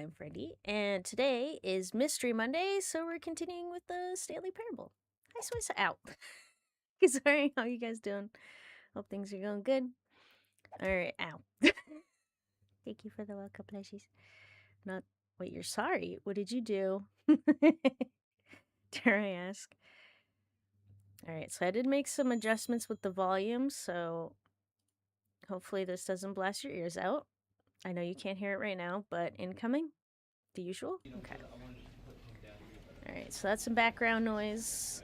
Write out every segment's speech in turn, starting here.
I'm Freddie, and today is Mystery Monday, so we're continuing with the Stanley Parable. Hi, Swiss. Ow. Sorry, how you guys doing? Hope things are going good. Alright, ow. Thank you for the welcome, plushies. Not, wait, you're sorry? What did you do? Dare I ask? Alright, so I did make some adjustments with the volume, so hopefully this doesn't blast your ears out. I know you can't hear it right now, but incoming? The usual? Okay. Alright, so that's some background noise.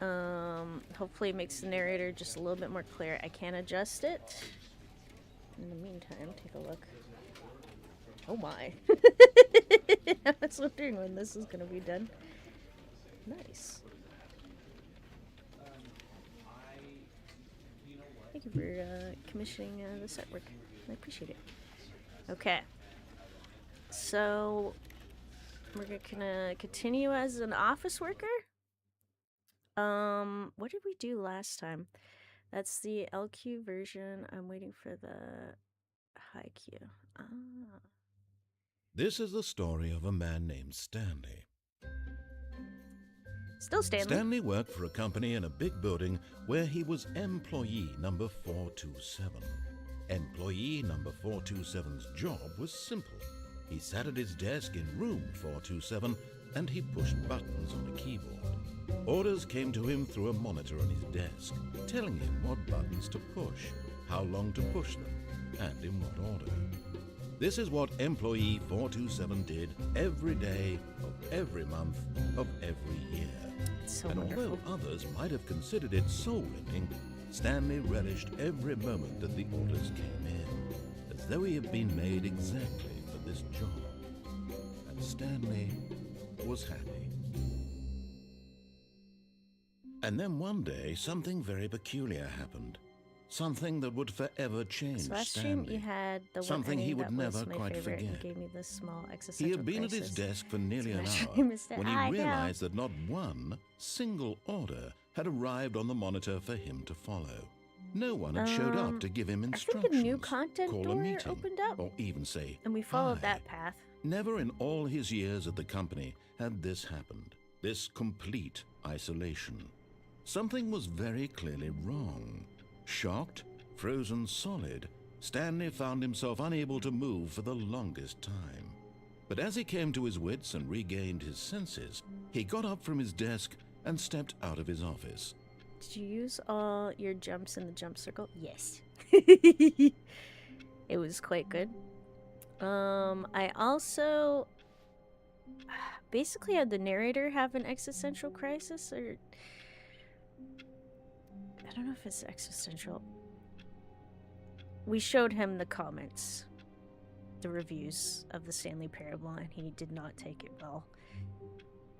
Hopefully it makes the narrator just a little bit more clear. I can adjust it. In the meantime, take a look. Oh my. I was wondering when this is going to be done. Nice. Thank you for commissioning this artwork. I appreciate it. Okay. So, we're gonna continue as an office worker. What did we do last time? That's the LQ version. I'm waiting for the high Q. Ah. This is the story of a man named Stanley. Still Stanley. Stanley worked for a company in a big building where he was employee number 427. Employee number 427's job was simple. He sat at his desk in room 427 and he pushed buttons on a keyboard. Orders came to him through a monitor on his desk, telling him what buttons to push, how long to push them, and in what order. This is what employee 427 did every day of every month of every year. So and wonderful. Although others might have considered it soul-winning, Stanley relished every moment that the orders came in, as though he had been made exactly for this job. And Stanley was happy. And then one day, something very peculiar happened. Something that would forever change So last Stanley. stream you had the Something one he ending would that was never my quite favorite and forget. gave me this small existential He had been at his crisis. desk for nearly an So hour I missed it. when I he know. realized that not one single order had arrived on the monitor for him to follow. No one had showed up to give him I instructions, think a new content call a door meeting, opened up, or even say and we followed hi. that path. Never in all his years at the company had this happened, this complete isolation. Something was very clearly wrong. Shocked, frozen solid, Stanley found himself unable to move for the longest time. But as he came to his wits and regained his senses, he got up from his desk and stepped out of his office. Did you use all your jumps in the jump circle? Yes. It was quite good. I also basically had the narrator have an existential crisis, or I don't know if it's existential. We showed him the comments, the reviews of the Stanley Parable, and he did not take it well.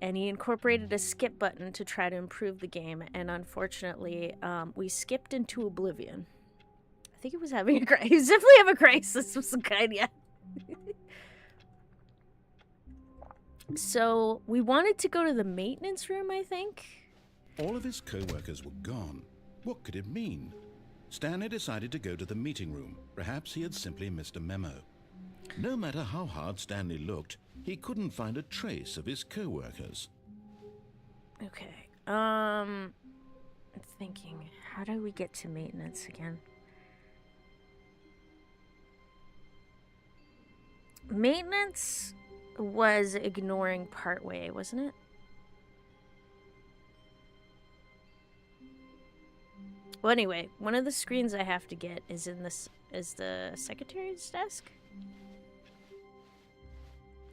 And he incorporated a skip button to try to improve the game, and unfortunately, we skipped into oblivion. I think he was having a crisis. He was definitely having a crisis of some kind, yeah. So, we wanted to go to the maintenance room, I think. All of his co-workers were gone. What could it mean? Stanley decided to go to the meeting room. Perhaps he had simply missed a memo. No matter how hard Stanley looked, he couldn't find a trace of his co-workers. Okay, I'm thinking, how do we get to maintenance again? Maintenance was ignoring partway, wasn't it? Well, anyway, one of the screens I have to get is in this, is the secretary's desk.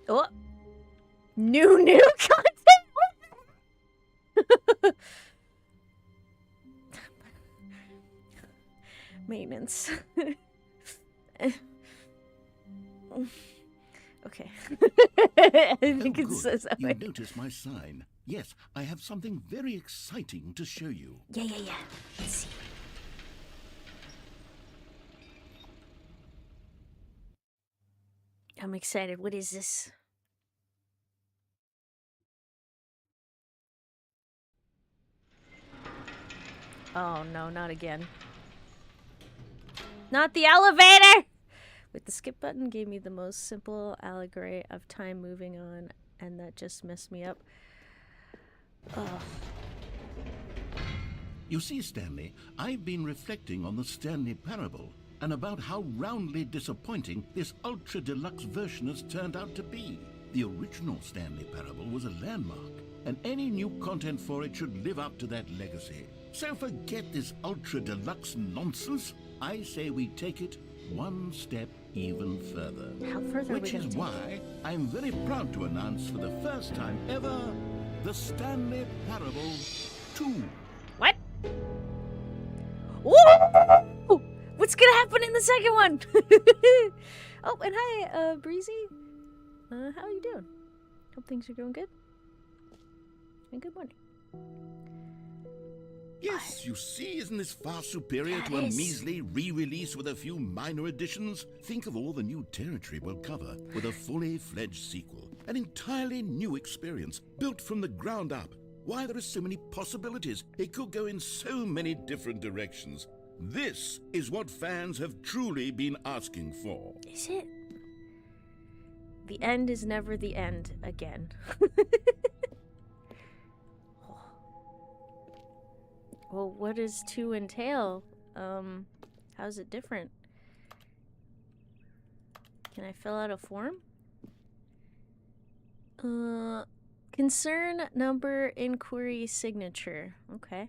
Oh, new content. Maintenance. Okay. I think it says that You way. notice my sign. Yes, I have something very exciting to show you. Yeah. Let's see. I'm excited. What is this? Oh no, not again. Not the elevator! With the skip button gave me the most simple allegory of time moving on, and that just messed me up. Oh. You see, Stanley, I've been reflecting on the Stanley parable and about how roundly disappointing this ultra deluxe version has turned out to be. The original Stanley parable was a landmark, and any new content for it should live up to that legacy. So forget this ultra deluxe nonsense. I say we take it one step even further. How further are we Which gonna is take why I'm very proud to announce for the first time ever the Stanley Parable 2. What? Whoa! What's gonna happen in the second one? Oh, and hi, Breezy. How are you doing? Hope things are going good. And good morning. Yes, you see, isn't this far superior to a Yes. measly re-release with a few minor additions? Think of all the new territory we'll cover with a fully fledged sequel. An entirely new experience, built from the ground up. Why, there are so many possibilities. It could go in so many different directions. This is what fans have truly been asking for. Is it? The end is never the end again. Well, what does 2 entail? How's it different? Can I fill out a form? Concern number inquiry signature. Okay.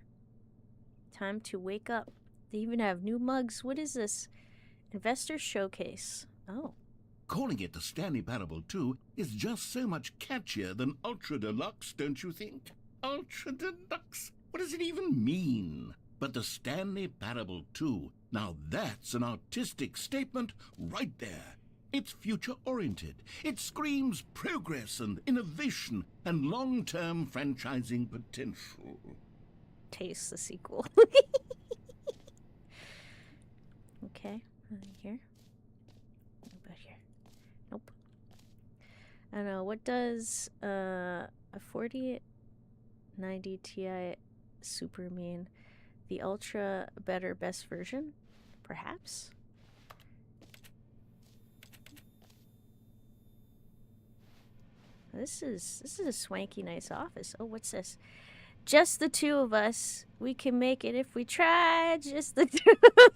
Time to wake up. They even have new mugs. What is this? Investor showcase. Oh. Calling it the Stanley Parable 2 is just so much catchier than Ultra Deluxe, don't you think? Ultra Deluxe? What does it even mean? But the Stanley Parable 2, now that's an artistic statement right there. It's future-oriented. It screams progress and innovation and long-term franchising potential. Taste the sequel. Okay. Here. What about here? Nope. I don't know. What does a 4090 Ti Super mean? The ultra better best version? Perhaps? This is a swanky nice office. Oh, what's this? Just the two of us. We can make it if we try. Just the two of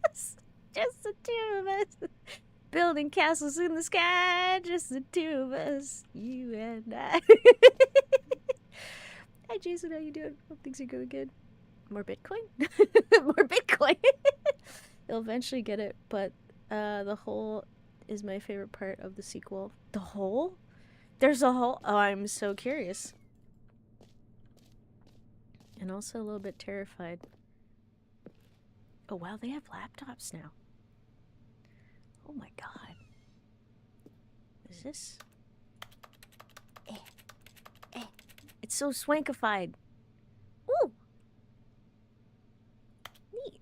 us. Just the two of us. Building castles in the sky. Just the two of us. You and I. Hi, Jason. How you doing? Hope things are going good. More Bitcoin? More Bitcoin. You'll eventually get it, but the hole is my favorite part of the sequel. The hole? There's a hole? Oh, I'm so curious. And also a little bit terrified. Oh, wow, they have laptops now. Oh my god. Is this? It's so swankified. Ooh! Neat.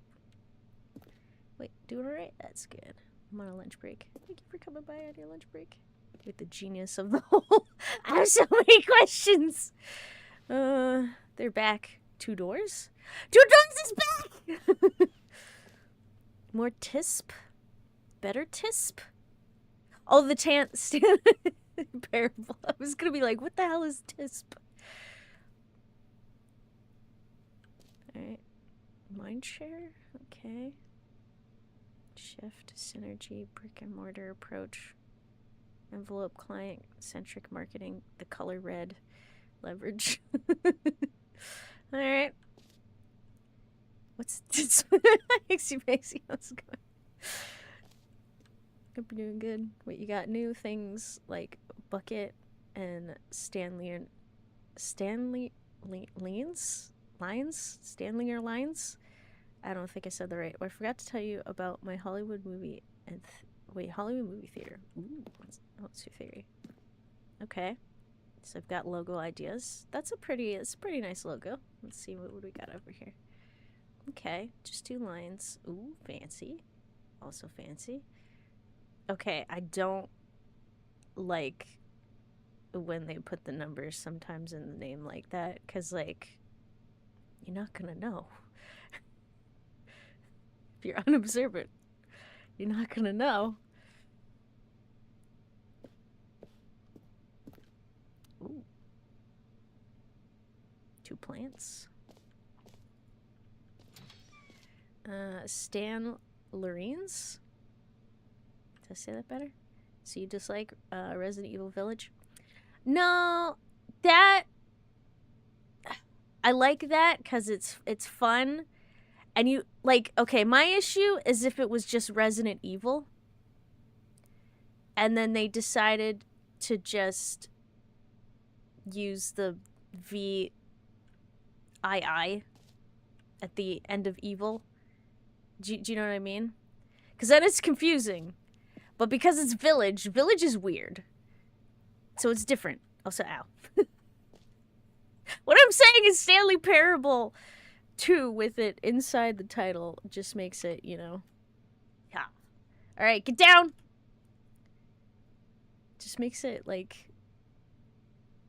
Wait, doing alright? That's good. I'm on a lunch break. Thank you for coming by on your lunch break. With the genius of the whole. I have so many questions. They're back. 2 doors? 2 doors is back! More TISP? Better TISP? Oh, the parable. I was gonna be like, what the hell is TISP? Alright. Mindshare? Okay. Shift, synergy, brick and mortar approach. Envelope, client, centric marketing, the color red, leverage. Alright. What's this? Hixie Pixie, how's it going? Hope you're doing good. Wait, you got new things like bucket and Stanley lines? Stanley or lines? I don't think I said that right. Oh, I forgot to tell you about my Hollywood movie and Hollywood movie theater. Ooh, what's your theory? Okay. So I've got logo ideas. It's a pretty nice logo. Let's see what we got over here. Okay, just 2 lines. Ooh, fancy. Also fancy. Okay, I don't like when they put the numbers sometimes in the name like that, because, like, you're not gonna know. If you're unobservant. You're not gonna know. Ooh. 2 plants. Stan Loreen's? Did I say that better? So you dislike Resident Evil Village? No, that I like that because it's fun, and you like. Okay, my issue is if it was just Resident Evil, and then they decided to just use the VII at the end of evil. Do you know what I mean? Because then it's confusing. But because it's Village is weird. So it's different. Also, ow. What I'm saying is Stanley Parable 2 with it inside the title just makes it, you know. Yeah. Alright, get down! Just makes it, like,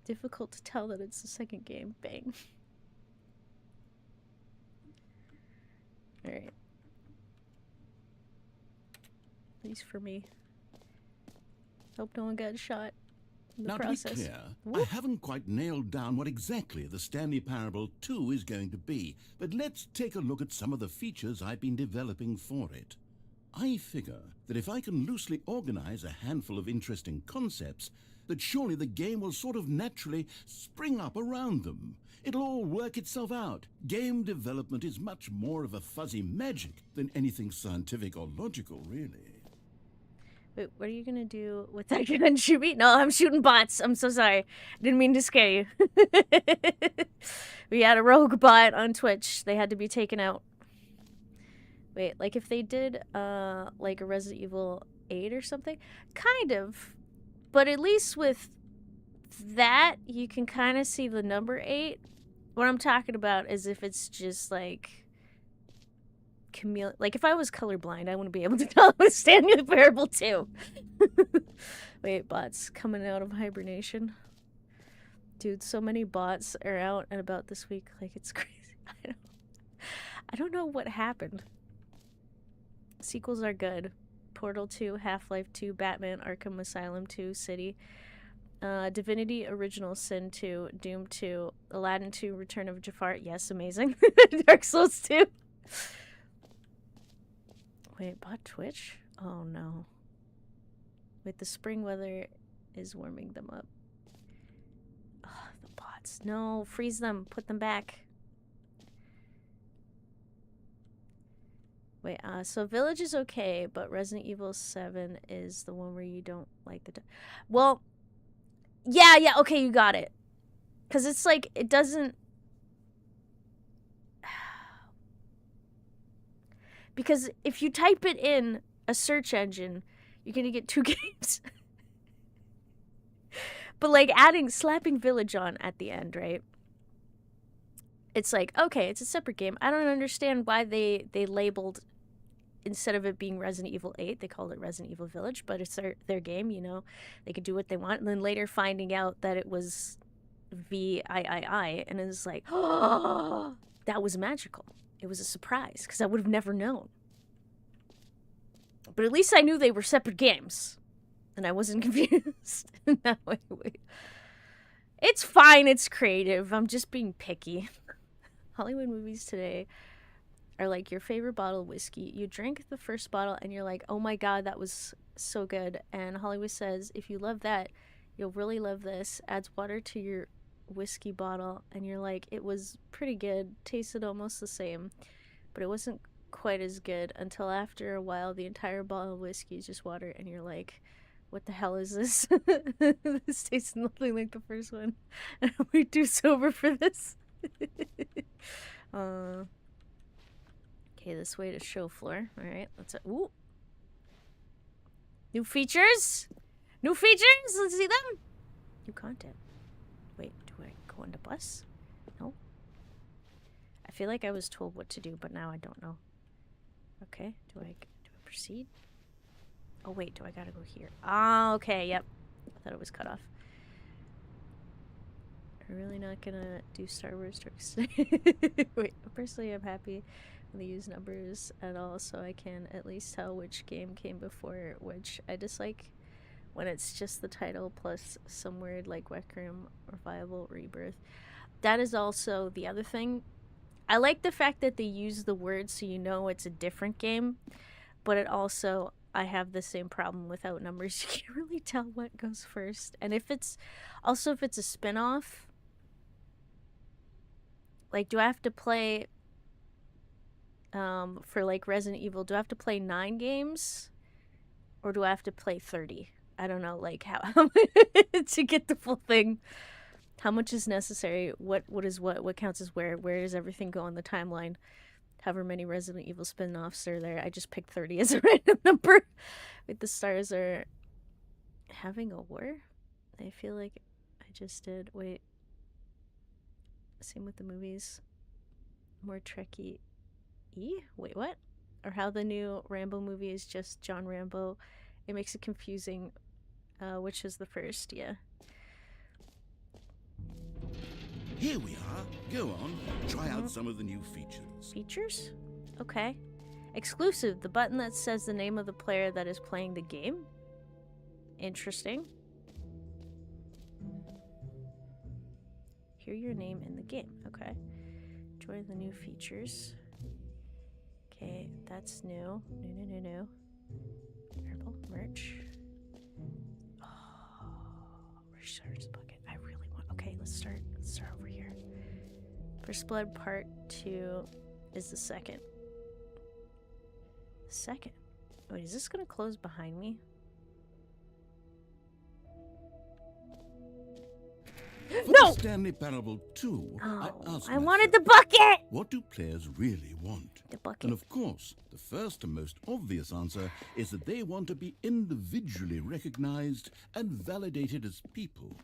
difficult to tell that it's the second game. Bang. Alright. At least for me. Hope no one got shot in the Now, process. to be clear, I haven't quite nailed down what exactly the Stanley Parable 2 is going to be, but let's take a look at some of the features I've been developing for it. I figure that if I can loosely organize a handful of interesting concepts, that surely the game will sort of naturally spring up around them. It'll all work itself out. Game development is much more of a fuzzy magic than anything scientific or logical, really. Wait, what are you gonna do with that gun? Shoot me? No, I'm shooting bots. I'm so sorry. Didn't mean to scare you. We had a rogue bot on Twitch. They had to be taken out. Wait, like if they did, like a Resident Evil 8 or something? Kind of. But at least with that, you can kind of see the number 8. What I'm talking about is if it's just like... Like if I was colorblind, I wouldn't be able to tell it was Stanley Parable 2. Wait, bots coming out of hibernation. Dude, so many bots are out and about this week. Like, it's crazy. I don't know what happened. Sequels are good. Portal 2, Half-Life 2, Batman, Arkham Asylum 2, City. Divinity Original Sin 2, Doom 2, Aladdin 2, Return of Jafar. Yes, amazing. Dark Souls 2. Wait, bot Twitch? Oh no. Wait, the spring weather is warming them up. Oh, the bots. No, freeze them. Put them back. Wait, so Village is okay, but Resident Evil 7 is the one where you don't like the... Well, yeah, okay, you got it. Because it's like, it doesn't... Because if you type it in a search engine, you're gonna get 2 games. But like slapping Village on at the end, right? It's like, okay, it's a separate game. I don't understand why they labeled, instead of it being Resident Evil 8, they called it Resident Evil Village, but it's their game, you know. They could do what they want. And then later finding out that it was VII, and it was like, oh, that was magical. It was a surprise, because I would have never known. But at least I knew they were separate games. And I wasn't confused in that way. It's fine, it's creative. I'm just being picky. Hollywood movies today are like your favorite bottle of whiskey. You drink the first bottle and you're like, oh my god, that was so good. And Hollywood says, if you love that, you'll really love this. Adds water to your whiskey bottle and you're like, it was pretty good, tasted almost the same, but it wasn't quite as good until after a while the entire bottle of whiskey is just water and you're like, what the hell is this? This tastes nothing like the first one. Are we too sober for this? Okay, this way to show floor. All right, let's ooh, new features, let's see them. New content. Wait, do I go into bus? No. I feel like I was told what to do, but now I don't know. Okay, do I proceed? Oh wait, do I gotta go here? Ah, okay, yep. I thought it was cut off. I'm really not gonna do Star Wars tricks today. Wait, personally I'm happy the used numbers at all, so I can at least tell which game came before which. I dislike when it's just the title plus some weird like Requiem Revival Rebirth. That is also the other thing. I like the fact that they use the word so you know it's a different game, but it also, I have the same problem without numbers. You can't really tell what goes first. And if it's a spin-off, like, do I have to play for like Resident Evil, do I have to play 9 games or do I have to play 30? I don't know, like how to get the full thing. How much is necessary? What is what counts as where does everything go on the timeline? However many Resident Evil spin-offs are there. I just picked 30 as a random number. Wait, the stars are having a war? I feel like I just did. Wait. Same with the movies. More Trekkie. Wait, what? Or how the new Rambo movie is just John Rambo. It makes it confusing which is the first, yeah. Here we are. Go on. Try out some of the new features. Features? Okay. Exclusive. The button that says the name of the player that is playing the game. Interesting. Hear your name in the game. Okay. Join the new features. Okay, that's new. New. Purple merch. Oh, research bucket. I really want. Okay, let's start over here. First Blood Part 2 is the second. Wait, is this gonna close behind me? For No! the Stanley Parable 2, I asked I wanted myself, the bucket! what do players really want? The bucket. And of course, the first and most obvious answer is that they want to be individually recognized and validated as people.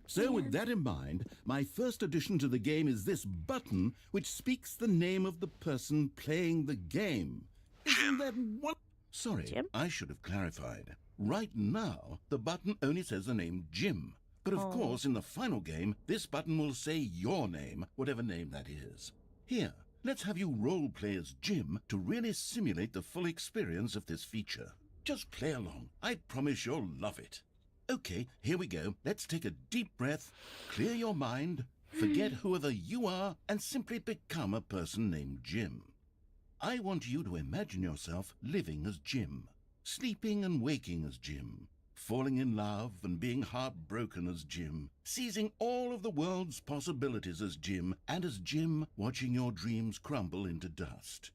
So with that in mind, my first addition to the game is this button which speaks the name of the person playing the game. Isn't that what? Sorry, Jim? I should have clarified. Right now, the button only says the name Jim. But of course, in the final game, this button will say your name, whatever name that is. Here, let's have you role-play as Jim to really simulate the full experience of this feature. Just play along. I promise you'll love it. Okay, here we go. Let's take a deep breath, clear your mind, forget whoever you are, and simply become a person named Jim. I want you to imagine yourself living as Jim, sleeping and waking as Jim, falling in love and being heartbroken as Jim, seizing all of the world's possibilities as Jim, and as Jim watching your dreams crumble into dust.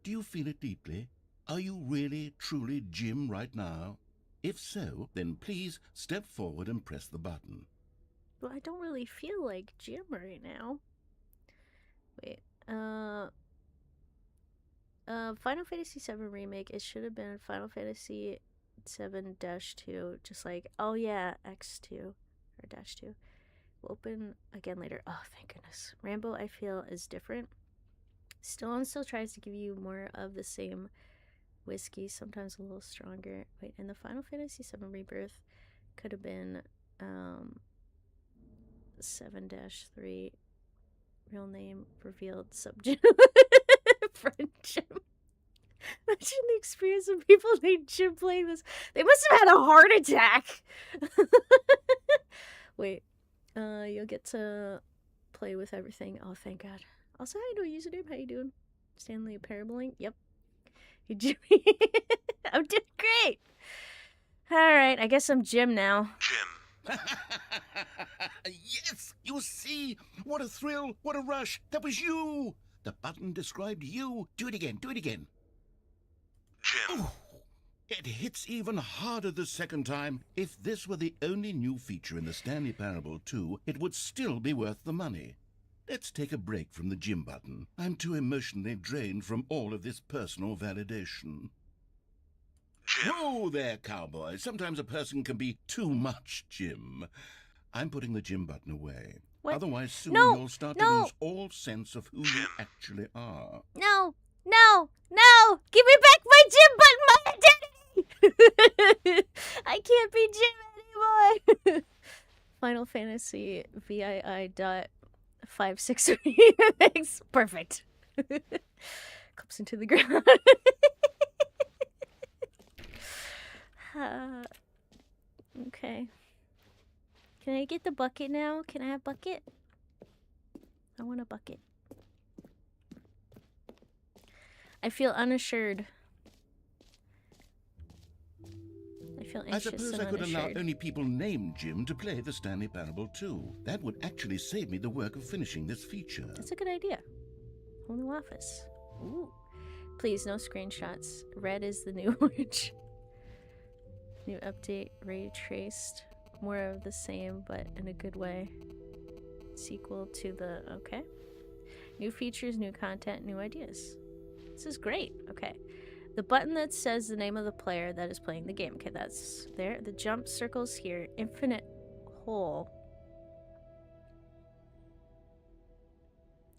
Do you feel it deeply? Are you really, truly Jim right now? If so, then please step forward and press the button. Well, I don't really feel like Jim right now. Wait, Final Fantasy VII Remake, it should have been Final Fantasy 7-2, just like, oh yeah, X2, or -2. We'll open again later. Oh, thank goodness. Rambo, I feel, is different. Still tries to give you more of the same whiskey, sometimes a little stronger. Wait, and the Final Fantasy VII Rebirth could have been 7-3, real name revealed, subject friendship. Imagine the experience of people named Jim playing this. They must have had a heart attack. Wait, you'll get to play with everything. Oh, thank God. Also, how you doing, username? How you doing? Stanley Paraboling? Yep. Hey, Jimmy. I'm doing great. All right, I guess I'm Jim now. Jim. Yes, you see? What a thrill, what a rush. That was you. The button described you. Do it again, do it again. Jim. Ooh, it hits even harder the second time. If this were the only new feature in the Stanley Parable 2, it would still be worth the money. Let's take a break from the Jim button. I'm too emotionally drained from all of this personal validation. Jim. Whoa there, cowboy. Sometimes a person can be too much Jim. I'm putting the Jim button away. What? Otherwise, soon No, you'll start no. to lose all sense of who you actually are. No! Give me back my Jim button, my identity! I can't be Jim anymore! Final Fantasy VII.563 remix. Perfect. drops into the ground. Okay. Can I get the bucket now? Can I have bucket? I want a bucket. I feel unassured. I feel I anxious suppose and I could allow unassured. only people named Jim to play the Stanley Parable too. That would actually save me the work of finishing this feature. That's a good idea. Whole new office. Ooh. Please, no screenshots. Red is the new orange. New update, ray traced. More of the same, but in a good way. Sequel to the... Okay. New features, new content, new ideas. This is great. Okay. The button that says the name of the player that is playing the game. Okay, that's there. The jump circles here. Infinite hole.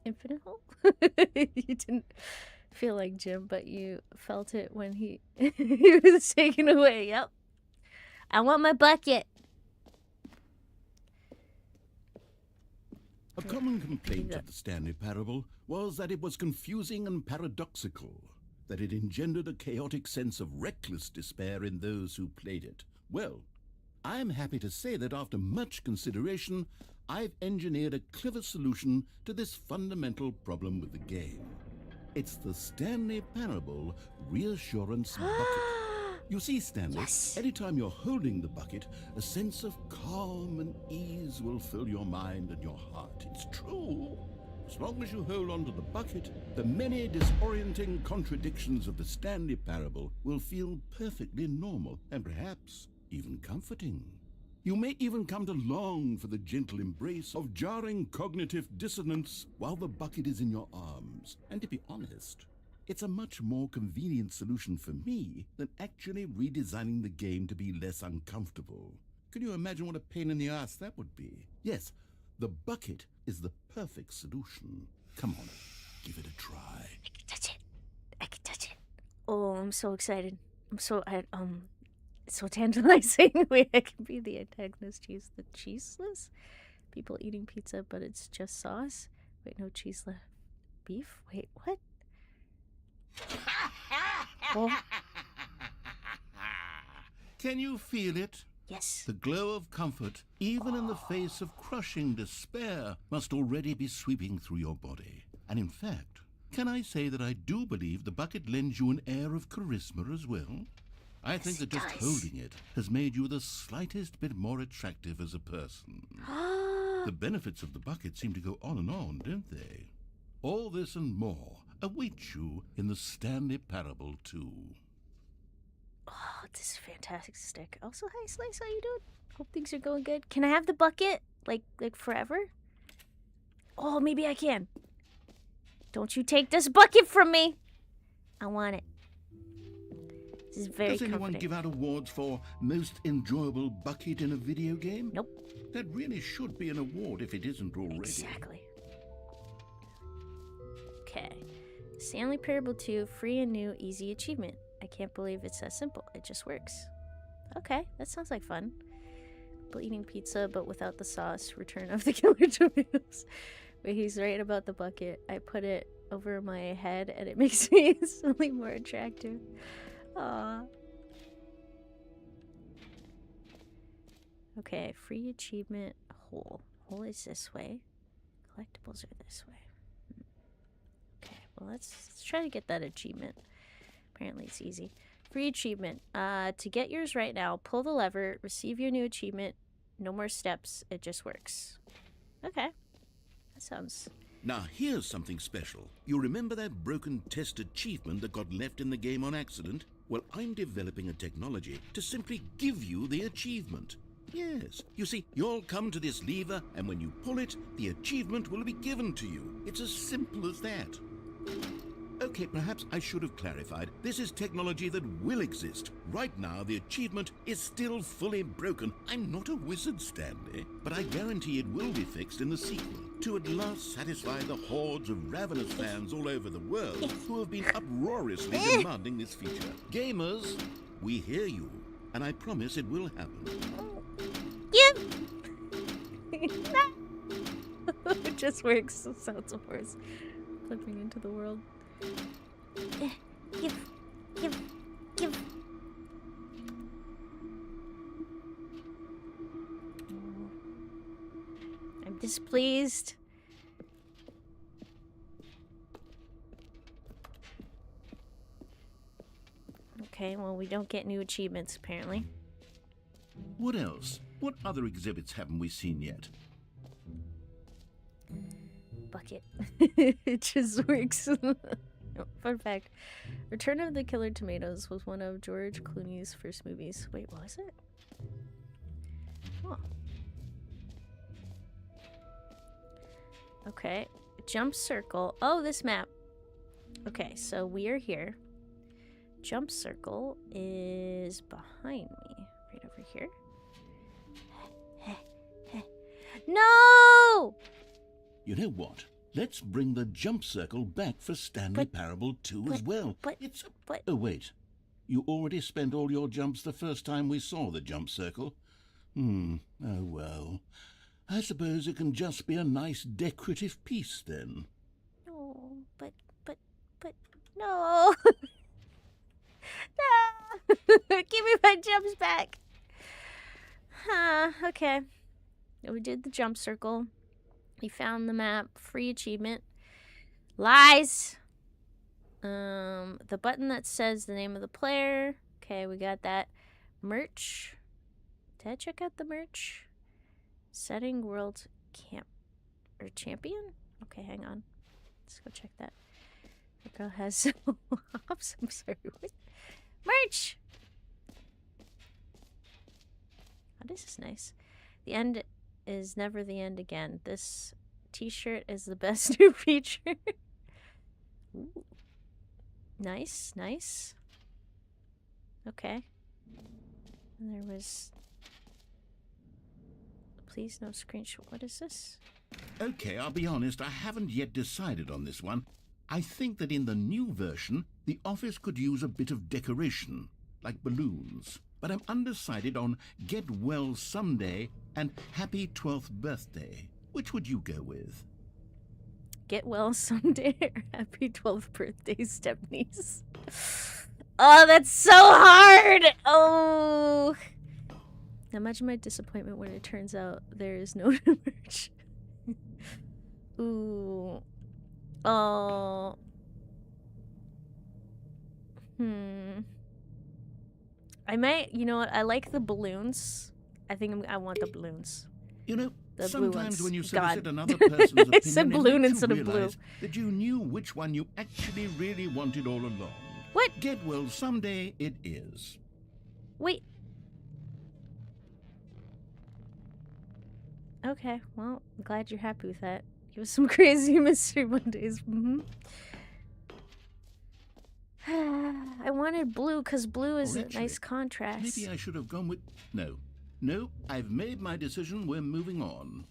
Infinite hole? You didn't feel like Jim, but you felt it when he was taken away. Yep. I want my bucket. A common complaint of the Stanley Parable was that it was confusing and paradoxical, that it engendered a chaotic sense of reckless despair in those who played it. Well, I'm happy to say that after much consideration, I've engineered a clever solution to this fundamental problem with the game. It's the Stanley Parable Reassurance Bucket. You see, Stanley, Yes. anytime you're holding the bucket, a sense of calm and ease will fill your mind and your heart. It's true. As long as you hold on to the bucket, the many disorienting contradictions of the Stanley Parable will feel perfectly normal and perhaps even comforting. You may even come to long for the gentle embrace of jarring cognitive dissonance while the bucket is in your arms. And to be honest, it's a much more convenient solution for me than actually redesigning the game to be less uncomfortable. Can you imagine what a pain in the ass that would be? Yes, the bucket is the perfect solution. Come on, give it a try. I can touch it. I can touch it. Oh, I'm so excited. It's so tantalizing. Wait, I can be the antagonist. Cheese, the cheeseless people eating pizza, but it's just sauce. Wait, no cheese left. Beef? Wait, what? Oh, Can you feel it? yes. The glow of comfort, even in the face of crushing despair, must already be sweeping through your body. And in fact, can I say that I do believe the bucket lends you an air of charisma as well? I think that it just does. holding it has made you the slightest bit more attractive as a person. The benefits of the bucket seem to go on, don't they? All this and more await you in the Stanley Parable 2. Oh, this is fantastic. Also, hi Slice, how you doing? Hope things are going good. Can I have the bucket? Like forever? Oh, maybe I can. Don't you take this bucket from me. I want it. This is very Does anyone comforting. give out awards for most enjoyable bucket in a video game? Nope. That really should be an award if it isn't already. Exactly. Okay. Stanley Parable 2, free and new, easy achievement. I can't believe it's that simple. It just works. Okay, that sounds like fun. People eating pizza, but without the sauce. Return of the killer tomatoes. But he's right about the bucket. I put it over my head, and it makes me instantly more attractive. Aww. Okay, free achievement hole. Hole is this way. Collectibles are this way. Okay, well let's try to get that achievement. Apparently it's easy. Free achievement. To get yours right now, pull the lever, receive your new achievement. No more steps. It just works. Okay. That sounds... Now here's something special. You remember that broken test achievement that got left in the game on accident? Well, I'm developing a technology to simply give you the achievement. Yes, you see, you'll come to this lever, and when you pull it, the achievement will be given to you. It's as simple as that. Okay, perhaps I should have clarified. This is technology that will exist. Right now, the achievement is still fully broken. I'm not a wizard, Stanley, but I guarantee it will be fixed in the sequel to at last satisfy the hordes of ravenous fans all over the world who have been uproariously demanding this feature. Gamers, we hear you, and I promise it will happen. It just works. Sounds of horse flipping into the world. Give. I'm displeased. Okay, well, we don't get new achievements, apparently. What else? What other exhibits haven't we seen yet? Bucket. It just works. Fun fact. Return of the Killer Tomatoes was one of George Clooney's first movies. Wait, was it? Huh. Okay. Jump circle. Oh, this map. Okay, so we are here. Jump circle is behind me. Right over here. No! You know what? Let's bring the jump circle back for Stanley Parable 2 as well. But Oh, wait. You already spent all your jumps the first time we saw the jump circle. Oh, well. I suppose it can just be a nice decorative piece, then. No, but, no. No! Give me my jumps back. Okay. We did the jump circle. We found the map. Free achievement. Lies! The button that says the name of the player. Okay, we got that. Merch. Did I check out the merch? Setting world champion? Okay, hang on. Let's go check that. The girl has hops. I'm sorry. What? Merch! Oh, this is nice. The end is never the end again. This t-shirt is the best new feature. Ooh. Nice, nice. Okay. And there was... Please no screenshot. What is this? Okay, I'll be honest, I haven't yet decided on this one. I think that in the new version, the office could use a bit of decoration, like balloons. But I'm undecided on Get Well Someday and Happy 12th Birthday. Which would you go with? Get well someday or happy 12th birthday, Stepniece. Oh, that's so hard! Oh! Imagine my disappointment when it turns out there is no merch. Ooh. Oh. I might, you know what? I like the balloons. I think I want the balloons. You know, The blue sometimes ones. when you God. solicit another person's opinion, I said balloon it makes instead you of blue. realize that you knew which one you actually really wanted all along. What? Get Well Someday it is. Wait. Okay, well, I'm glad you're happy with that. Give us some crazy mystery Mondays. I wanted blue because blue is a actually, nice contrast. Maybe I should have gone with... No, I've made my decision. We're moving on.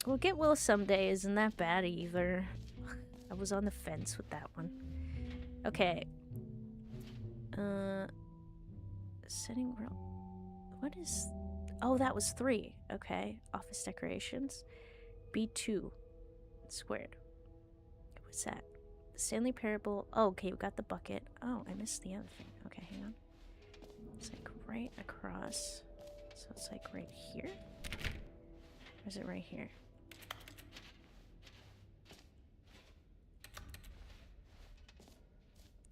Well, Get Well Someday isn't that bad either. I was on the fence with that one. Okay. Setting world. What is... Oh, that was 3. Okay. Office decorations. B2. Squared. What's that? The Stanley Parable. Oh, okay, we got the bucket. Oh, I missed the other thing. Okay, hang on. It's like right across. So it's like right here? Or is it right here?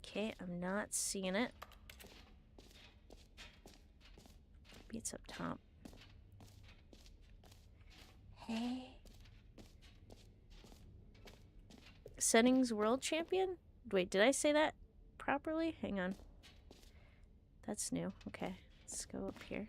Okay, I'm not seeing it. Maybe it's up top. Hey. Settings World Champion? Wait, did I say that properly? Hang on. That's new. Okay, let's go up here.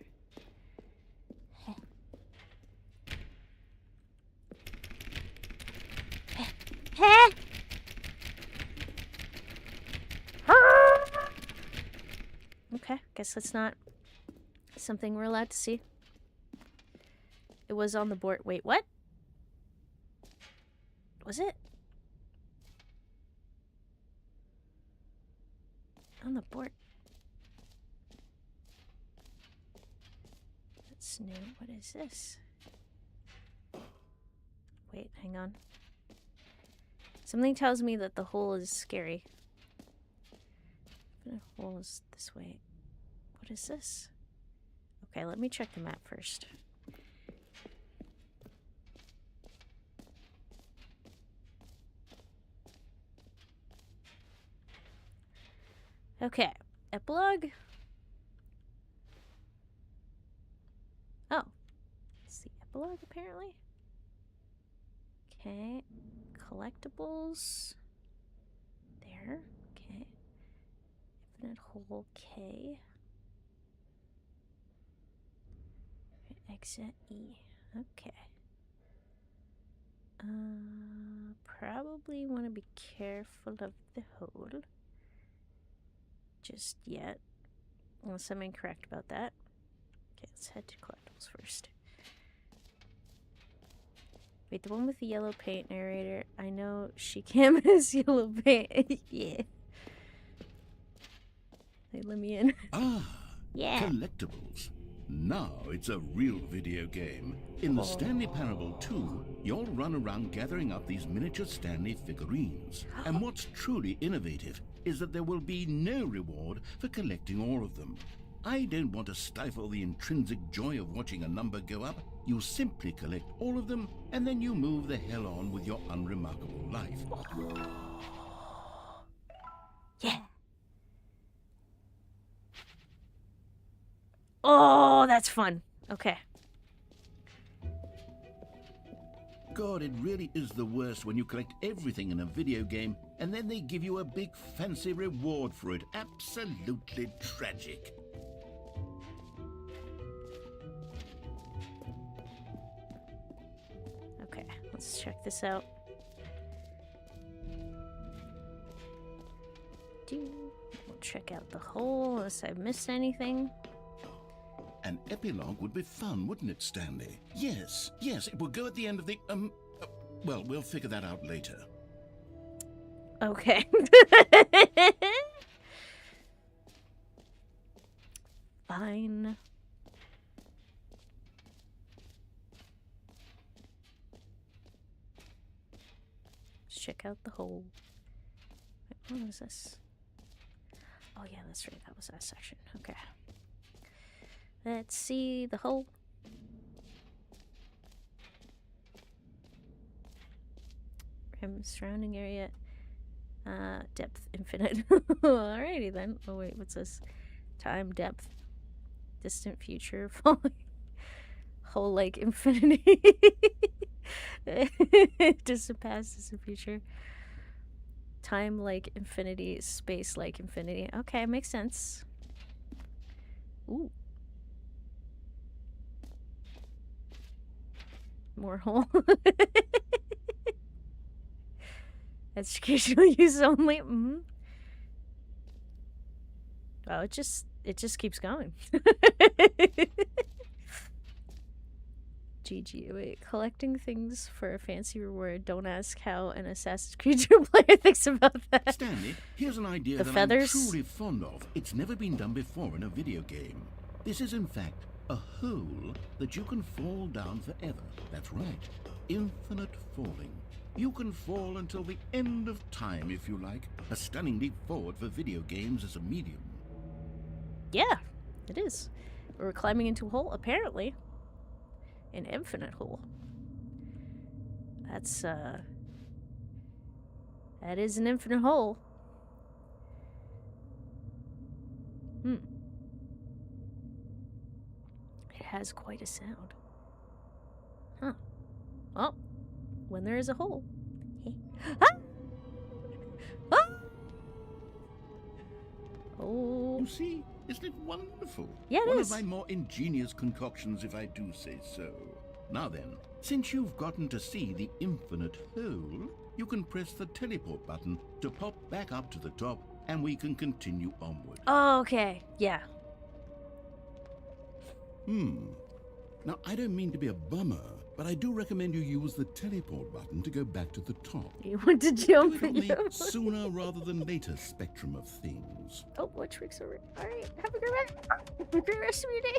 Okay, guess that's not something we're allowed to see. It was on the board. Wait, what? Was it? On the board. That's new. What is this? Wait, hang on. Something tells me that the hole is scary. Infinite hole is this way. What is this? Okay, let me check the map first. Okay, epilogue. Oh, it's the epilogue apparently. Okay, collectibles. There. Okay. Infinite hole K. Exit E. Okay. Probably want to be careful of the hole. Just yet. Unless I'm incorrect about that. Okay, let's head to collectibles first. Wait, the one with the yellow paint narrator. I know she cam has yellow paint. Yeah. They let me in. Ah, Yeah. collectibles. Now it's a real video game. In the Stanley Parable 2, you'll run around gathering up these miniature Stanley figurines. And what's truly innovative is that there will be no reward for collecting all of them. I don't want to stifle the intrinsic joy of watching a number go up. You simply collect all of them, and then you move the hell on with your unremarkable life. Yeah. Oh, that's fun. Okay. God, it really is the worst when you collect everything in a video game and then they give you a big fancy reward for it. Absolutely tragic. Okay, let's check this out. We'll check out the hole unless I've missed anything. An epilogue would be fun, wouldn't it, Stanley? Yes, it will go at the end of the, well, we'll figure that out later. Okay. Fine. Let's check out the hole. Wait, what was this? Oh yeah, that's right. That was that section. Okay. Let's see the hole. Surrounding area. Depth infinite. Alrighty then. Oh wait, what's this? Time, depth, distant future, falling. Whole like infinity. Distant past, distant future. Time like infinity, space like infinity. Okay, makes sense. Ooh. More hole. Educational use only. Mm-hmm. Oh, it just keeps going. GG. Wait, collecting things for a fancy reward. Don't ask how an Assassin's Creed 2 player thinks about that. Stanley, here's an idea The that feathers? I'm truly fond of. It's never been done before in a video game. This is, in fact, a hole that you can fall down forever. That's right. Infinite falling. You can fall until the end of time, if you like. A stunning leap forward for video games as a medium. Yeah, it is. We're climbing into a hole, apparently. An infinite hole. That's, that is an infinite hole. It has quite a sound. Huh. Well, when there is a hole. Ah! Ah! Oh. You see, isn't it wonderful? Yeah, it One is. of my more ingenious concoctions, if I do say so. Now then, since you've gotten to see the infinite hole, you can press the teleport button to pop back up to the top, and we can continue onward. Oh, okay. Yeah. Now, I don't mean to be a bummer, but I do recommend you use the teleport button to go back to the top. You want to jump? Do it on the sooner rather than later spectrum of things. Oh, what tricks are... Alright, have a great rest of your day.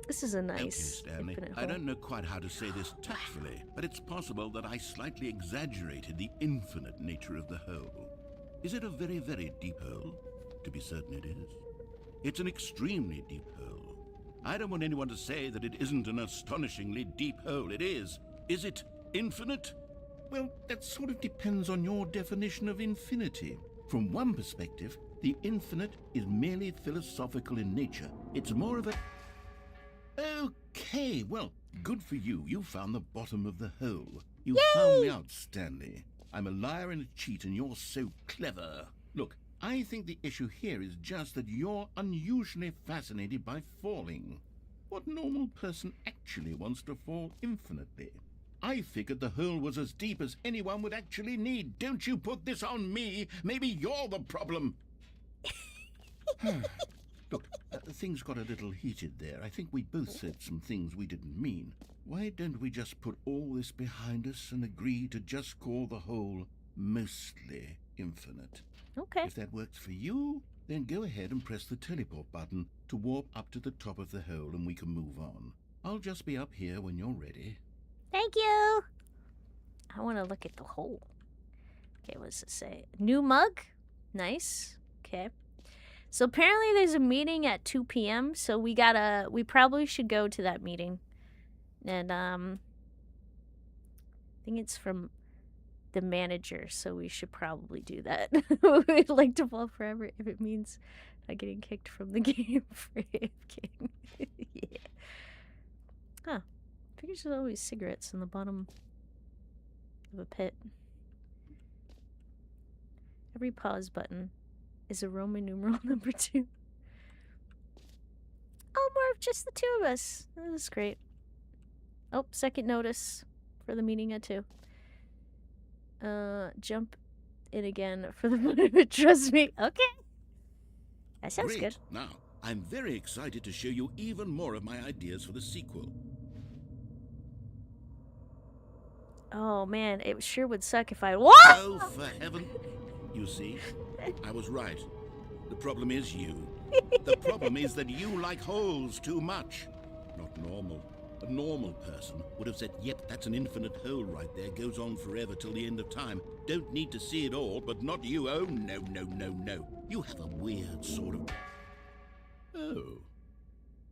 This is a nice Okay, Stanley, infinite I hole. don't know quite how to say this tactfully, but it's possible that I slightly exaggerated the infinite nature of the hole. Is it a very, very deep hole? To be certain it is. It's an extremely deep hole. I don't want anyone to say that it isn't an astonishingly deep hole. It is. Is it infinite? Well, that sort of depends on your definition of infinity. From one perspective, the infinite is merely philosophical in nature. It's more of a... Okay, well, good for you. You found the bottom of the hole. You found me out, Stanley. I'm a liar and a cheat, and you're so clever. Look, I think the issue here is just that you're unusually fascinated by falling. What normal person actually wants to fall infinitely? I figured the hole was as deep as anyone would actually need. Don't you put this on me. Maybe you're the problem. Look, things got a little heated there. I think we both said some things we didn't mean. Why don't we just put all this behind us and agree to just call the hole mostly infinite? Okay. If that works for you, then go ahead and press the teleport button to warp up to the top of the hole and we can move on. I'll just be up here when you're ready. Thank you. I want to look at the hole. Okay, what does it say? New mug? Nice. Okay. So apparently there's a meeting at 2 p.m. So we probably should go to that meeting. And I think it's from the manager, so we should probably do that. We'd like to fall forever if it means not getting kicked from the game for AFK. Yeah. Huh. I figured there's always cigarettes in the bottom of a pit. Every pause button is a Roman numeral number 2. Oh, more of just the two of us. This is great. Oh, second notice for the meeting at 2. Jump in again for the fun of it. Trust me. Okay. That sounds Great. good. Now, I'm very excited to show you even more of my ideas for the sequel. Oh man, it sure would suck if I. What? Oh, for heaven. You see, I was right. The problem is you. The problem is that you like holes too much. Not normal. A normal person would have said, yep, that's an infinite hole right there. Goes on forever till the end of time. Don't need to see it all, but not you. Oh, no, no, no, no. You have a weird sort of... Oh.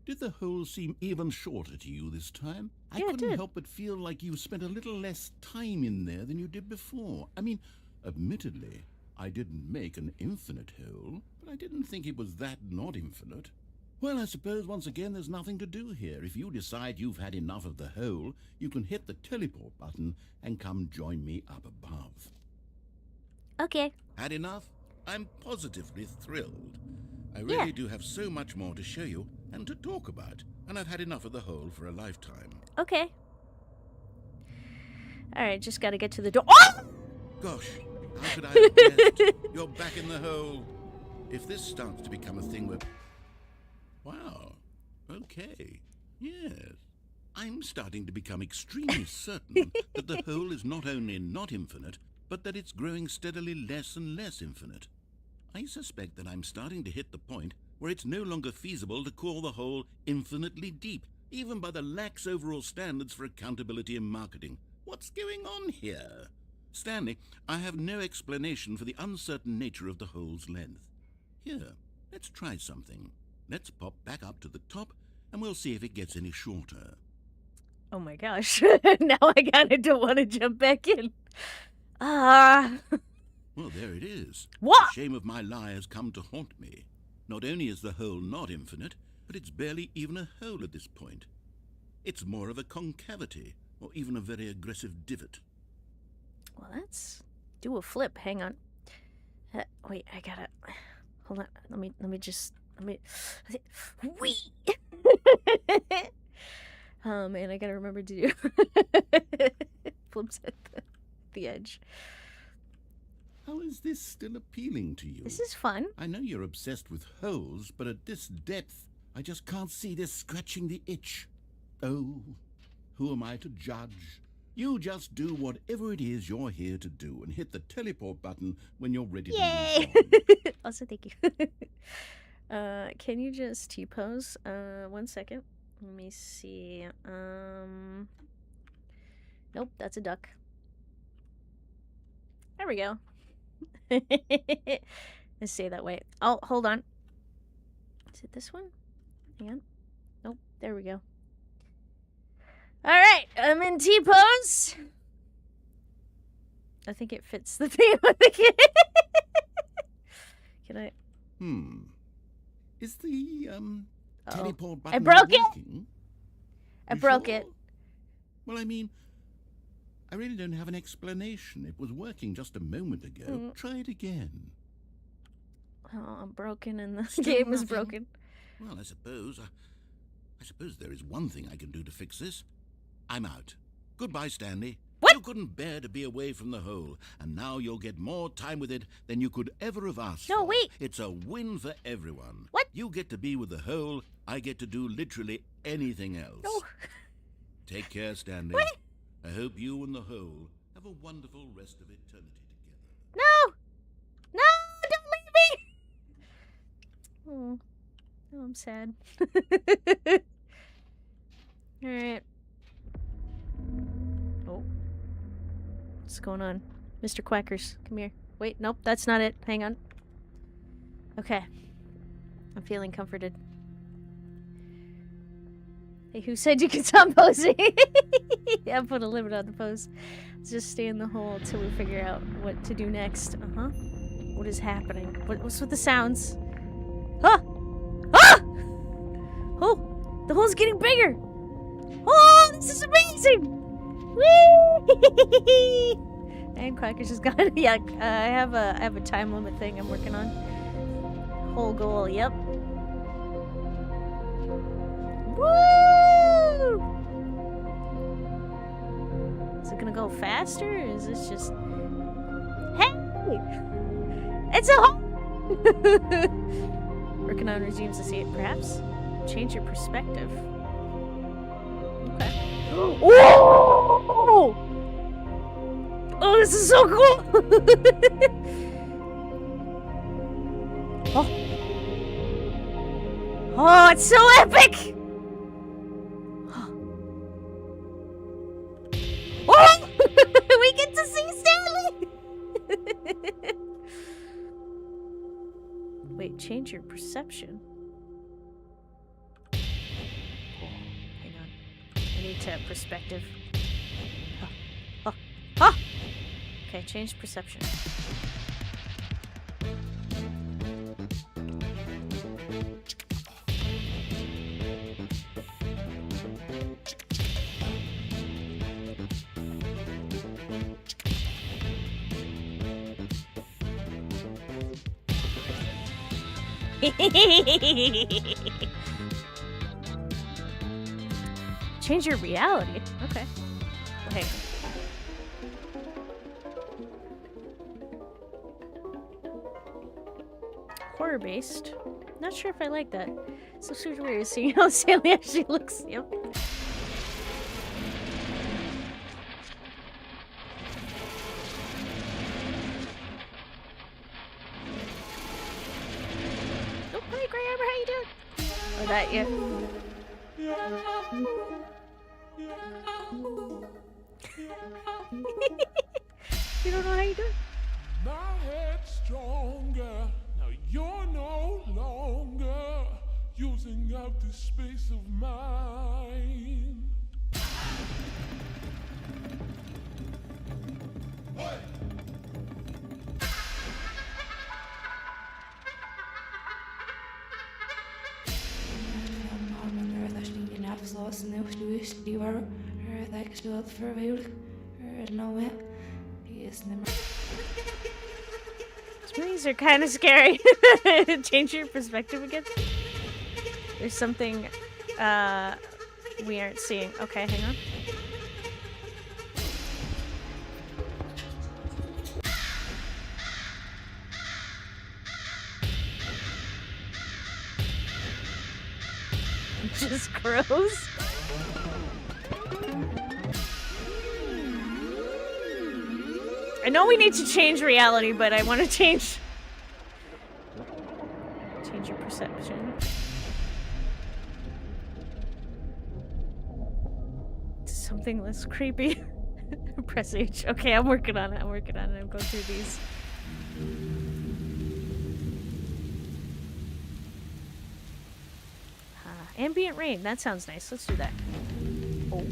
Did the hole seem even shorter to you this time? I Yeah, it couldn't did. help but feel like you spent a little less time in there than you did before. I mean, admittedly, I didn't make an infinite hole, but I didn't think it was that not infinite. Well, I suppose once again there's nothing to do here. If you decide you've had enough of the hole, you can hit the teleport button and come join me up above. Okay. Had enough? I'm positively thrilled. I really do have so much more to show you and to talk about, and I've had enough of the hole for a lifetime. Okay. Alright, just gotta get to the door. Oh! Gosh, how could I have guessed? You're back in the hole. If this starts to become a thing where... Wow. Okay. Yes. I'm starting to become extremely certain that the hole is not only not infinite, but that it's growing steadily less and less infinite. I suspect that I'm starting to hit the point where it's no longer feasible to call the hole infinitely deep, even by the lax overall standards for accountability in marketing. What's going on here? Stanley, I have no explanation for the uncertain nature of the hole's length. Here, let's try something. Let's pop back up to the top, and we'll see if it gets any shorter. Oh my gosh. Now I kinda don't want to jump back in. Ah. Well, there it is. What? The shame of my lie has come to haunt me. Not only is the hole not infinite, but it's barely even a hole at this point. It's more of a concavity, or even a very aggressive divot. Well, let's do a flip. Hang on. Wait, I gotta... Hold on. Let me just... Wee! Oh, man, I gotta remember to do... Flips at the edge. How is this still appealing to you? This is fun. I know you're obsessed with holes, but at this depth, I just can't see this scratching the itch. Oh, who am I to judge? You just do whatever it is you're here to do and hit the teleport button when you're ready to Yay! move on. Also, thank you. Can you just T-pose? 1 second. Let me see. Nope, that's a duck. There we go. Let's stay that way. Oh, hold on. Is it this one? Hang on. Nope. There we go. Alright, I'm in T-pose. I think it fits the theme of the game. Can I? Is the teleport button I broke it! working? I You broke sure? it. Well, I mean, I really don't have an explanation. It was working just a moment ago. Try it again. Oh, I'm broken and the Still game is nothing? broken. Well, I suppose there is one thing I can do to fix this. I'm out. Goodbye, Stanley. What? You couldn't bear to be away from the hole, and now you'll get more time with it than you could ever have asked No, for. wait. It's a win for everyone. What? You get to be with the hole. I get to do literally anything else. No. Take care, Stanley. What? I hope you and the hole have a wonderful rest of eternity together. No! No! Don't leave me! Oh, I'm sad. Alright. Oh. What's going on? Mr. Quackers, come here. Wait, nope, that's not it. Hang on. Okay. I'm feeling comforted. Hey, who said you could stop posing? Yeah, put a limit on the pose. Let's just stay in the hole until we figure out what to do next. Uh-huh. What is happening? What's with the sounds? Huh! Ah! Oh! The hole's getting bigger! Oh, this is amazing! Whee! And Quacker's just gone. Yeah, I have a time limit thing I'm working on. Whole goal, yep. Woo! Is it gonna go faster, or is this just... Hey! It's a hole! Working on regimes to see it, perhaps. Change your perspective. Okay. Whoa! Oh, this is so cool! Oh. Oh, it's so epic! Oh! We get to see Stanley! Wait, change your perception? Oh, hang on. I need to perspective. Oh, oh, oh! Okay, change perception. Change your reality. Okay. Okay. Horror based. Not sure if I like that. So super weird seeing how Stanley actually looks. Yep. Oh, hi, Grey Arbor, how you doing? Oh, that you. You don't know how you doing? My head's stronger. Now you're no longer using up this space of mine. These are kind of scary. Change your perspective again. There's something we aren't seeing. Okay, hang on. Just gross. I know we need to change reality, but I want to change your perception. To something less creepy. Press H. Okay, I'm working on it. I'm going through these. Ambient rain. That sounds nice. Let's do that. Oh.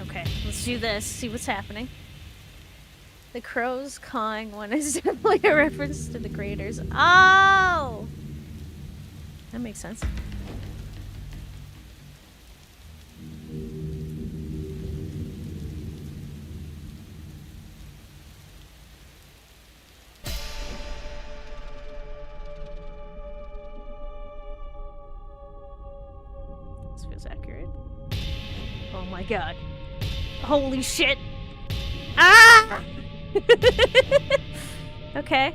Okay, let's do this. See what's happening. The crows cawing one is definitely a reference to the graders. Oh! That makes sense. This feels accurate. Oh my god. Holy shit! Ah! Okay.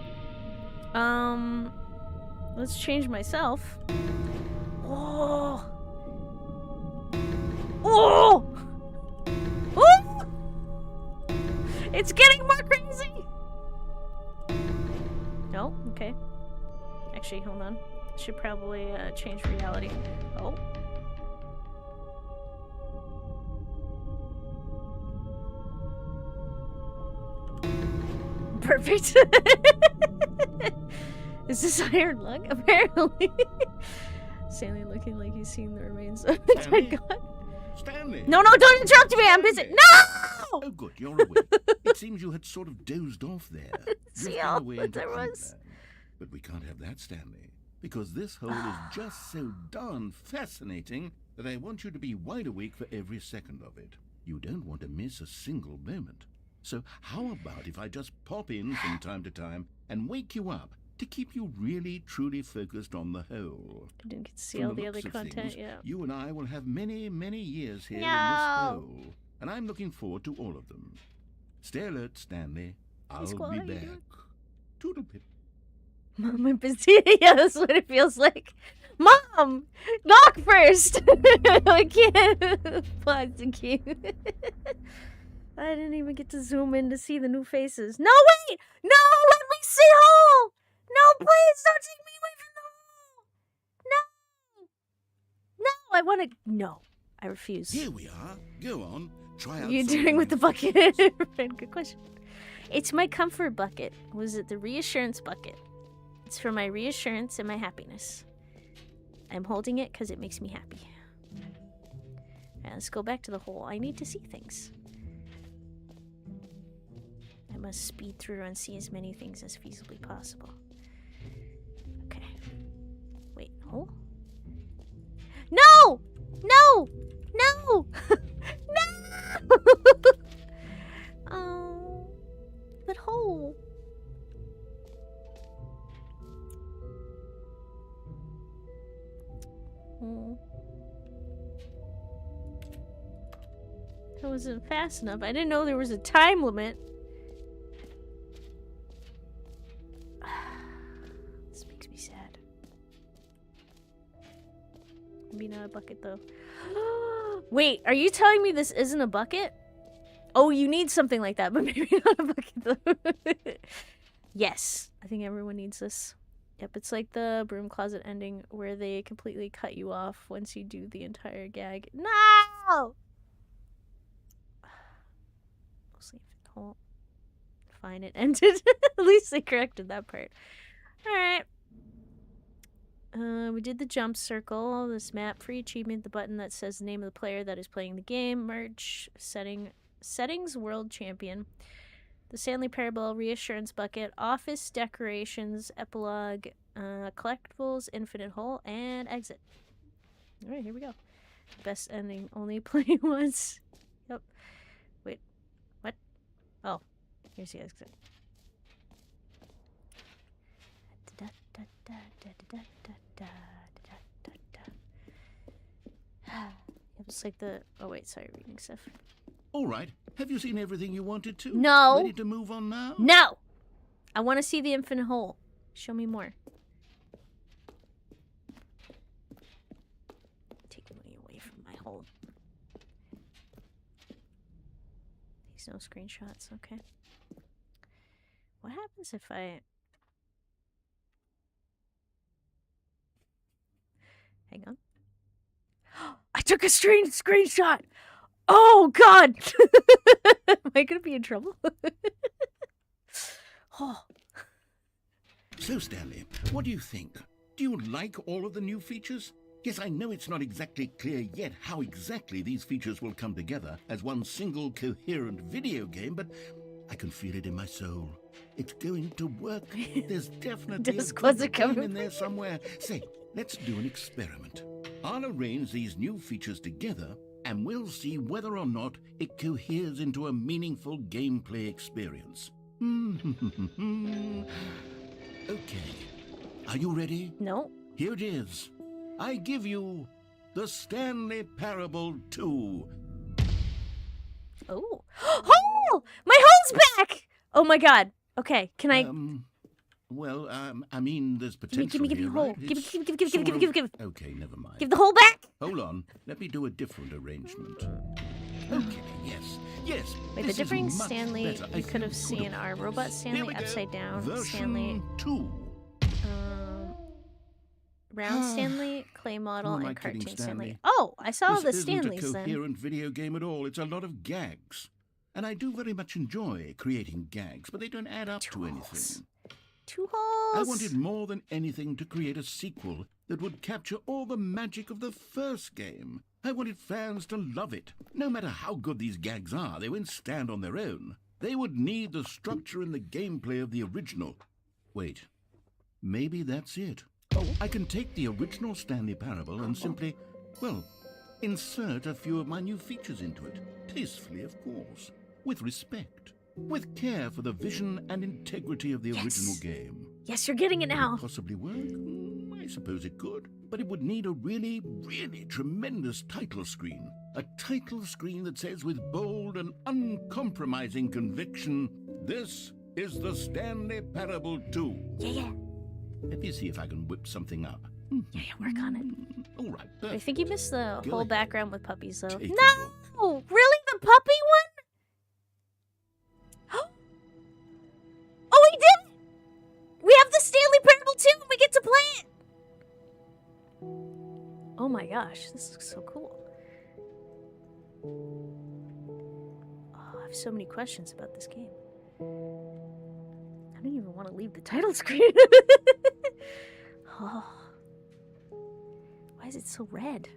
Let's change myself. Oh! Oh! Oh! It's getting more crazy! No? Okay. Actually, hold on. Should probably change reality. Oh. Perfect. Is this Iron Lung? Apparently. Stanley looking like he's seen the remains of the dead god. Stanley! No, don't interrupt me! I'm busy. No! Oh, good, you're awake. It seems you had sort of dozed off there. See Drifting all away that into there was. dreamland. But we can't have that, Stanley, because this hole is just so darn fascinating that I want you to be wide awake for every second of it. You don't want to miss a single moment. So how about if I just pop in from time to time and wake you up to keep you really, truly focused on the hole? I didn't get to see From all the the other looks of content, things, yeah. you and I will have many, many years here in this No. hole, and I'm looking forward to all of them. Stay alert, Stanley. I'll Squall, be how you back. doing? Toodlepip. Mom, I'm busy. Yeah, that's what it feels like. Mom! Knock first! I can't. Plastic key. I didn't even get to zoom in to see the new faces. No, wait! No, let me see hole! No, please don't take me away from the hole! No! No, I want to... No, I refuse. Here we are. Go on. Try out. What are you something doing with the bucket? refreshing. Good question. It's my comfort bucket. Was it the reassurance bucket? It's for my reassurance and my happiness. I'm holding it because it makes me happy. Alright, let's go back to the hole. I need to see things. I must speed through and see as many things as feasibly possible. Okay. Wait, hole? No! No! No! No! Oh. But hole. Oh. That wasn't fast enough. I didn't know there was a time limit. This makes me sad. Maybe not a bucket though. Wait, are you telling me this isn't a bucket? Oh, you need something like that, but maybe not a bucket though. Yes, I think everyone needs this. Yep, it's like the broom closet ending where they completely cut you off once you do the entire gag. No! Mostly hole. Fine, it ended. At least they corrected that part. Alright. We did the jump circle, this map, free achievement, the button that says the name of the player that is playing the game, merch, settings, world champion, the Stanley Parable, reassurance bucket, office decorations, epilogue, collectibles, infinite hole, and exit. Alright, here we go. Best ending, only play once. Yep. Wait, what? Oh, here's the exit. It was like the... Oh, wait, sorry, reading stuff. All right. Have you seen everything you wanted to? No. Ready to move on now? No! I want to see the infinite hole. Show me more. Taking me away from my hole. These no screenshots, okay. What happens if I... Hang on. took a screenshot. Oh, God. Am I going to be in trouble? Oh. So, Stanley, what do you think? Do you like all of the new features? Yes, I know it's not exactly clear yet how exactly these features will come together as one single coherent video game, but I can feel it in my soul. It's going to work. There's definitely a good game in there somewhere. Say, let's do an experiment. I'll arrange these new features together, and we'll see whether or not it coheres into a meaningful gameplay experience. Okay. Are you ready? No. Here it is. I give you the Stanley Parable 2. Oh. Oh! My hole's back! Oh my God. Okay, can I... Well, I mean, there's potential Give me here, hole. right? Give It's me. Okay, never mind. Give the hole back! Hold on. Let me do a different arrangement. Okay, yes. Wait, the this is differing much Stanley better. I you could have feel seen good. are Robot Here Stanley we go. upside down, Version Stanley, 2. round Stanley, clay model, Who am I and kidding, cartoon Stanley. Stanley? Oh, I saw the This Stanleys isn't a then. coherent video game at all. It's a lot of gags. And I do very much enjoy creating gags, but they don't add up to anything. 2 holes. I wanted more than anything to create a sequel that would capture all the magic of the first game. I wanted fans to love it. No matter how good these gags are, they won't stand on their own. They would need the structure and the gameplay of the original. Wait, maybe that's it. I can take the original Stanley Parable and simply, well, insert a few of my new features into it. Tastefully, of course. With respect. With care for the vision and integrity of the original game. Yes, you're getting it now. Possibly work? I suppose it could. But it would need a really, really tremendous title screen. A title screen that says with bold and uncompromising conviction, "This is the Stanley Parable 2. Yeah. Let me see if I can whip something up. Yeah, work on it. All right, I perfect. think you missed the Go whole ahead. background with puppies, though. Take a No! Really? The puppy one? Oh, we did it! We have the Stanley Parable 2 and we get to play it! Oh my gosh, this looks so cool. Oh, I have so many questions about this game. I don't even want to leave the title screen. Oh. Why is it so red?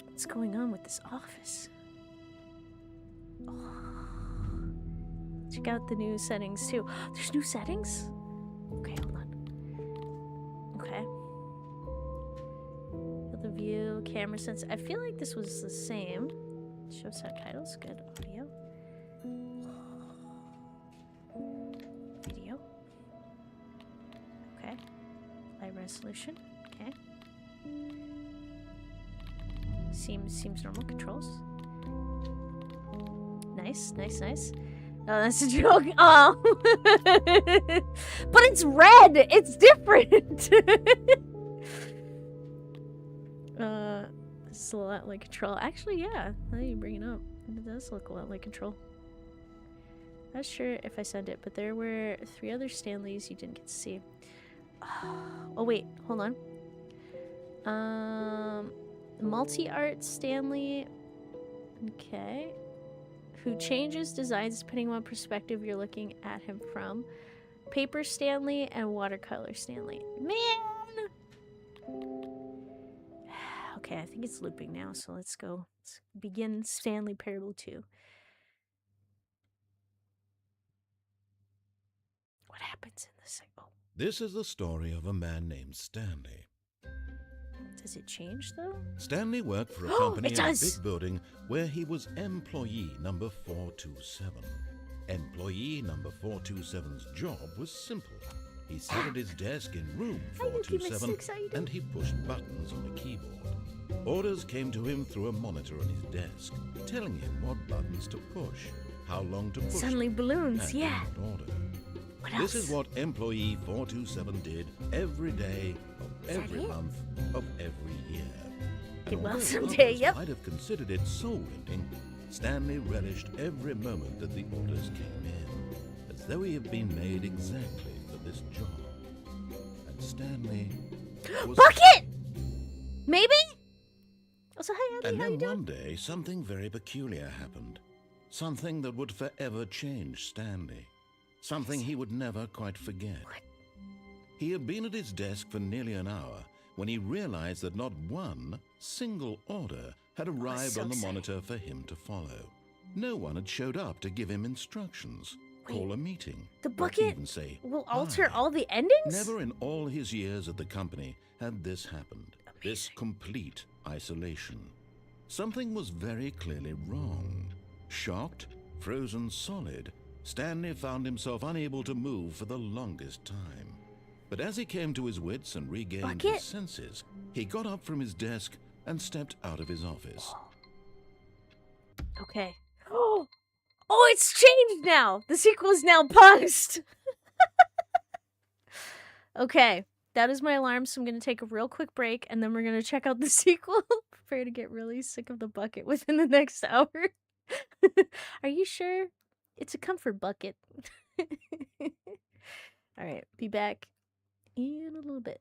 What's going on with this office? Oh. Check out the new settings too. There's new settings? Okay, hold on. Okay. Field of view, camera sense. I feel like this was the same. Show subtitles, good audio. Video. Okay. High resolution. Okay. Seems normal. Controls. Nice. Oh, that's a joke. Oh. But it's red. It's different. This is a lot like Control. Actually, yeah. Now you bring it up, it does look a lot like Control. Not sure if I sent it, but there were 3 other Stanleys you didn't get to see. Oh wait, hold on. Multi-art Stanley. Okay. Who changes designs depending on what perspective you're looking at him from. Paper Stanley and watercolor Stanley. Man! Okay, I think it's looping now, so let's go. Let's begin Stanley Parable 2. What happens in this? Oh. This is the story of a man named Stanley. Does it change, though? Stanley worked for a company It in a does! big building where he was employee number 427. Employee number 427's job was simple. He sat at his desk in room Why do you keep me so 427 excited? and he pushed buttons on a keyboard. Orders came to him through a monitor on his desk, telling him what buttons to push, how long to push Suddenly them, balloons, and yeah. in what order. What else? This is what employee 427 did every day of Is that every it? month of every year. Get And well although someday, others yep. might have considered it soul-ending, Stanley relished every moment that the orders came in, as though he had been made exactly for this job. And Stanley was... Bucket! Maybe? Also, hi, Abby, And how you then doing? one day, something very peculiar happened. Something that would forever change Stanley. Something he would never quite forget. What? He had been at his desk for nearly an hour when he realized that not one single order had arrived so on the exciting. monitor for him to follow. No one had showed up to give him instructions, call a meeting, The or bucket even say will alter hi. all the endings? Never in all his years at the company had this happened. This Amazing. complete isolation. Something was very clearly wrong. Shocked, frozen solid, Stanley found himself unable to move for the longest time. But as he came to his wits and regained Bucket? his senses, he got up from his desk and stepped out of his office. Okay. Oh, it's changed now! The sequel is now paused! Okay, that is my alarm, so I'm gonna take a real quick break, and then we're gonna check out the sequel. Prepare to get really sick of the bucket within the next hour. Are you sure? It's a comfort bucket. Alright, be back in a little bit.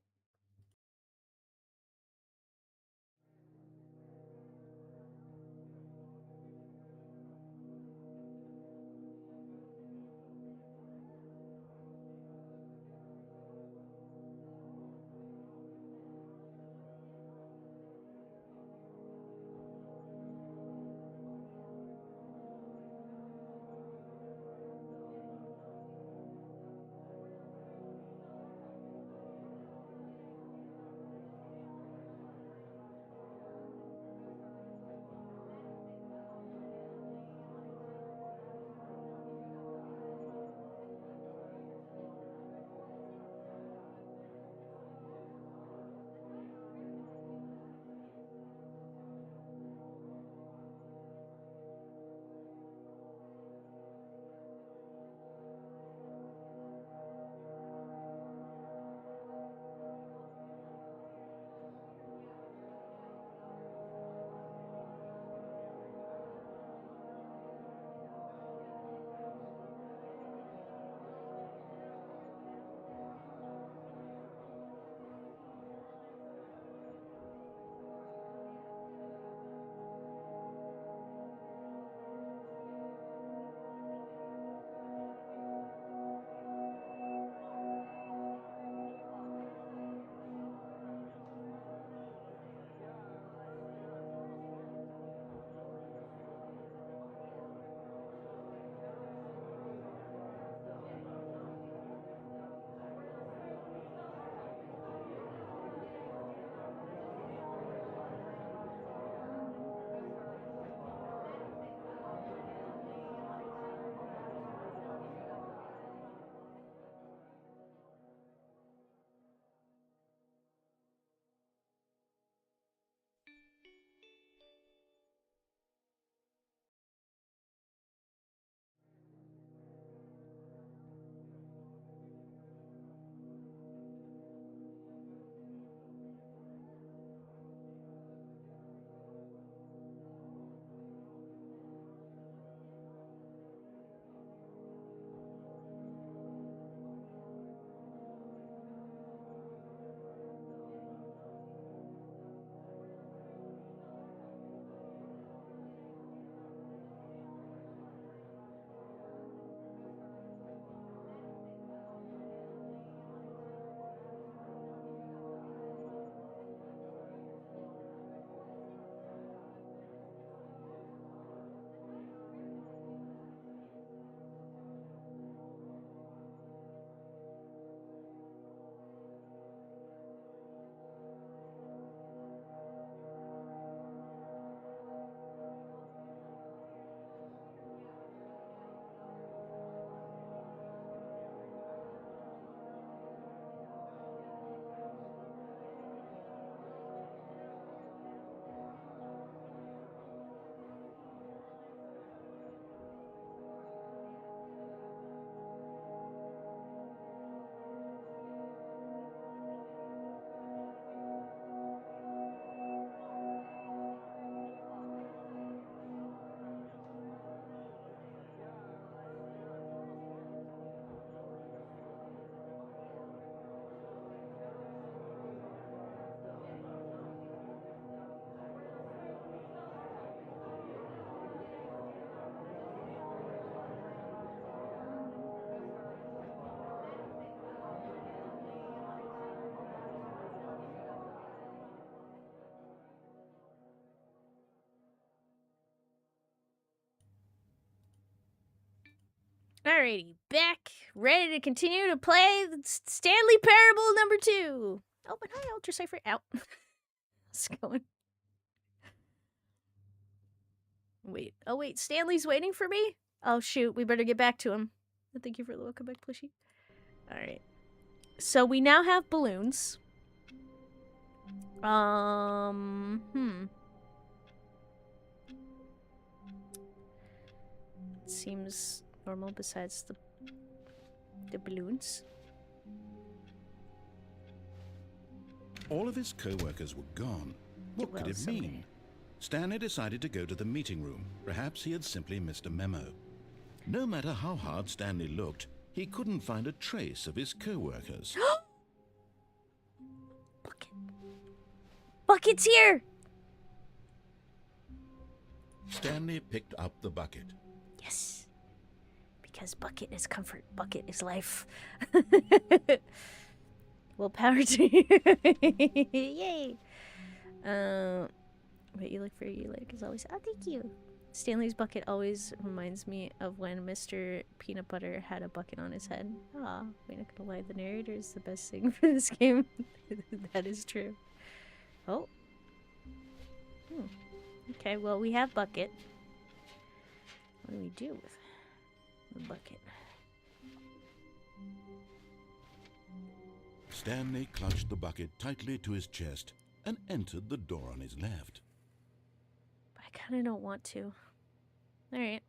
Alrighty, back, ready to continue to play Stanley Parable number 2. Oh, and hi, Ultra Cypher. Out. How's it going? Wait. Oh, wait. Stanley's waiting for me? Oh, shoot. We better get back to him. Thank you for the welcome back, plushie. Alright. So we now have balloons. Seems normal besides the balloons. All of his co-workers were gone. What Well, could it someday. mean? Stanley decided to go to the meeting room. Perhaps he had simply missed a memo. No matter how hard Stanley looked, he couldn't find a trace of his co-workers. Bucket. Bucket's here! Stanley picked up the bucket. Yes. Because bucket is comfort. Bucket is life. Well, power to you. Yay. What you look for, you like, is always, oh, thank you. Stanley's bucket always reminds me of when Mr. Peanut Butter had a bucket on his head. Aw, we're not gonna lie, the narrator is the best thing for this game. That is true. Oh. Okay, well, we have bucket. What do we do with the bucket? Stanley clutched the bucket tightly to his chest and entered the door on his left. I kind of don't want to. Alright.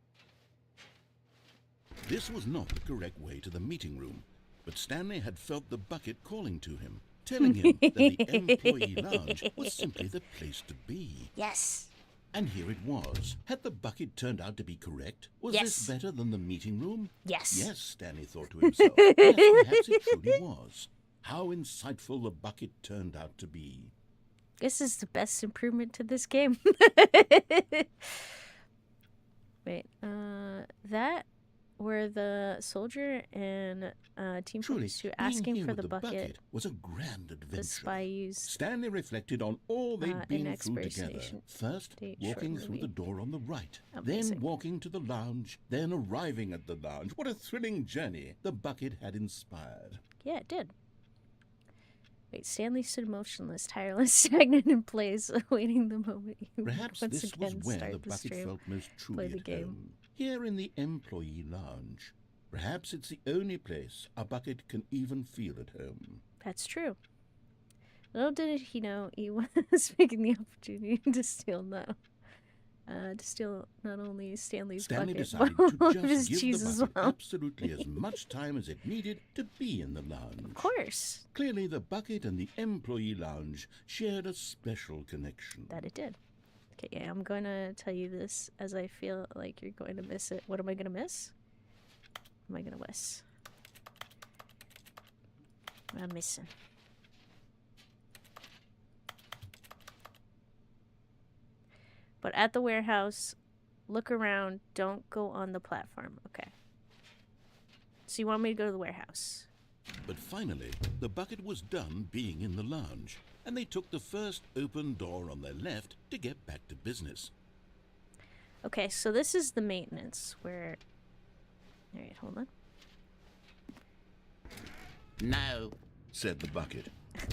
This was not the correct way to the meeting room, but Stanley had felt the bucket calling to him, telling him that the employee lounge was simply the place to be. Yes. And here it was. Had the bucket turned out to be correct? Was Yes. this better than the meeting room? Yes. Yes, Stanley thought to himself. Yes, perhaps it truly was. How insightful the bucket turned out to be. This is the best improvement to this game. Wait, that where the soldier and Team Truly, Focus 2 being asking here for with the bucket was a grand adventure. the spy used. Stanley reflected on all they'd an been through expiration together. First, date walking short through movie. the door on the right, Amazing. then walking to the lounge, then arriving at the lounge. What a thrilling journey the bucket had inspired. Yeah, it did. Wait, Stanley stood motionless, tireless, stagnant in place, awaiting the moment he would Perhaps once this was again where start the the bucket stream. felt most truly the at game. home. Here in the employee lounge. Perhaps it's the only place a bucket can even feel at home. That's true. Little did he know he was making the opportunity to steal not only Stanley's Stanley bucket, decided but to all of his just give cheese the as bucket well. absolutely as much time as it needed to be in the lounge. Of course, Clearly, the bucket and the employee lounge shared a special connection. that it did. Okay, yeah, I'm going to tell you this as I feel like you're going to miss it. What am I going to miss? What am I going to miss? What am I missing? But at the warehouse, look around. Don't go on the platform. Okay. So you want me to go to the warehouse? But finally, the bucket was done being in the lounge, and they took the first open door on their left to get back to business. Okay, so this is the maintenance where... Alright, hold on. No, Said the bucket.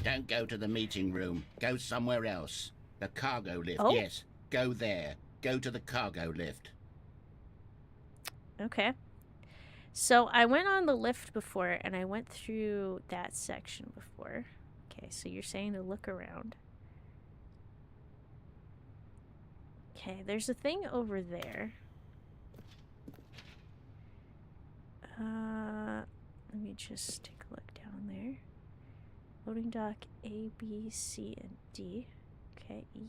don't go to the meeting room. Go somewhere else. The cargo lift, Oh. yes. Go there. Go to the cargo lift. Okay. So I went on the lift before, and I went through that section before. Okay, so you're saying to look around. Okay, there's a thing over there. Let me just take a look down there. Loading dock A, B, C, and D. Okay, E.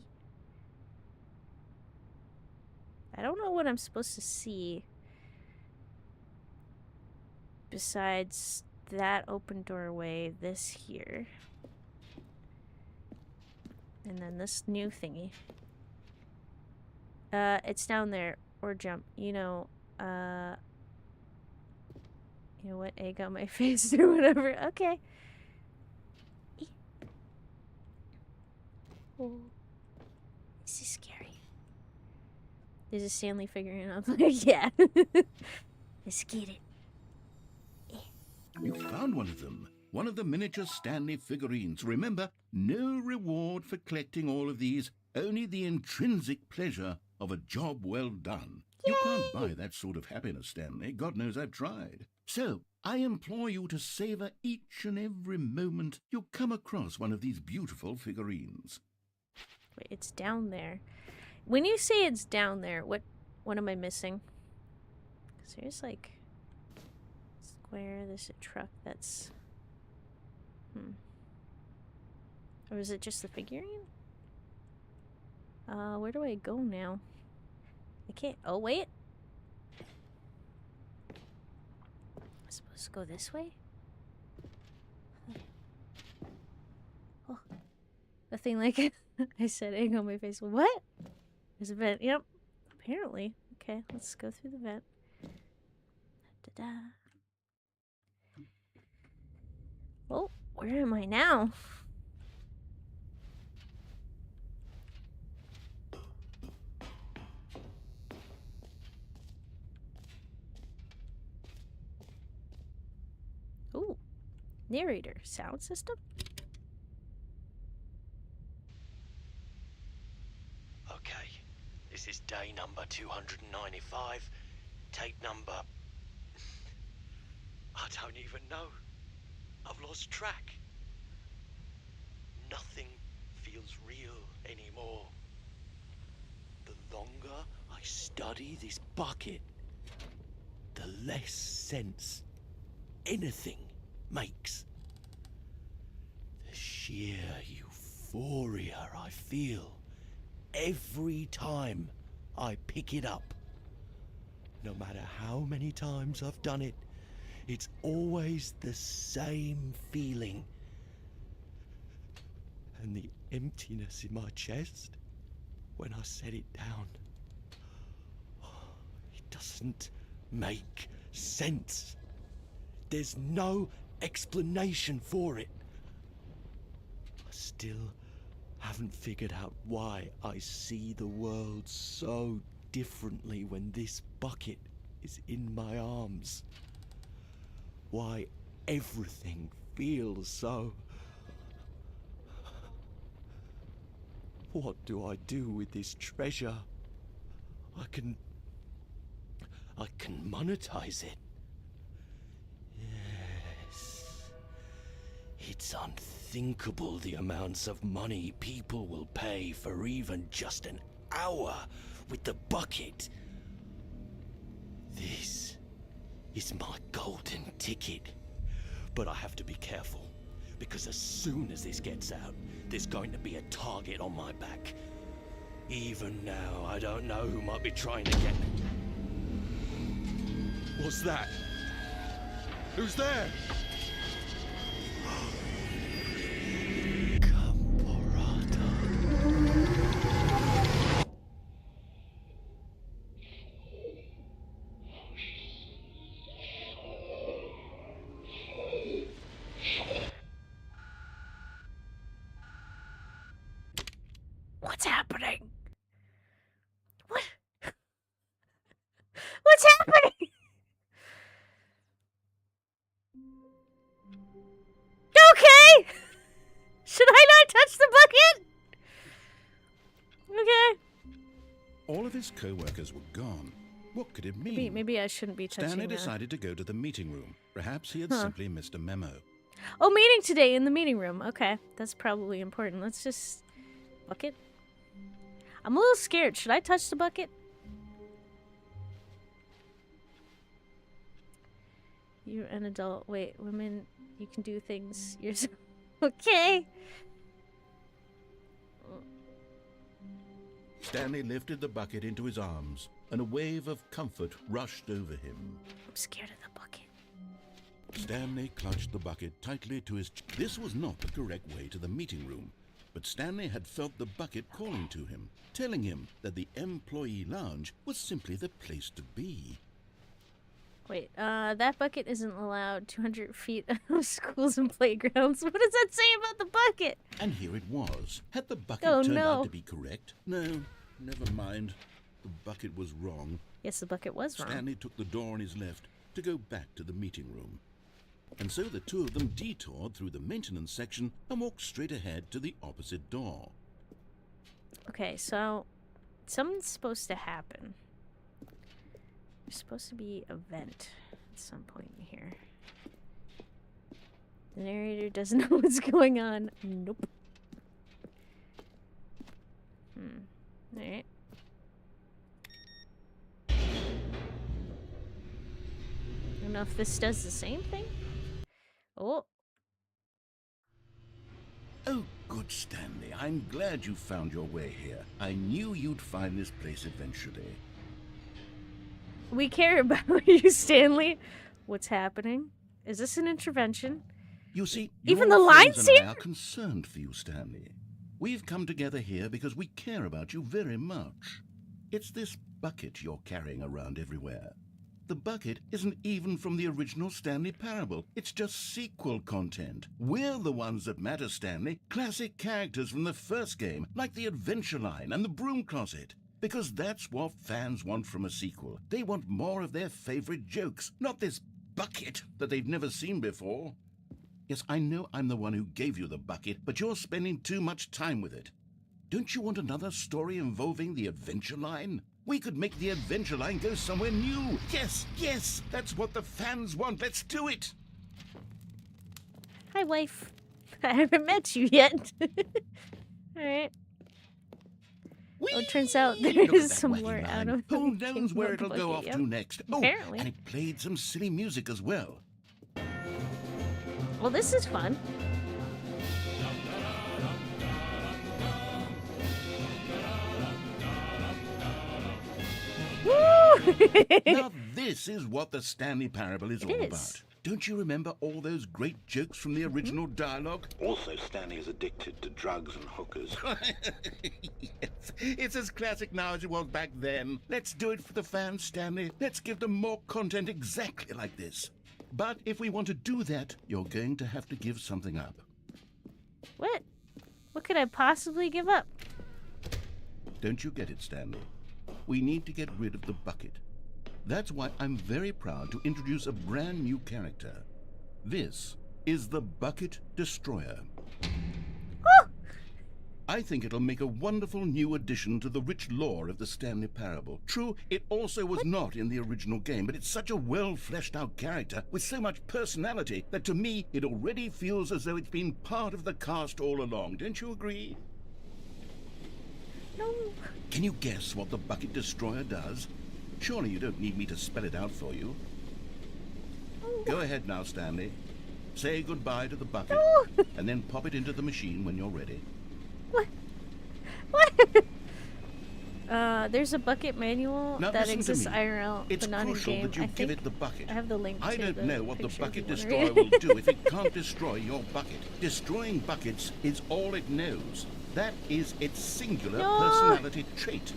I don't know what I'm supposed to see besides that open doorway, this here, and then this new thingy. It's down there, or jump. You know what? Egg on my face or whatever. Okay. Oh, this is scary. This is Stanley figuring out. Like, yeah. Let's get it. You found one of them. One of the miniature Stanley figurines. Remember, no reward for collecting all of these, only the intrinsic pleasure of a job well done. Yay! You can't buy that sort of happiness, Stanley. God knows I've tried. So, I implore you to savor each and every moment you come across one of these beautiful figurines. Wait, it's down there. When you say it's down there, what am I missing? 'Cause there's like square, there's a truck that's Or is it just the figurine? Where do I go now? I can't. Oh, wait. I'm supposed to go this way? Oh. The thing like I said, egg on my face. What? There's a vent. Yep. Apparently. Okay, let's go through the vent. Da-da. Oh, where am I now? Ooh. Narrator. Sound system? Okay. This is day number 295. Tape number... I don't even know. I've lost track. Nothing feels real anymore. The longer I study this bucket, the less sense anything makes. The sheer euphoria I feel every time I pick it up. No matter how many times I've done it, it's always the same feeling. And the emptiness in my chest when I set it down. It doesn't make sense. There's no explanation for it. I still haven't figured out why I see the world so differently when this bucket is in my arms. Why everything feels so... What do I do with this treasure? I can monetize it. Yes. It's unthinkable the amounts of money people will pay for even just an hour with the bucket. This is my golden ticket. But I have to be careful, because as soon as this gets out, there's going to be a target on my back. Even now, I don't know who might be trying to get me. What's that? Who's there? What's happening? What? What's happening? Okay! Should I not touch the bucket? Okay. All of his co-workers were gone. What could it mean? Maybe I shouldn't be touching Stanley that. decided to go to the meeting room. Perhaps he had simply missed a memo. Oh, meeting today in the meeting room. Okay, that's probably important. Let's just... Bucket? I'm a little scared. Should I touch the bucket? You're an adult. Wait, women, you can do things yourself. Okay. Stanley lifted the bucket into his arms, and a wave of comfort rushed over him. I'm scared of the bucket. Stanley clutched the bucket tightly to his chest. This was not the correct way to the meeting room, but Stanley had felt the bucket calling to him, telling him that the employee lounge was simply the place to be. Wait, that bucket isn't allowed 200 feet of schools and playgrounds. What does that say about the bucket? And here it was. Had the bucket Oh, turned no. out to be correct? No, never mind. The bucket was wrong. Yes, the bucket was wrong. Stanley took the door on his left to go back to the meeting room. And so the two of them detoured through the maintenance section and walked straight ahead to the opposite door. Okay, so something's supposed to happen. There's supposed to be a vent at some point in here. The narrator doesn't know what's going on. Nope. Alright. I don't know if this does the same thing. Oh. Oh, good Stanley. I'm glad you found your way here. I knew you'd find this place eventually. We care about you, Stanley. What's happening? Is this an intervention? You see, Even your the friends lines and here? I are concerned for you, Stanley. We've come together here because we care about you very much. It's this bucket you're carrying around everywhere. The bucket isn't even from the original Stanley Parable. It's just sequel content. We're the ones that matter, Stanley. Classic characters from the first game, like the Adventure Line and the Broom Closet. Because that's what fans want from a sequel. They want more of their favorite jokes, not this bucket that they've never seen before. Yes, I know I'm the one who gave you the bucket, but you're spending too much time with it. Don't you want another story involving the Adventure Line? We could make the Adventure Line go somewhere new. Yes, yes, that's what the fans want. Let's do it. Hi, wife. I haven't met you yet. Alright. Oh, it turns out there Look at is that some wacky more line. out of Who the knows where Game it'll Mode go bucket, off yep. to next? Apparently. And it played some silly music as well. Well, this is fun. Woo! Now this is what the Stanley Parable is It all is. about. Don't you remember all those great jokes from the original dialogue? Also, Stanley is addicted to drugs and hookers. Yes, it's as classic now as it was back then. Let's do it for the fans, Stanley. Let's give them more content exactly like this. But if we want to do that, you're going to have to give something up. What? What could I possibly give up? Don't you get it, Stanley? We need to get rid of the bucket. That's why I'm very proud to introduce a brand new character. This is the Bucket Destroyer. Oh! I think it'll make a wonderful new addition to the rich lore of the Stanley Parable. True, it also was not in the original game, but it's such a well-fleshed-out character with so much personality that to me it already feels as though it's been part of the cast all along. Don't you agree? No. Can you guess what the Bucket Destroyer does? Surely you don't need me to spell it out for you. Go ahead now, Stanley. Say goodbye to the bucket, No. and then pop it into the machine when you're ready. What? What? There's a bucket manual Now that listen to exists me. IRL, It's but not in crucial game. that you I give think it the bucket. I have the link I to don't the know what the picture if Bucket you wanna Destroyer read. will do if it can't destroy your bucket. Destroying buckets is all it knows. That is its singular No. personality trait.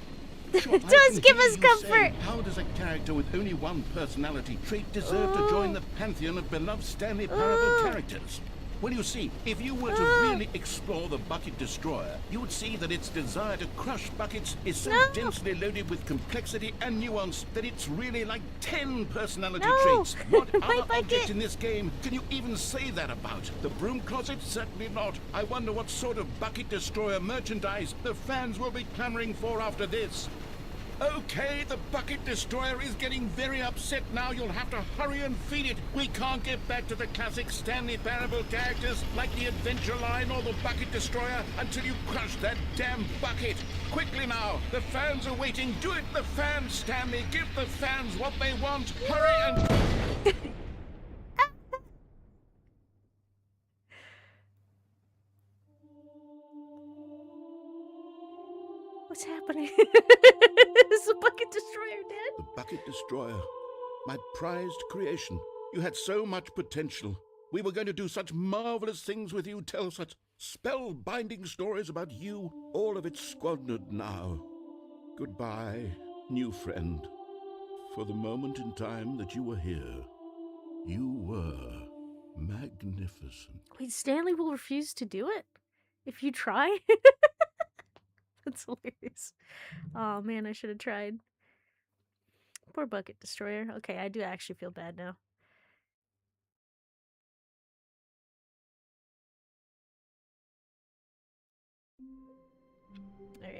Sure, It I does can give hear us you comfort. saying, how does a character with only one personality trait deserve to join the pantheon of beloved Stanley Parable characters? Well, you see, if you were to really explore the Bucket Destroyer, you would see that its desire to crush buckets is so No. densely loaded with complexity and nuance that it's really like 10 personality No. traits. What My other bucket. object in this game can you even say that about? The Broom Closet? Certainly not. I wonder what sort of Bucket Destroyer merchandise the fans will be clamoring for after this. Okay, the Bucket Destroyer is getting very upset now. You'll have to hurry and feed it. We can't get back to the classic Stanley Parable characters like the Adventure Line or the Bucket Destroyer until you crush that damn bucket. Quickly now, the fans are waiting. Do it, the fans, Stanley. Give the fans what they want. Hurry and... What's happening? Is the Bucket Destroyer dead? The Bucket Destroyer. My prized creation. You had so much potential. We were going to do such marvelous things with you, tell such spell-binding stories about you. All of it squandered now. Goodbye, new friend. For the moment in time that you were here, you were magnificent. Wait, Stanley will refuse to do it? If you try? That's hilarious. Oh man, I should have tried. Poor Bucket Destroyer. Okay, I do actually feel bad now.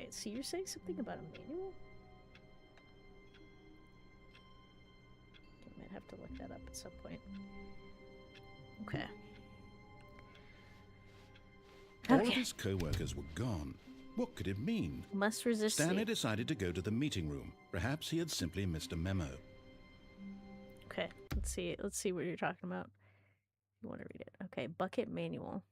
Wait, so you're saying something about a manual? I might have to look that up at some point. Okay. All of his co-workers were gone. What could it mean? Must resist. Stanley decided to go to the meeting room. Perhaps he had simply missed a memo. Okay, let's see. Let's see what you're talking about. You want to read it? Okay, bucket manual.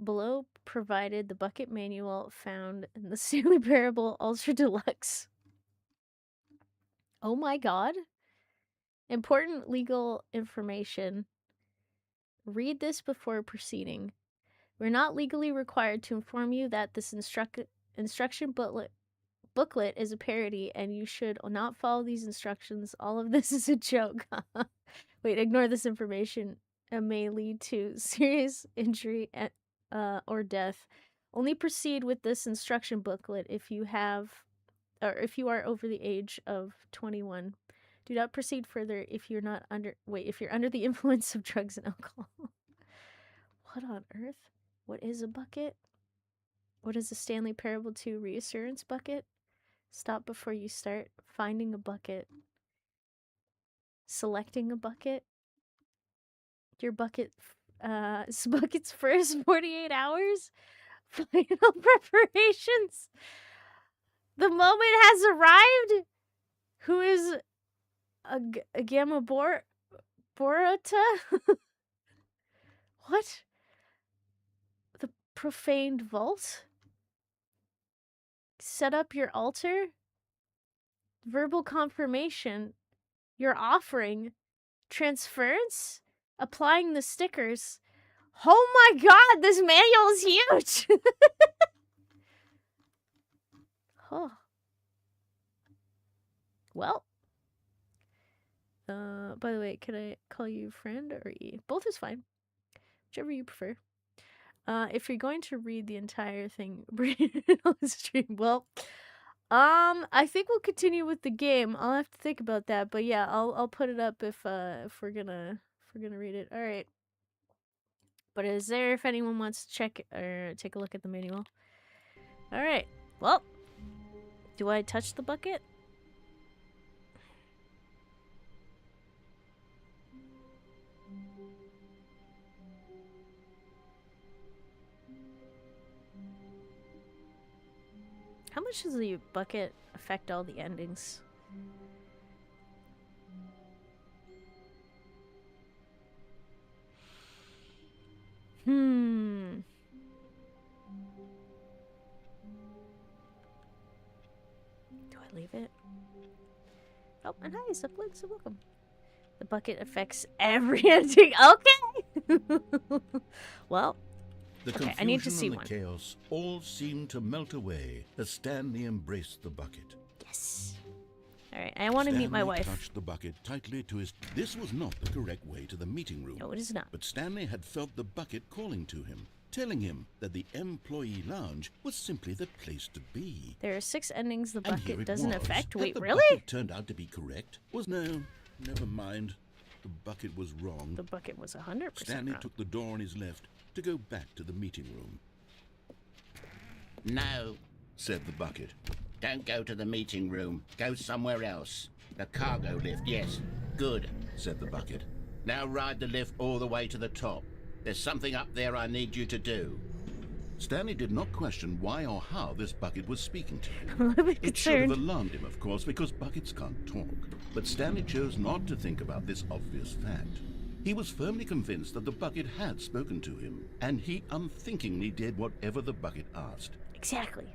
Below provided the bucket manual found in the Stanley Parable Ultra Deluxe. Oh my god. Important legal information. Read this before proceeding. We're not legally required to inform you that this instruction booklet is a parody and you should not follow these instructions. All of this is a joke. Wait, ignore this information. It may lead to serious injury or death. Only proceed with this instruction booklet if you are over the age of 21. Do not proceed further if you're under the influence of drugs and alcohol. What on earth? What is a bucket? What is a Stanley Parable 2 reassurance bucket? Stop before you start. Finding a bucket. Selecting a bucket. Your bucket's first 48 hours. Final preparations. The moment has arrived. Who is a gamma borata? What? The profaned vault? Set up your altar? Verbal confirmation. Your offering. Transference? Applying the stickers. Oh my god, this manual is huge! Oh. Well. By the way, can I call you friend or E? Both is fine. Whichever you prefer. If you're going to read the entire thing on the stream, well, I think we'll continue with the game. I'll have to think about that, but yeah, I'll put it up if we're gonna read it. All right. But is there if anyone wants to check or take a look at the manual? All right. Well, do I touch the bucket? How much does the bucket affect all the endings? Do I leave it? Oh, and hi, Supplin, so welcome. The bucket affects every ending. Okay! Well, The okay, I need to see confusion one. and the chaos all seemed to melt away as Stanley embraced the bucket. Yes. All right, I want to meet my Stanley wife. touched the bucket tightly to his... This was not the correct way to the meeting room. No, it is not. But Stanley had felt the bucket calling to him, telling him that the employee lounge was simply the place to be. There are 6 endings the And here bucket it doesn't was. affect. Had Wait, the really? bucket turned out to be correct? No, never mind. The bucket was wrong. The bucket was 100% Stanley wrong. took the door on his left to go back to the meeting room. No, Said the bucket. don't go to the meeting room. Go somewhere else. The cargo lift, yes. Good. Said the bucket. Now ride the lift all the way to the top. There's something up there I need you to do. Stanley did not question why or how this bucket was speaking to him. I'm a little bit It should have concerned. alarmed him, of course, because buckets can't talk. But Stanley chose not to think about this obvious fact. He was firmly convinced that the bucket had spoken to him, and he unthinkingly did whatever the bucket asked. Exactly.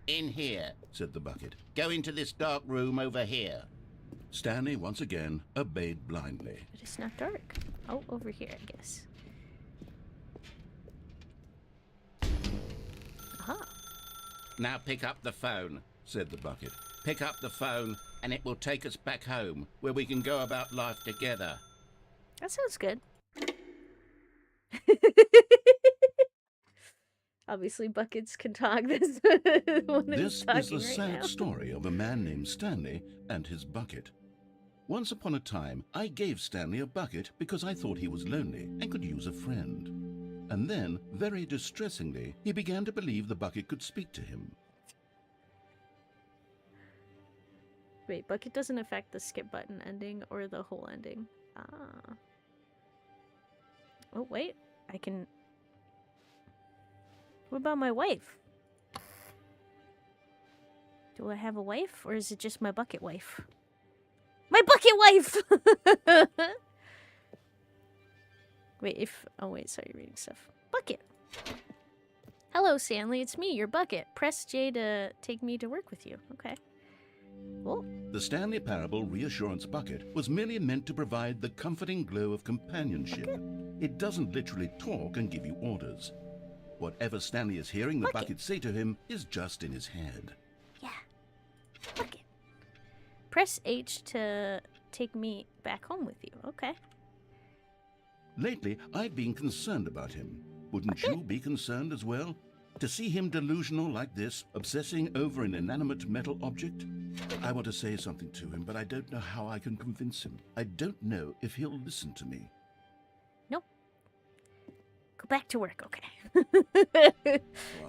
In here. Said the bucket. Go into this dark room over here. Stanley once again obeyed blindly. But it's not dark. Oh, over here, I guess. Aha. Now pick up the phone. Said the bucket. Pick up the phone, and it will take us back home, where we can go about life together. That sounds good. Obviously, buckets can talk. This one This is talking the right sad now. story of a man named Stanley and his bucket. Once upon a time, I gave Stanley a bucket because I thought he was lonely and could use a friend. And then, very distressingly, he began to believe the bucket could speak to him. Wait, bucket doesn't affect the skip button ending or the whole ending. Ah. Oh, wait. I can... What about my wife? Do I have a wife, or is it just my bucket wife? My bucket wife! Wait, if... Oh, wait, sorry, reading stuff. Bucket! Hello, Stanley, it's me, your bucket. Press J to take me to work with you. Okay. Cool. The Stanley Parable Reassurance Bucket was merely meant to provide the comforting glow of companionship. It doesn't literally talk and give you orders. Whatever Stanley is hearing the bucket say to him is just in his head. Yeah. Bucket. Press H to take me back home with you. Okay. Lately, I've been concerned about him. Wouldn't you be concerned as well? To see him delusional like this, obsessing over an inanimate metal object? I want to say something to him, but I don't know how I can convince him. I don't know if he'll listen to me. Nope. Go back to work, okay?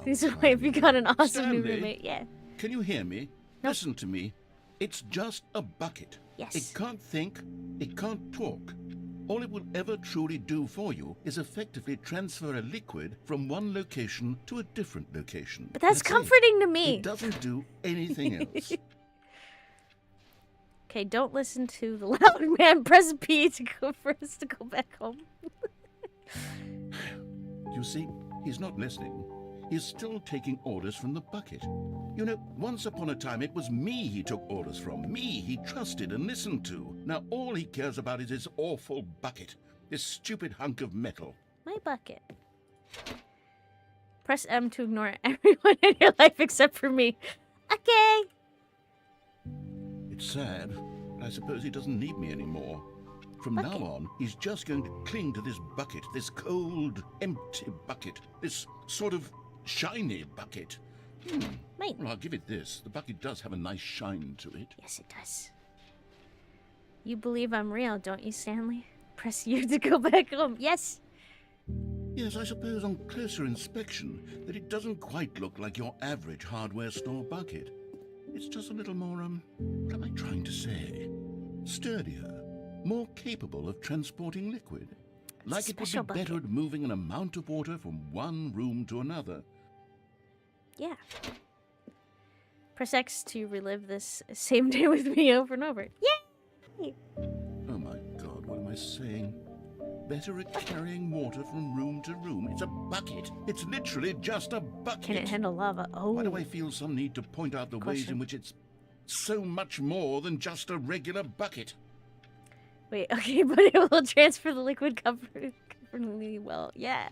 This is why if you got an awesome new Stanley, roommate, yeah. Can you hear me? Nope. Listen to me. It's just a bucket. Yes. It can't think. It can't talk. All it will ever truly do for you is effectively transfer a liquid from one location to a different location. But that's it. comforting to me. It doesn't do anything else. Okay, don't listen to the loud man. Press P to go for us to go back home. You see, he's not listening. He's still taking orders from the bucket. You know, once upon a time, it was me he took orders from. Me he trusted and listened to. Now all he cares about is his awful bucket. This stupid hunk of metal. My bucket. Press M to ignore everyone in your life except for me. Okay. It's sad, but I suppose he doesn't need me anymore. From Bucket. now on, he's just going to cling to this bucket, this cold, empty bucket, this sort of shiny bucket. Mate. Well, I'll give it this. The bucket does have a nice shine to it. Yes, it does. You believe I'm real, don't you, Stanley? Press U to go back home. Yes. Yes, I suppose on closer inspection that it doesn't quite look like your average hardware store bucket. It's just a little more, what am I trying to say? Sturdier, more capable of transporting liquid. Like it would be Special bucket. better at moving an amount of water from one room to another. Yeah. Press X to relive this same day with me over and over. Yay! Oh my God, what am I saying? Better at carrying water from room to room. It's a bucket. It's literally just a bucket. Can it handle lava? Oh. Why do I feel some need to point out the ways Question. in which it's so much more than just a regular bucket? Wait, okay, but it will transfer the liquid comfortably well. Yeah.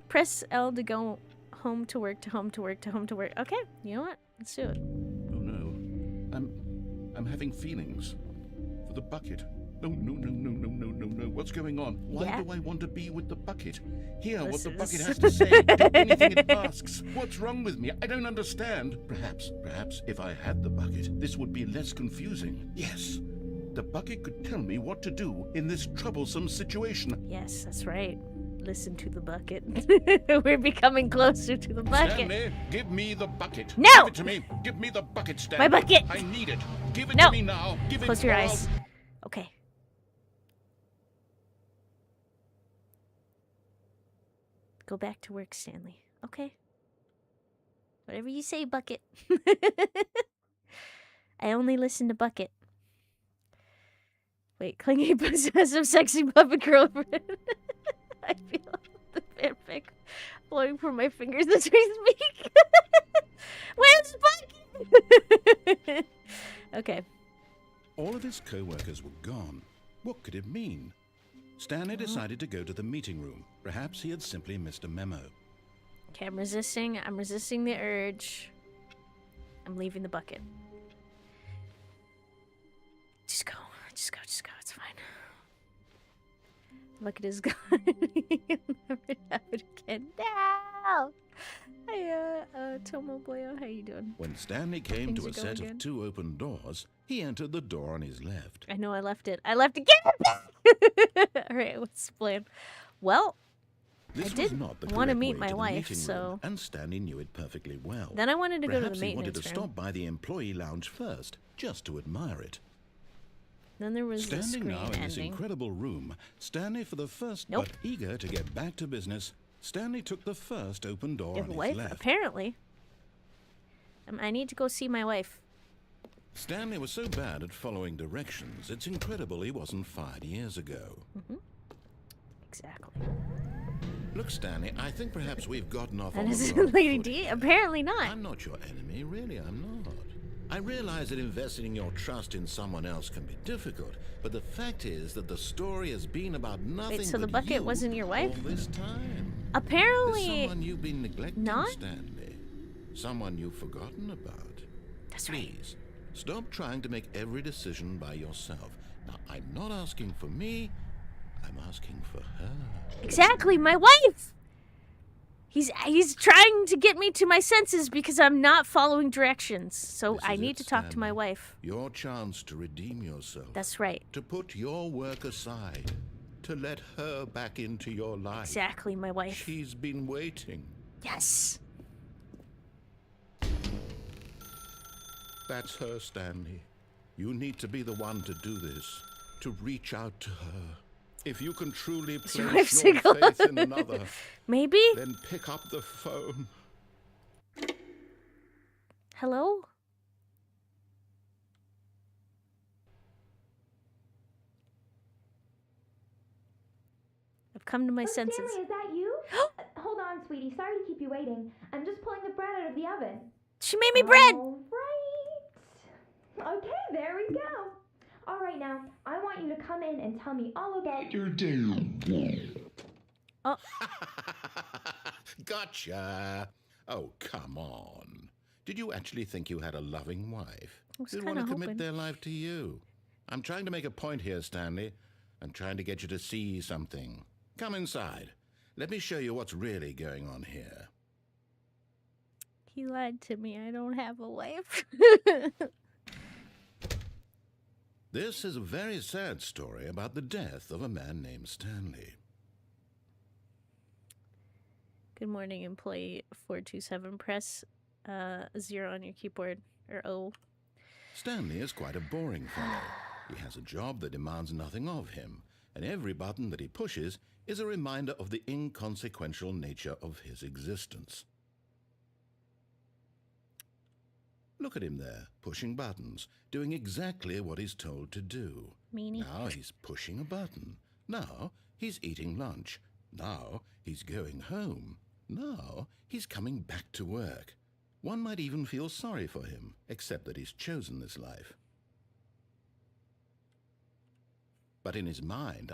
Press L to go home to work, to home to work, to home to work. Okay, you know what? Let's do it. Oh no. I'm having feelings for the bucket. No. What's going on? Why Yeah. do I want to be with the bucket? Hear what This the bucket is- has to say. Do anything it asks. What's wrong with me? I don't understand. Perhaps if I had the bucket, this would be less confusing. Yes. The bucket could tell me what to do in this troublesome situation. Yes, that's right. Listen to the bucket. We're becoming closer to the bucket. Stanley, give me the bucket. No! Give it to me. Give me the bucket, Stanley. My bucket! I need it. Give it No! to me now. Give Close it your or eyes. I'll- Okay. Go back to work, Stanley. Okay. Whatever you say, Bucket. I only listen to Bucket. Wait, clingy, possessive, sexy puppet girl. I feel the fanfic flowing from my fingers as we speak. Where's Bucket? Okay. All of his co-workers were gone. What could it mean? Stanley decided to go to the meeting room. Perhaps he had simply missed a memo. Okay, I'm resisting the urge. I'm leaving the bucket. Just go, it's fine. The bucket is gone. You'll never have it again. No! Tomo Boyo, how you doing? When Stanley came to Things a are going set good. of 2 open doors, he entered the door on his left. I know I left it. I left it. Get it back! Alright, what's the plan? Well, This was did not the wanna correct meet way my to the wife, meeting so- room, and Stanley knew it perfectly well. then I wanted to go to the Perhaps he wanted maintenance to room. stop by the employee lounge first, just to admire it. Then there was the Standing screen now in this ending. incredible room, Stanley for the first Nope. but eager to get back to business, Stanley took the first open door Your on his wife? left. Apparently. I need to go see my wife. Stanley was so bad at following directions, it's incredible he wasn't fired years ago. Exactly. Look, Stanley, I think perhaps we've gotten off And on is the wrong Lady foot D? here. Apparently not. I'm not your enemy, really, I'm not. I realize that investing your trust in someone else can be difficult, but the fact is that the story has been about nothing so the but bucket you wasn't your wife? all this time. There's Apparently, someone you've been neglecting, not? Stanley. Someone you've forgotten about. that's right. Please, stop trying to make every decision by yourself. Now, I'm not asking for me, I'm asking for her. Exactly, my wife. He's trying to get me to my senses because I'm not following directions. So This I is need it, to talk to my Stanley. wife. Your chance to redeem yourself. That's right. To put your work aside. To let her back into your life. Exactly, my wife. She's been waiting. Yes. That's her, Stanley. You need to be the one to do this. To reach out to her. If you can truly your place wife your single? faith in another, Maybe? then pick up the phone. Hello? I've come to my senses. Stanley, is that you? Hold on, sweetie. Sorry to keep you waiting. I'm just pulling the bread out of the oven. She made me bread! All right. Okay, there we go. All right, now, I want you to come in and tell me all about your Oh, Gotcha. Oh, come on. Did you actually think you had a loving wife? I was Who'd want kinda to commit hoping. their life to you? I'm trying to make a point here, Stanley. I'm trying to get you to see something. Come inside. Let me show you what's really going on here. he lied to me. I don't have a wife. This is a very sad story about the death of a man named Stanley. Good morning, employee 427. Press 0 on your keyboard, or O. Stanley is quite a boring fellow. He has a job that demands nothing of him, and every button that he pushes is a reminder of the inconsequential nature of his existence. Look at him there, pushing buttons, doing exactly what he's told to do. Meanie. Now he's pushing a button. Now he's eating lunch. Now he's going home. Now he's coming back to work. One might even feel sorry for him, except that he's chosen this life. But in his mind,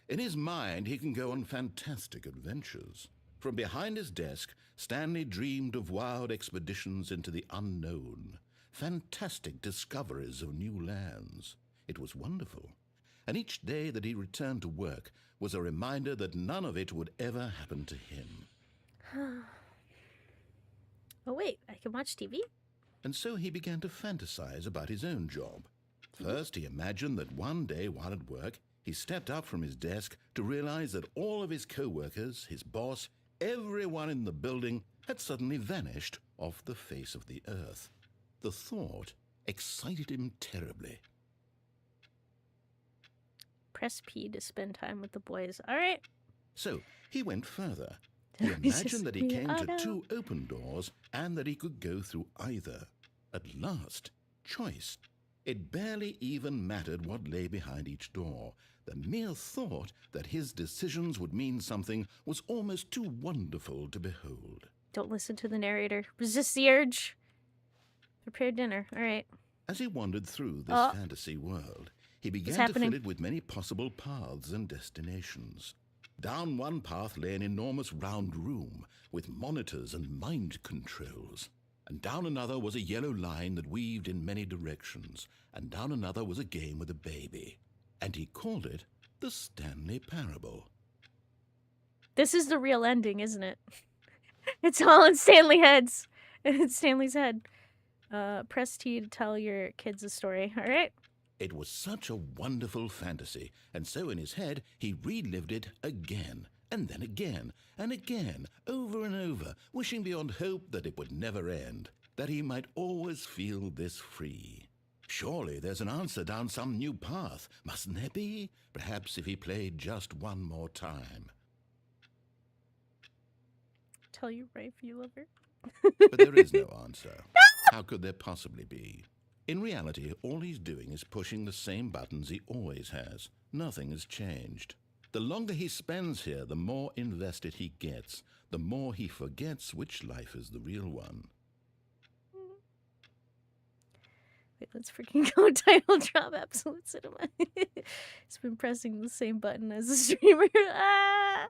in his mind he can go on fantastic adventures. From behind his desk, Stanley dreamed of wild expeditions into the unknown, fantastic discoveries of new lands. It was wonderful, and each day that he returned to work was a reminder that none of it would ever happen to him. Oh, wait. I can watch TV? And so he began to fantasize about his own job. First, he imagined that one day while at work, he stepped up from his desk to realize that all of his co-workers, his boss, everyone in the building had suddenly vanished off the face of the earth. The thought excited him terribly. Press P to spend time with the boys. All right. So he went further. He This is imagined that he me. came Oh, to no. 2 open doors and that he could go through either. At last, choice. It barely even mattered what lay behind each door. The mere thought that his decisions would mean something was almost too wonderful to behold. Don't listen to the narrator. Resist the urge. Prepare dinner. All right. As he wandered through this Oh. fantasy world, he began to happening? fill it with many possible paths and destinations. Down one path lay an enormous round room with monitors and mind controls. And down another was a yellow line that weaved in many directions. And down another was a game with a baby. And he called it the Stanley Parable. This is the real ending, isn't it? It's all in Stanley heads. It's Stanley's head. Press T to tell your kids a story, alright? It was such a wonderful fantasy, and so in his head he relived it again, and then again, and again, over and over, wishing beyond hope that it would never end, that he might always feel this free. Surely there's an answer down some new path, mustn't there be? Perhaps if he played just one more time. Tell your wife you love her. But there is no answer. How could there possibly be? In reality, all he's doing is pushing the same buttons he always has. Nothing has changed. The longer he spends here, the more invested he gets, the more he forgets which life is the real one. Wait, let's freaking go title drop Absolute Cinema. He's been pressing the same button as a streamer. Ah!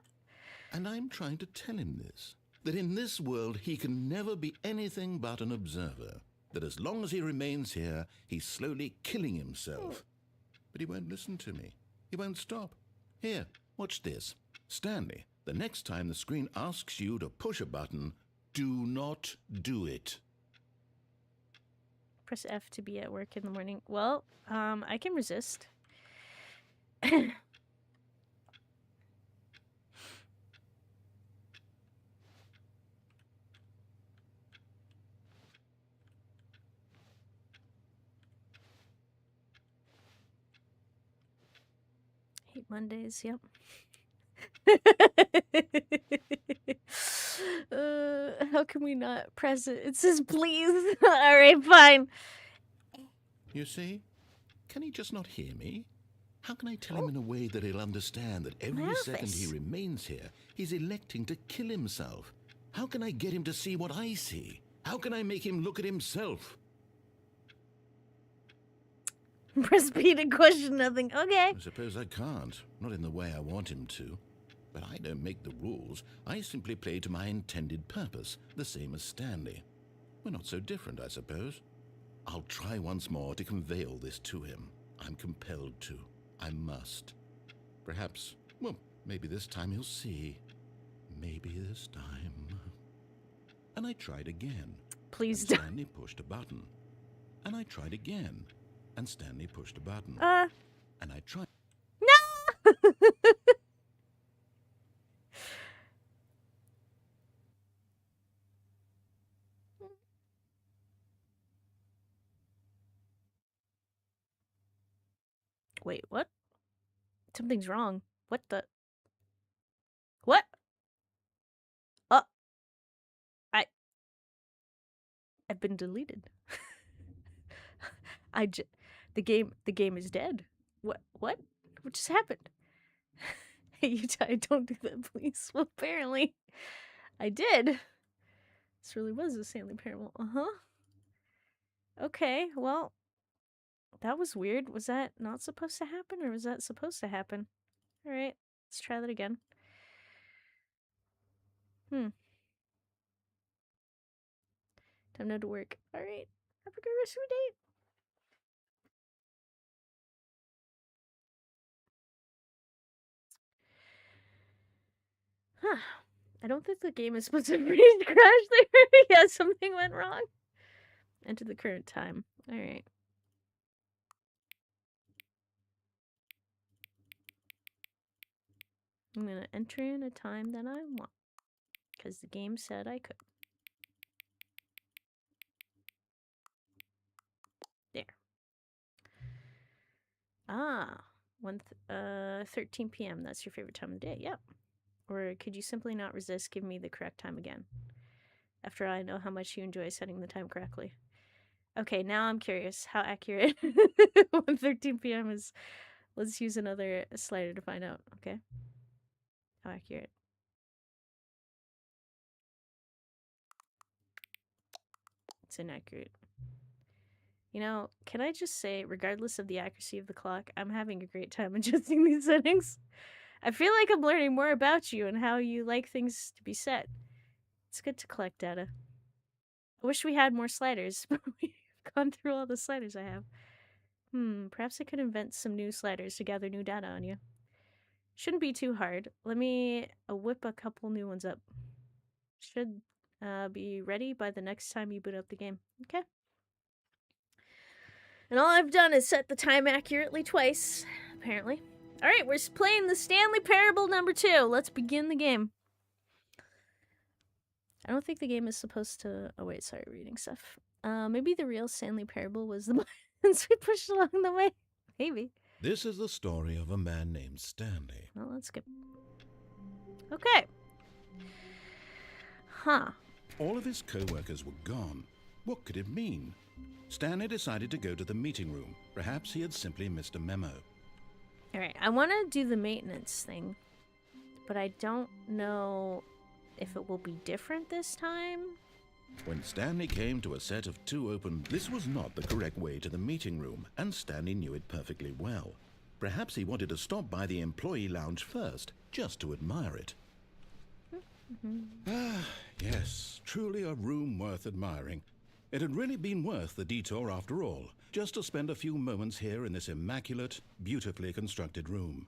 And I'm trying to tell him this, that in this world he can never be anything but an observer, that as long as he remains here, he's slowly killing himself. But he won't listen to me. He won't stop. Here, watch this. Stanley, the next time the screen asks you to push a button, do not do it. Press F to be at work in the morning. Well, I can resist. Hate Mondays, yep. How can we not press it? It says please. Alright, fine. You see? Can he just not hear me? How can I tell him in a way that he'll understand that every second he remains here, he's electing to kill himself? How can I get him to see what I see? How can I make him look at himself? Press B to question nothing. Okay. I suppose I can't. Not in the way I want him to. But I don't make the rules. I simply play to my intended purpose, the same as Stanley. We're not so different, I suppose. I'll try once more to convey all this to him. I'm compelled to. I must. Perhaps, well, maybe this time he'll see. Maybe this time. And I tried again. Please and don't. Stanley pushed a button. And I tried again. And Stanley pushed a button. And I tried. No! Wait, what? Something's wrong. What the? What? I've been deleted. The game is dead. What? What just happened? Hey, you don't do that, please. Well, apparently, I did. This really was a Stanley Parable. Okay, well, that was weird. Was that not supposed to happen, or was that supposed to happen? All right, let's try that again. Time now to work. All right, have a good rest of your day. Huh. I don't think the game is supposed to freeze crash there. Yeah, something went wrong. Enter the current time. Alright. I'm gonna enter in a time that I want. Because the game said I could. There. 13 p.m. That's your favorite time of day. Yep. Or could you simply not resist giving me the correct time again? After I know how much you enjoy setting the time correctly. Okay, now I'm curious. How accurate 1:13 p.m. is. Let's use another slider to find out, okay? How accurate. It's inaccurate. You know, can I just say, regardless of the accuracy of the clock, I'm having a great time adjusting these settings. I feel like I'm learning more about you and how you like things to be set. It's good to collect data. I wish we had more sliders, but we've gone through all the sliders I have. Perhaps I could invent some new sliders to gather new data on you. Shouldn't be too hard. Let me whip a couple new ones up. Should be ready by the next time you boot up the game. Okay. And all I've done is set the time accurately twice, apparently. Alright, we're playing the Stanley Parable number 2. Let's begin the game. I don't think the game is supposed to... Oh wait, sorry, reading stuff. Maybe the real Stanley Parable was the buttons we pushed along the way. Maybe. This is the story of a man named Stanley. Well, let's skip. Okay. Huh. All of his co-workers were gone. What could it mean? Stanley decided to go to the meeting room. Perhaps he had simply missed a memo. Alright, I want to do the maintenance thing, but I don't know if it will be different this time. When Stanley came to a set of 2 open, this was not the correct way to the meeting room, and Stanley knew it perfectly well. Perhaps he wanted to stop by the employee lounge first, just to admire it. Yes, truly a room worth admiring. It had really been worth the detour after all, just to spend a few moments here in this immaculate, beautifully constructed room.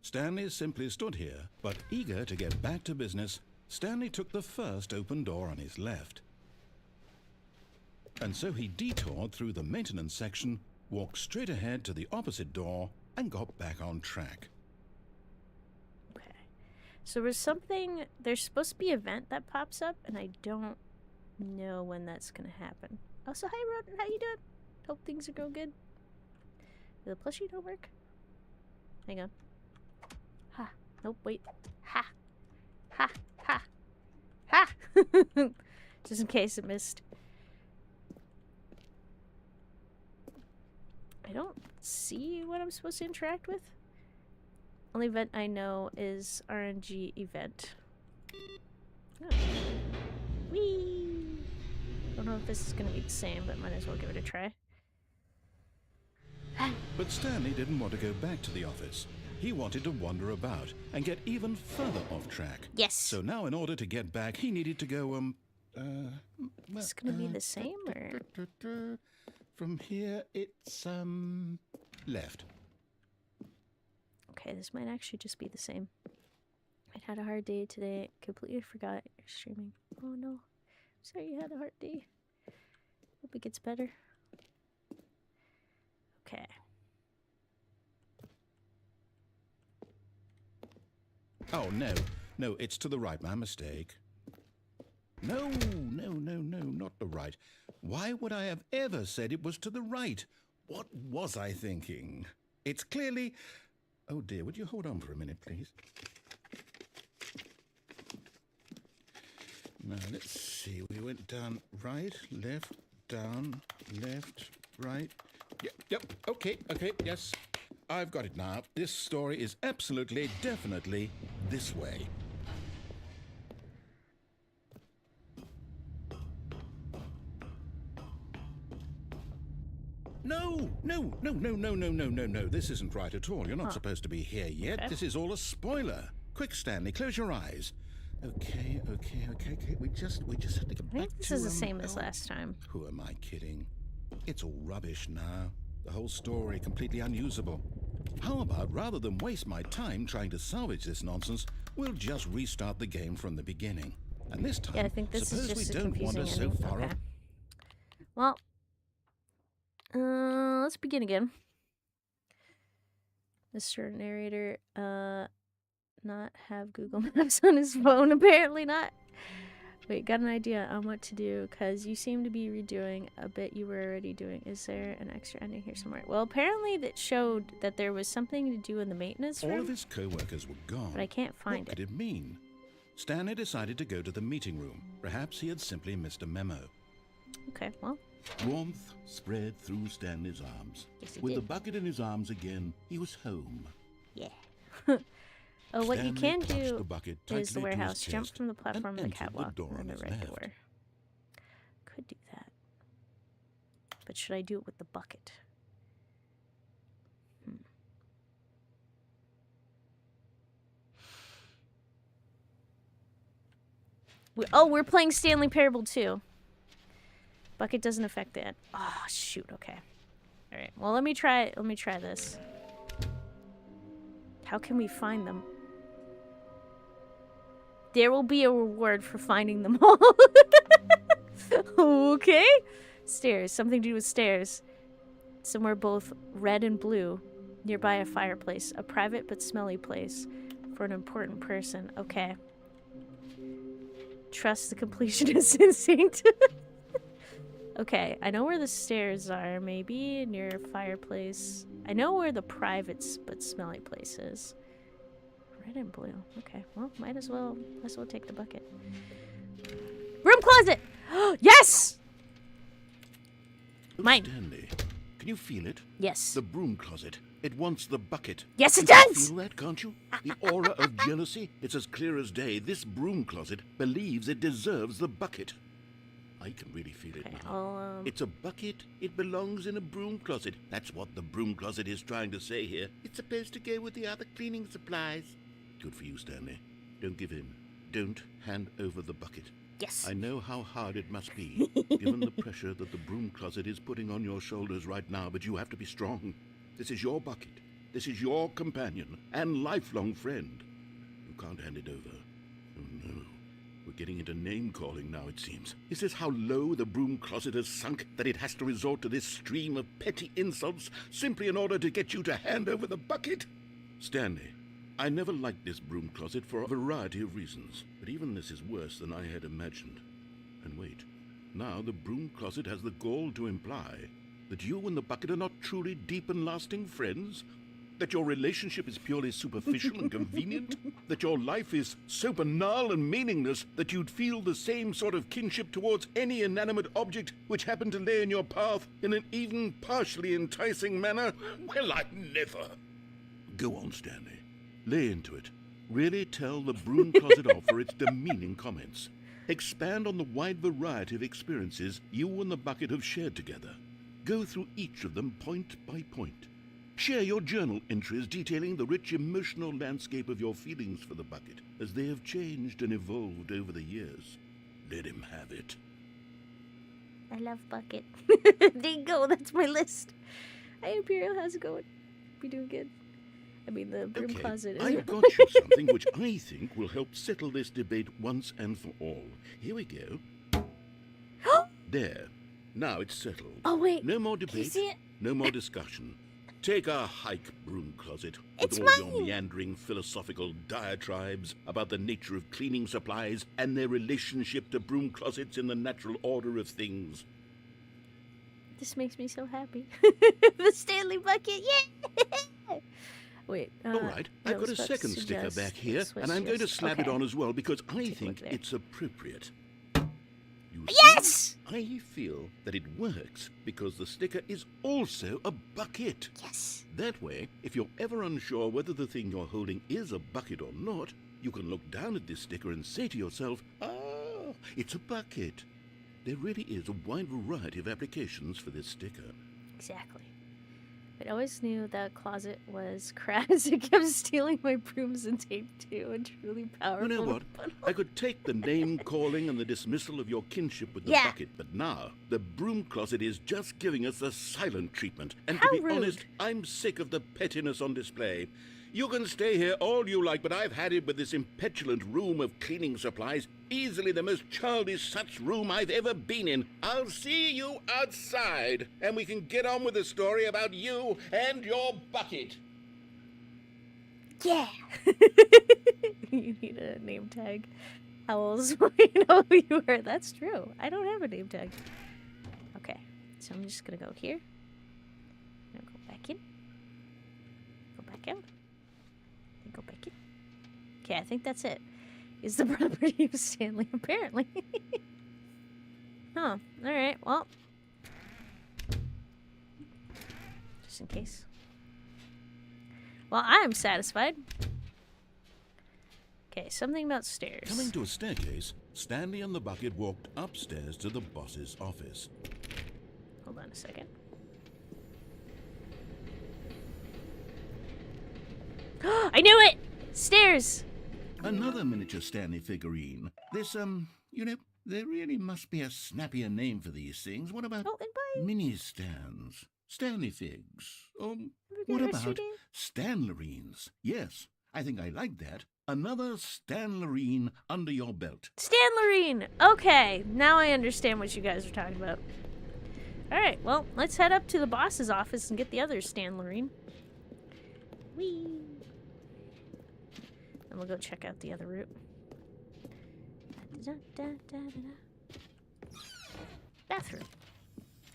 Stanley simply stood here, but eager to get back to business, Stanley took the first open door on his left. And so he detoured through the maintenance section, walked straight ahead to the opposite door, and got back on track. Okay. So there's something... There's supposed to be an event that pops up, and I don't know when that's going to happen. Also, hi, Rodent. How you doing? Hope things are going good. Did the plushie don't work? Hang on. Ha. Nope, wait. Ha. Ha. Ha. Ha! Just in case it missed. I don't see what I'm supposed to interact with. Only event I know is RNG event. Oh. Whee! Don't know if this is going to be the same, but might as well give it a try. But Stanley didn't want to go back to the office. He wanted to wander about and get even further off track. Yes. So now in order to get back, he needed to go, It's going to be the same, or? From here, it's, left. Okay, this might actually just be the same. I had a hard day today. Completely forgot you're streaming. Oh no. Sorry you had a hard day. Hope it gets better. Okay. Oh, no. No, it's to the right. My mistake. No, not the right. Why would I have ever said it was to the right? What was I thinking? It's clearly... Oh, dear, would you hold on for a minute, please? Now, let's see. We went down right, left, down, left, right. Yep, okay, yes. I've got it now. This story is absolutely, definitely this way. No. This isn't right at all. You're not supposed to be here yet. Okay. This is all a spoiler. Quick, Stanley, close your eyes. Okay. We just have to get I back think this to... is the same as last time. Who am I kidding? It's all rubbish now. The whole story completely unusable. How about, rather than waste my time trying to salvage this nonsense, we'll just restart the game from the beginning. And this time, Yeah, I think this suppose is just we a don't confusing wander so ending. far Okay. off. Well, let's begin again. Mr. Narrator, not have Google Maps on his phone. Apparently not. Wait, got an idea on what to do, because you seem to be redoing a bit you were already doing. Is there an extra ending here somewhere? Well, apparently that showed that there was something to do in the maintenance room. All of his co-workers were gone. But I can't find What it. could it mean? Stanley decided to go to the meeting room. Perhaps he had simply missed a memo. Okay, well. Warmth spread through Stanley's arms. Yes, it With the did. bucket in his arms again, he was home. Yeah. Oh, what you Stanley can clutched do the bucket is the tightly to his warehouse. Jump chest from the platform to the and entered catwalk door and on then his the right left. door. Could do that. But should I do it with the bucket? We're playing Stanley Parable 2. Bucket doesn't affect that. Oh, shoot. Okay. All right. Well, let me try this. How can we find them? There will be a reward for finding them all. Okay. Stairs. Something to do with stairs. Somewhere both red and blue. Nearby a fireplace. A private but smelly place. For an important person. Okay. Trust the completionist instinct. Okay, I know where the stairs are. Maybe near a fireplace. I know where the private but smelly place is. Red and blue. Okay, well, might as well take the bucket. Broom closet! Yes! Oh, Mine. Stanley, can you feel it? Yes. The broom closet. It wants the bucket. Yes, it You can does! feel that, can't you? The aura of jealousy. It's as clear as day. This broom closet believes it deserves the bucket. I can really feel it Okay, now. It's a bucket. It belongs in a broom closet. That's what the broom closet is trying to say here. It's supposed to go with the other cleaning supplies. Good for you, Stanley. Don't give in. Don't hand over the bucket. Yes. I know how hard it must be, given the pressure that the broom closet is putting on your shoulders right now, but you have to be strong. This is your bucket. This is your companion and lifelong friend. You can't hand it over. Oh, no. We're getting into name-calling now, it seems. Is this how low the broom closet has sunk, that it has to resort to this stream of petty insults simply in order to get you to hand over the bucket? Stanley, I never liked this broom closet for a variety of reasons, but even this is worse than I had imagined. And wait, now the broom closet has the gall to imply that you and the bucket are not truly deep and lasting friends? That your relationship is purely superficial and convenient? That your life is so banal and meaningless that you'd feel the same sort of kinship towards any inanimate object which happened to lay in your path in an even partially enticing manner? Well, I'd never. Go on, Stanley. Lay into it. Really tell the broom closet off for its demeaning comments. Expand on the wide variety of experiences you and the bucket have shared together. Go through each of them point by point. Share your journal entries detailing the rich emotional landscape of your feelings for the bucket as they have changed and evolved over the years. Let him have it. I love bucket. There you go. That's my list. Hi, Imperial. How's it going? We doing good? I mean, the broom closet is... I've got you something which I think will help settle this debate once and for all. Here we go. There. Now it's settled. Oh, wait. No more Can you debate. see it? No more discussion. Take a hike, broom closet, It's with all your mine. meandering philosophical diatribes about the nature of cleaning supplies and their relationship to broom closets in the natural order of things. This makes me so happy. The Stanley bucket, yeah! Wait. All right, I've got a second sticker back here, and I'm going to slap it on as well because I think there. it's appropriate. You Yes! see, I feel that it works because the sticker is also a bucket. Yes. That way, if you're ever unsure whether the thing you're holding is a bucket or not, you can look down at this sticker and say to yourself, ah, it's a bucket. There really is a wide variety of applications for this sticker. Exactly. But I always knew that closet was crass. It kept stealing my brooms and tape too, and truly powerful. You know what? I could take the name-calling and the dismissal of your kinship with the Yeah. bucket, but now the broom closet is just giving us the silent treatment. And How to be rude. honest, I'm sick of the pettiness on display. You can stay here all you like, but I've had it with this impetulant room of cleaning supplies. Easily the most childish such room I've ever been in. I'll see you outside, and we can get on with the story about you and your bucket. Yeah. You need a name tag. Owls, you know who you are. That's true. I don't have a name tag. Okay, so I'm just gonna go here. I'm gonna go back in. Go back out. Then go back in. Okay, I think that's it. Is the property of Stanley, apparently. Huh. Alright, well. Just in case. Well, I'm satisfied. Okay, something about stairs. Coming to a staircase, Stanley and the bucket walked upstairs to the boss's office. Hold on a second. I knew it! Stairs! Another miniature Stanley figurine. This, you know, there really must be a snappier name for these things. What about Oh, and bye! mini stands? Stanley figs? Or Have a good what rest of your about day. Stanlerines? Yes, I think I like that. Another Stanley under your belt. Stanley! Okay, now I understand what you guys are talking about. Alright, well, let's head up to the boss's office and get the other Stanley. Whee! And we'll go check out the other route. Bathroom.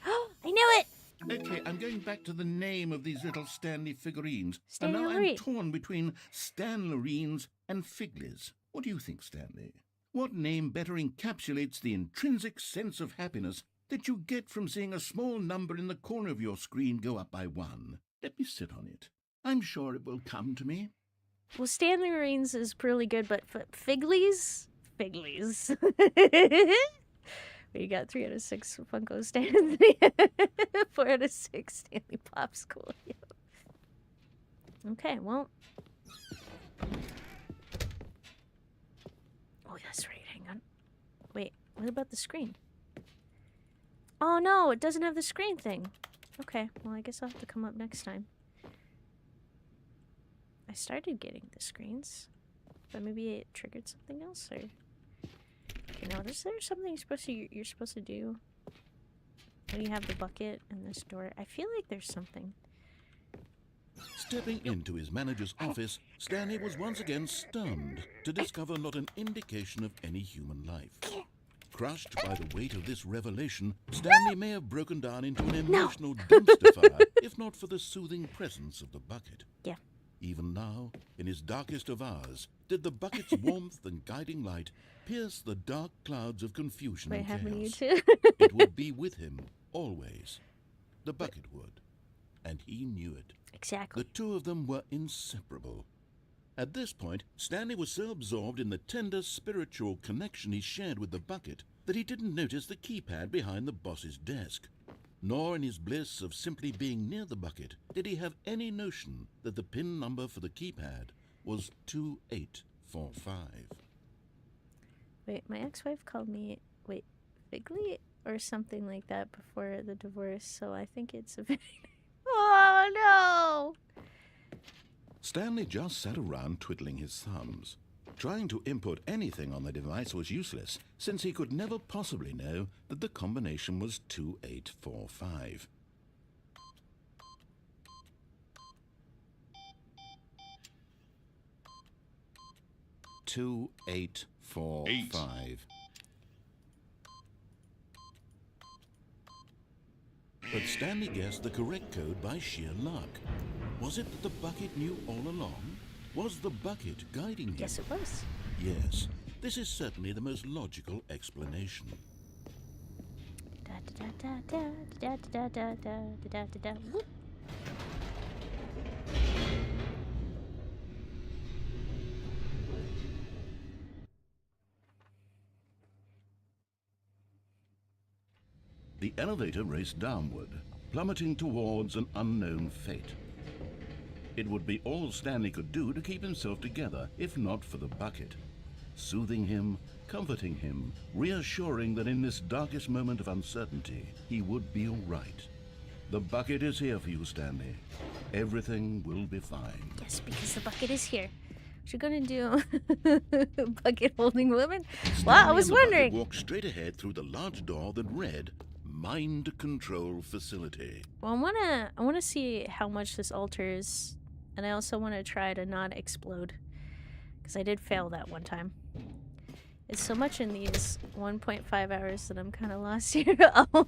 Oh, I knew it! Okay, I'm going back to the name of these little Stanley figurines. And now I'm Stanley. torn between Stanlerines and Figlies. What do you think, Stanley? What name better encapsulates the intrinsic sense of happiness that you get from seeing a small number in the corner of your screen go up by 1? Let me sit on it. I'm sure it will come to me. Well, Stanley Marines is pretty good, but Figlies? Figlies. We got 3 out of 6 Funko Stanley. 4 out of 6 Stanley Popsicle. Yeah. Okay, well. Oh, that's right. Hang on. Wait, what about the screen? Oh, no, it doesn't have the screen thing. Okay, well, I guess I'll have to come up next time. I started getting the screens, but maybe it triggered something else, or... Okay, now, is there something you're supposed to do when you have the bucket and this door? I feel like there's something. Stepping into his manager's office, Stanley was once again stunned to discover not an indication of any human life. Crushed by the weight of this revelation, Stanley may have broken down into an emotional dumpster fire, if not for the soothing presence of the bucket. Yeah. Even now, in his darkest of hours, did the bucket's warmth and guiding light pierce the dark clouds of confusion Wait, and happened to you chaos. too? It would be with him, always. The bucket would. And he knew it. Exactly. The two of them were inseparable. At this point, Stanley was so absorbed in the tender spiritual connection he shared with the bucket that he didn't notice the keypad behind the boss's desk. Nor in his bliss of simply being near the bucket did he have any notion that the PIN number for the keypad was 2845. Wait, my ex-wife called me, Figley or something like that before the divorce, so I think it's a Oh, no! Stanley just sat around twiddling his thumbs. Trying to input anything on the device was useless, since he could never possibly know that the combination was 2845. But Stanley guessed the correct code by sheer luck. Was it that the bucket knew all along? Was the bucket guiding him? Yes, it was. Yes, this is certainly the most logical explanation. Whoop. The elevator raced downward, plummeting towards an unknown fate. It would be all Stanley could do to keep himself together, if not for the bucket. Soothing him, comforting him, reassuring that in this darkest moment of uncertainty, he would be all right. The bucket is here for you, Stanley. Everything will be fine. Yes, because the bucket is here. What you gonna do? Bucket holding woman? Well, I was Stanley and the bucket wondering. walked straight ahead through the large door that read, Mind Control Facility. Well, I wanna see how much this alters, and I also want to try to not explode, because I did fail that one time. It's so much in these 1.5 hours that I'm kind of lost here. Oh,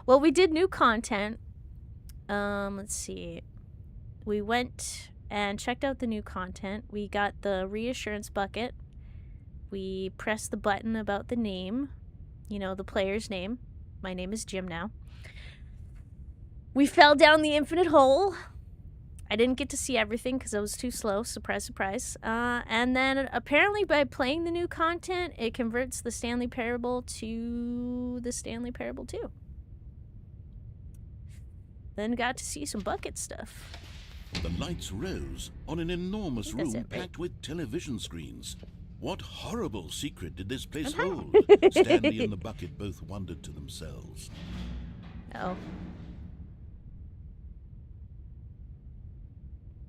well, we did new content. Let's see. We went and checked out the new content. We got the reassurance bucket. We pressed the button about the name, the player's name. My name is Jim now. We fell down the infinite hole. I didn't get to see everything because I was too slow. Surprise, surprise. And then apparently by playing the new content, it converts the Stanley Parable to the Stanley Parable 2. Then got to see some bucket stuff. The lights rose on an enormous I think that's room it, right? packed with television screens. What horrible secret did this place Uh-huh. hold? Stanley and the bucket both wondered to themselves. Uh-oh.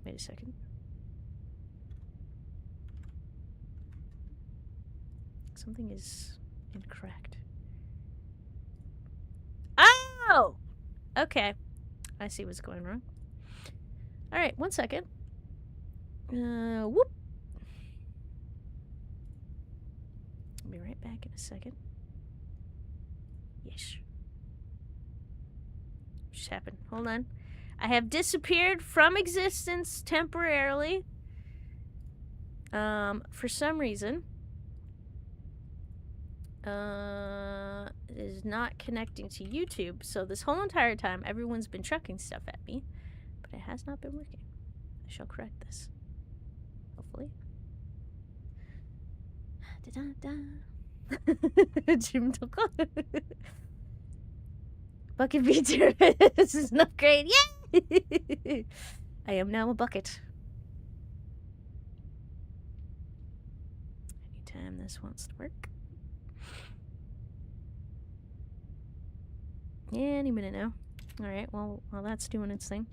Wait a second. Something is incorrect. Oh! Okay. I see what's going wrong. Alright, 1 second. Whoop. I'll be right back in a second. Yes. What just happened? Hold on. I have disappeared from existence temporarily. For some reason. It is not connecting to YouTube, so this whole entire time everyone's been chucking stuff at me, but it has not been working. I shall correct this. Hopefully. Jim Toko. Bucket beater. This is not great. Yay! I am now a bucket. Anytime this wants to work. Any minute now. Alright, well, while that's doing its thing.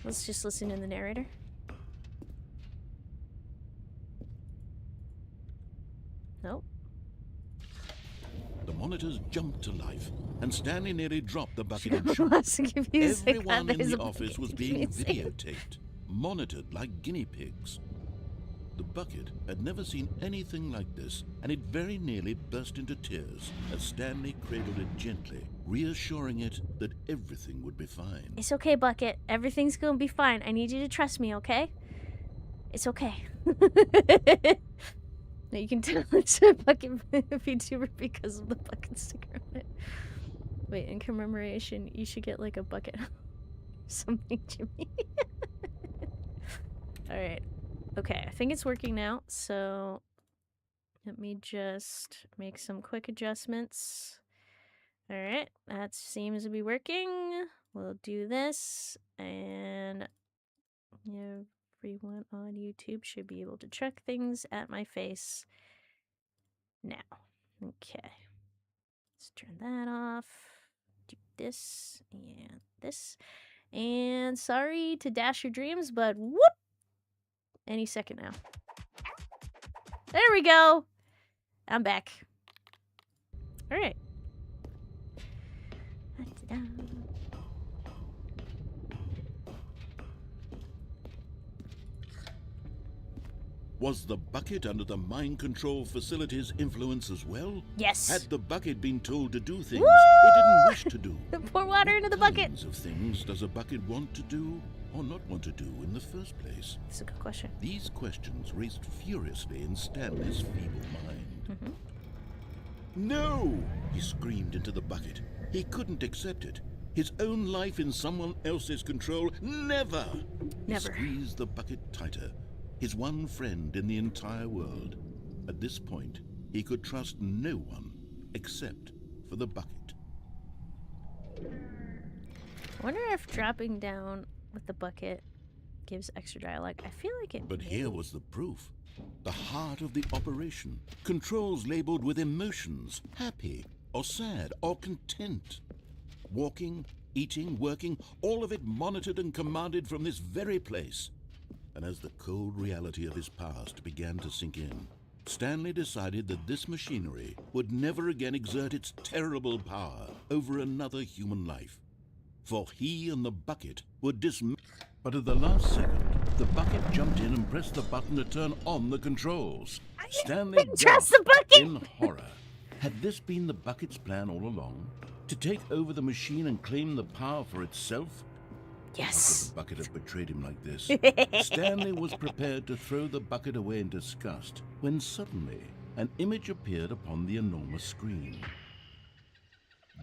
Let's just listen to the narrator. Nope. The monitors jumped to life, and Stanley nearly dropped the bucket in shock. Everyone Everyone in the office was being videotaped, monitored like guinea pigs. The bucket had never seen anything like this, and it very nearly burst into tears as Stanley cradled it gently, reassuring it that everything would be fine. It's okay, Bucket. Everything's gonna be fine. I need you to trust me, okay? It's okay. Now you can tell it's a Bucket VTuber because of the bucket sticker on it. Wait, in commemoration, you should get like a bucket. Something, Jimmy. Alright. Okay, I think it's working now, so let me just make some quick adjustments. Alright, that seems to be working. We'll do this, and everyone on YouTube should be able to check things at my face now. Okay, let's turn that off. Do this, and this. And sorry to dash your dreams, but whoop! Any second now. There we go. I'm back. All right. Was the bucket under the mind control facility's influence as well? Yes. Had the bucket been told to do things Woo! it didn't wish to do? Pour water into the bucket. What kinds of things does a bucket want to do or not want to do in the first place? That's a good question. These questions raced furiously in Stanley's feeble mind. Mm-hmm. No! He screamed into the bucket. He couldn't accept it. His own life in someone else's control, never! Never. He squeezed the bucket tighter. His one friend in the entire world. At this point, he could trust no one except for the bucket. I wonder if dropping down with the bucket gives extra dialogue. I feel like it. But here was the proof. The heart of the operation. Controls labeled with emotions. Happy, or sad, or content. Walking, eating, working, all of it monitored and commanded from this very place. And as the cold reality of his past began to sink in, Stanley decided that this machinery would never again exert its terrible power over another human life. For he and the bucket would But at the last second, the bucket jumped in and pressed the button to turn on the controls. Stanley trust the bucket in horror. Had this been the bucket's plan all along? To take over the machine and claim the power for itself? Yes. How could the bucket have betrayed him like this? Stanley was prepared to throw the bucket away in disgust when suddenly an image appeared upon the enormous screen.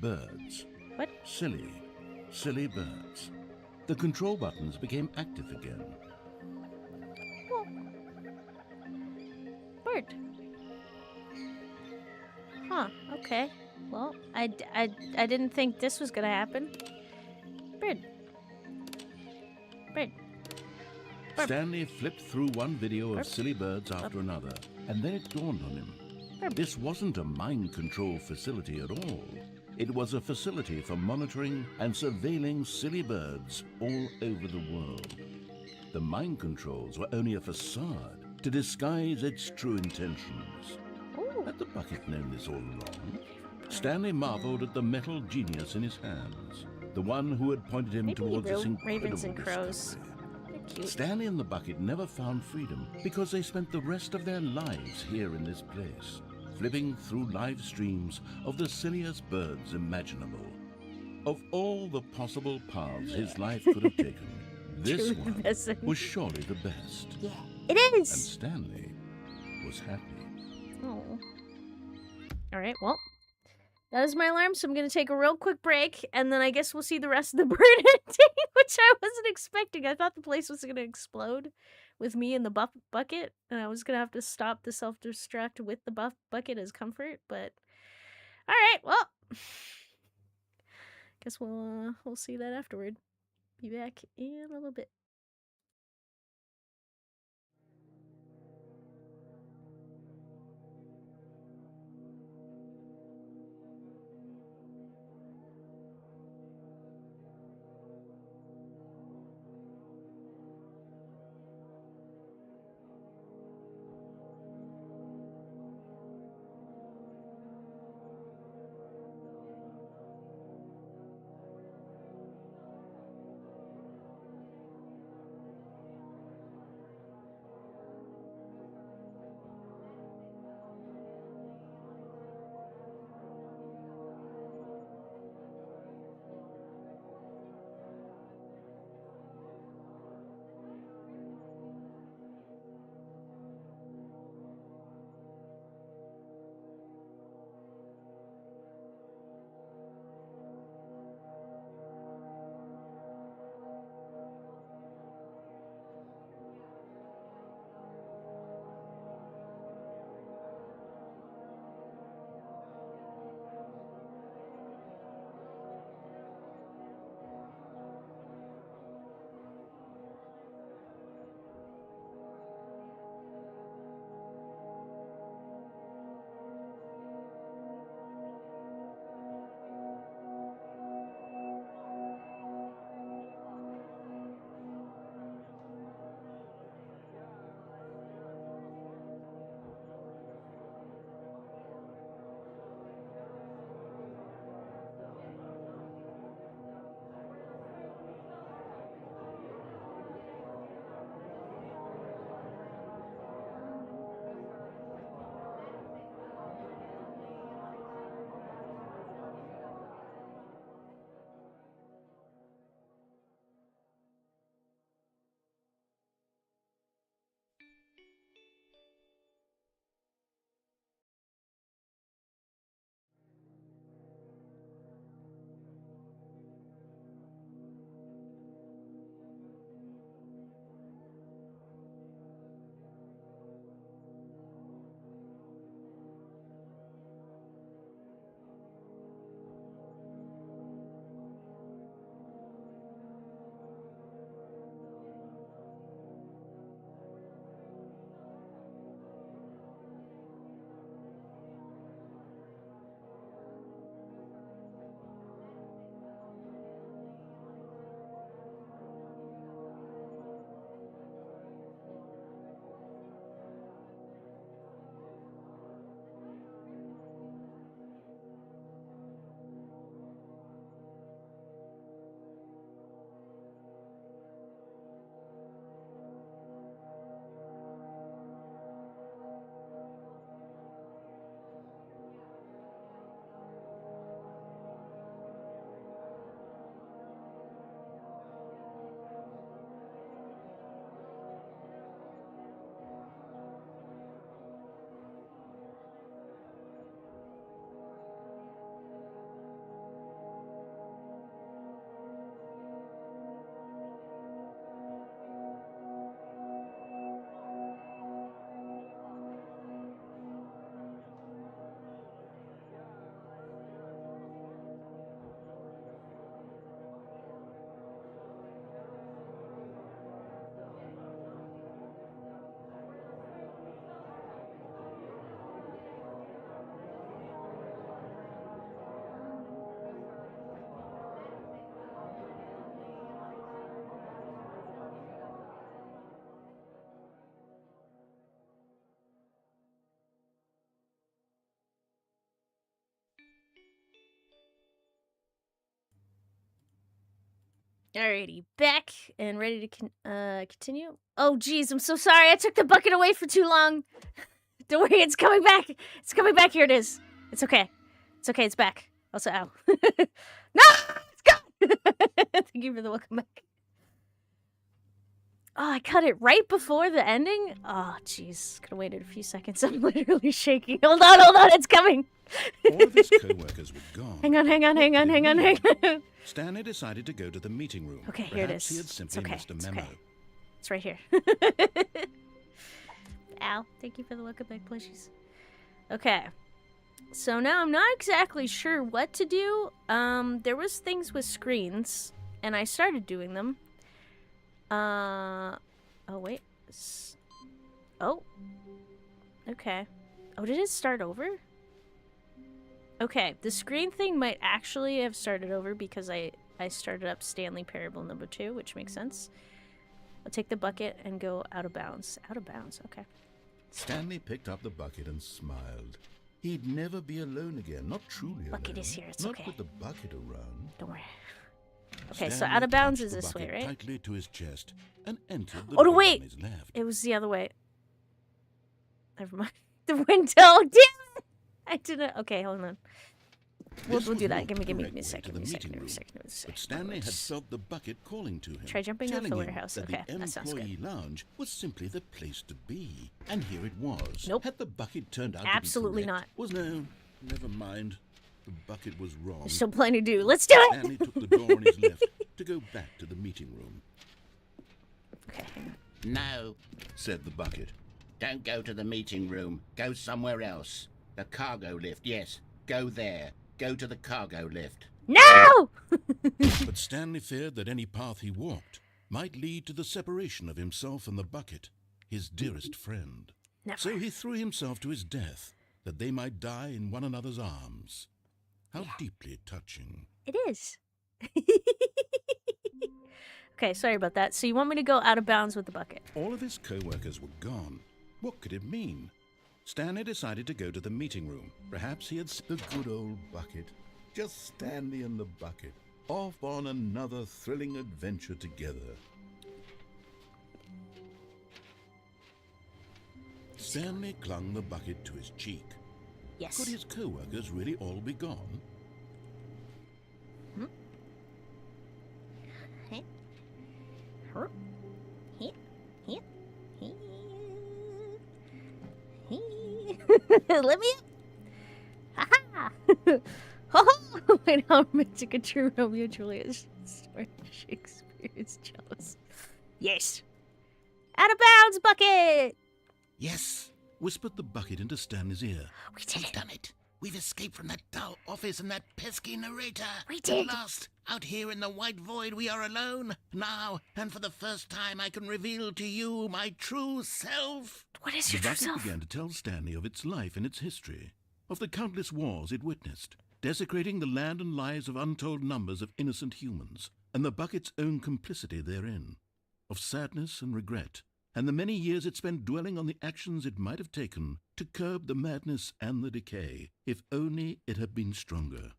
Birds. What? Silly, silly birds. The control buttons became active again. Well, bird. Huh, okay. Well, I didn't think this was gonna happen. Bird. Bird. Burp. Stanley flipped through one video of Burp. silly birds after another, and then it dawned on him. Burp. This wasn't a mind control facility at all. It was a facility for monitoring and surveilling silly birds all over the world. The mind controls were only a facade to disguise its true intentions. Ooh. Had the bucket known this all along? Stanley marveled at the metal genius in his hands, the one who had pointed him Maybe towards this ravens incredible and crows. discovery. They're cute. Stanley and the bucket never found freedom because they spent the rest of their lives here in this place, flipping through live streams of the silliest birds imaginable. Of all the possible paths his life could have taken, this Truly one missing. was surely the best. Yeah, it And is. Stanley was happy. Oh. All right. Well, that is my alarm. So I'm gonna take a real quick break, and then I guess we'll see the rest of the bird ending, which I wasn't expecting. I thought the place was gonna explode with me in the bucket, and I was gonna have to stop the self-destruct with the bucket as comfort. But all right. Well, guess we'll see that afterward. Be back in a little bit. Alrighty, back and ready to continue. Oh, geez, I'm so sorry. I took the bucket away for too long. Don't worry, it's coming back. It's coming back. Here it is. It's okay. It's okay. It's back. Also, ow. No, it's gone. Thank you for the welcome back. Oh, I cut it right before the ending. Oh, jeez. Could have waited a few seconds. I'm literally shaking. Hold on. It's coming. All of his co-workers were gone. Hang on. Stanley decided to go to the meeting room. Okay, here it Perhaps is. he had simply missed a memo. Okay. It's right here. Ow. Thank you for the welcome back, plushies. Okay. So now I'm not exactly sure what to do. There was things with screens, and I started doing them. Oh, wait. Oh. Okay. Oh, did it start over? Okay, the screen thing might actually have started over because I started up Stanley Parable number 2, which makes sense. I'll take the bucket and go out of bounds. Out of bounds, okay. Stanley picked up the bucket and smiled. He'd never be alone again, not truly alone. Bucket is here, it's not okay. with the bucket around. Don't worry. Okay, so Stanley out of bounds clutched is the this way, bucket right? tightly to his chest and entered the Oh, no, door wait! on his left. It was the other way. Never mind. The window, damn it! I didn't. Okay, hold on. We'll This was do that. not Give the me correct a way second. to the Give me a meeting room. second. But Stanley had felt the bucket calling to him. Try jumping off telling the him warehouse. that Okay, the that sounds good. employee lounge was simply the place to be. And here it was. Nope. Had the bucket turned out Absolutely to be correct, not. Was no, never mind. The bucket was wrong. There's still plenty to do. Let's do it! Stanley took the door on his left to go back to the meeting room. Okay, hang on. No, Said the bucket. don't go to the meeting room. Go somewhere else. The cargo lift, yes. Go there. Go to the cargo lift. No! But Stanley feared that any path he walked might lead to the separation of himself and the bucket, his dearest friend. Never. So he threw himself to his death, that they might die in one another's arms. How deeply touching. It is. Okay, sorry about that. So you want me to go out of bounds with the bucket? All of his co-workers were gone. What could it mean? Stanley decided to go to the meeting room. Perhaps he had the good old bucket. Just Stanley and the bucket, off on another thrilling adventure together. Stanley clung the bucket to his cheek. Yes. Could his co-workers really all be gone? Let me up. Ha ha! Wait, how romantic a true Romeo and Juliet story. Shakespeare's jealous. Yes. Out of bounds, bucket! Yes, whispered the bucket into Stanley's ear. We did We've it. done it. We've escaped from that dull office and that pesky narrator. We did. At last, out here in the white void, we are alone. Now, and for the first time, I can reveal to you my true self. What is The your true bucket self? began to tell Stanley of its life and its history, of the countless wars it witnessed, desecrating the land and lives of untold numbers of innocent humans, and the bucket's own complicity therein, of sadness and regret, and the many years it spent dwelling on the actions it might have taken to curb the madness and the decay, if only it had been stronger,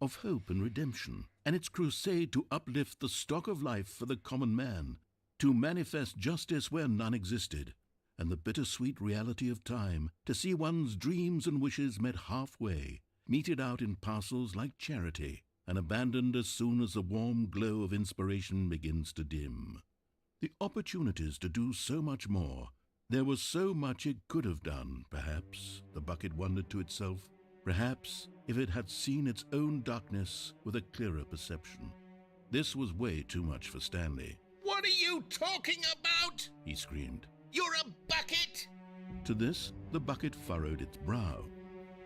of hope and redemption, and its crusade to uplift the stock of life for the common man, to manifest justice where none existed, and the bittersweet reality of time, to see one's dreams and wishes met halfway, meted out in parcels like charity, and abandoned as soon as the warm glow of inspiration begins to dim. The opportunities to do so much more. There was so much it could have done, perhaps, the bucket wondered to itself. Perhaps if it had seen its own darkness with a clearer perception. This was way too much for Stanley. What are you talking about? He screamed. You're a bucket? To this, the bucket furrowed its brow.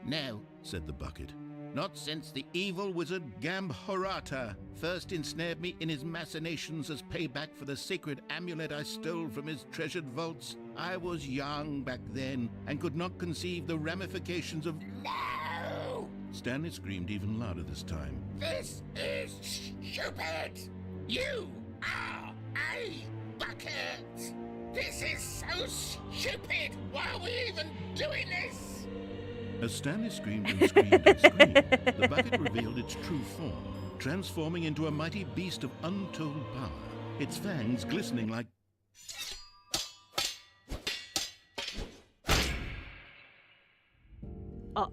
No, Said the bucket. not since the evil wizard Gambhorata first ensnared me in his machinations as payback for the sacred amulet I stole from his treasured vaults. I was young back then and could not conceive the ramifications of... No! Stanley screamed even louder this time. This is stupid! You are a bucket! This is so stupid! Why are we even doing this? As Stanley screamed and screamed and screamed, the bucket revealed its true form. transforming into a mighty beast of untold power, its fangs glistening like... Oh.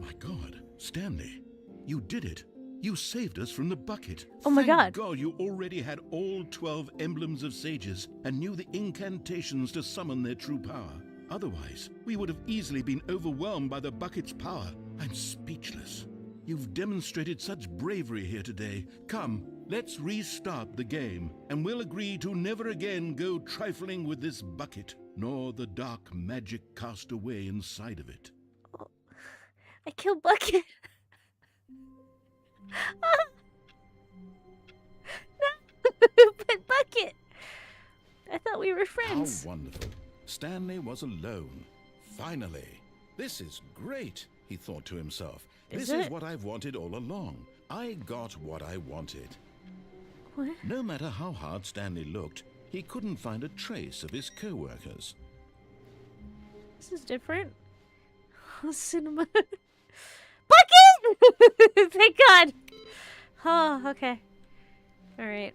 My God, Stanley, you did it. You saved us from the bucket. Oh my God. Thank God you already had all 12 emblems of sages and knew the incantations to summon their true power. Otherwise, we would have easily been overwhelmed by the bucket's power. I'm speechless. You've demonstrated such bravery here today. Come, let's restart the game, and we'll agree to never again go trifling with this bucket, nor the dark magic cast away inside of it. Oh. I killed Bucket. No, but Bucket. I thought we were friends. How wonderful. Stanley was alone. Finally. This is great, he thought to himself. This is what I've wanted all along. I got what I wanted. What? No matter how hard Stanley looked, he couldn't find a trace of his co-workers. This is different. Oh, cinema. Bucket! Thank God. Oh, okay. All right.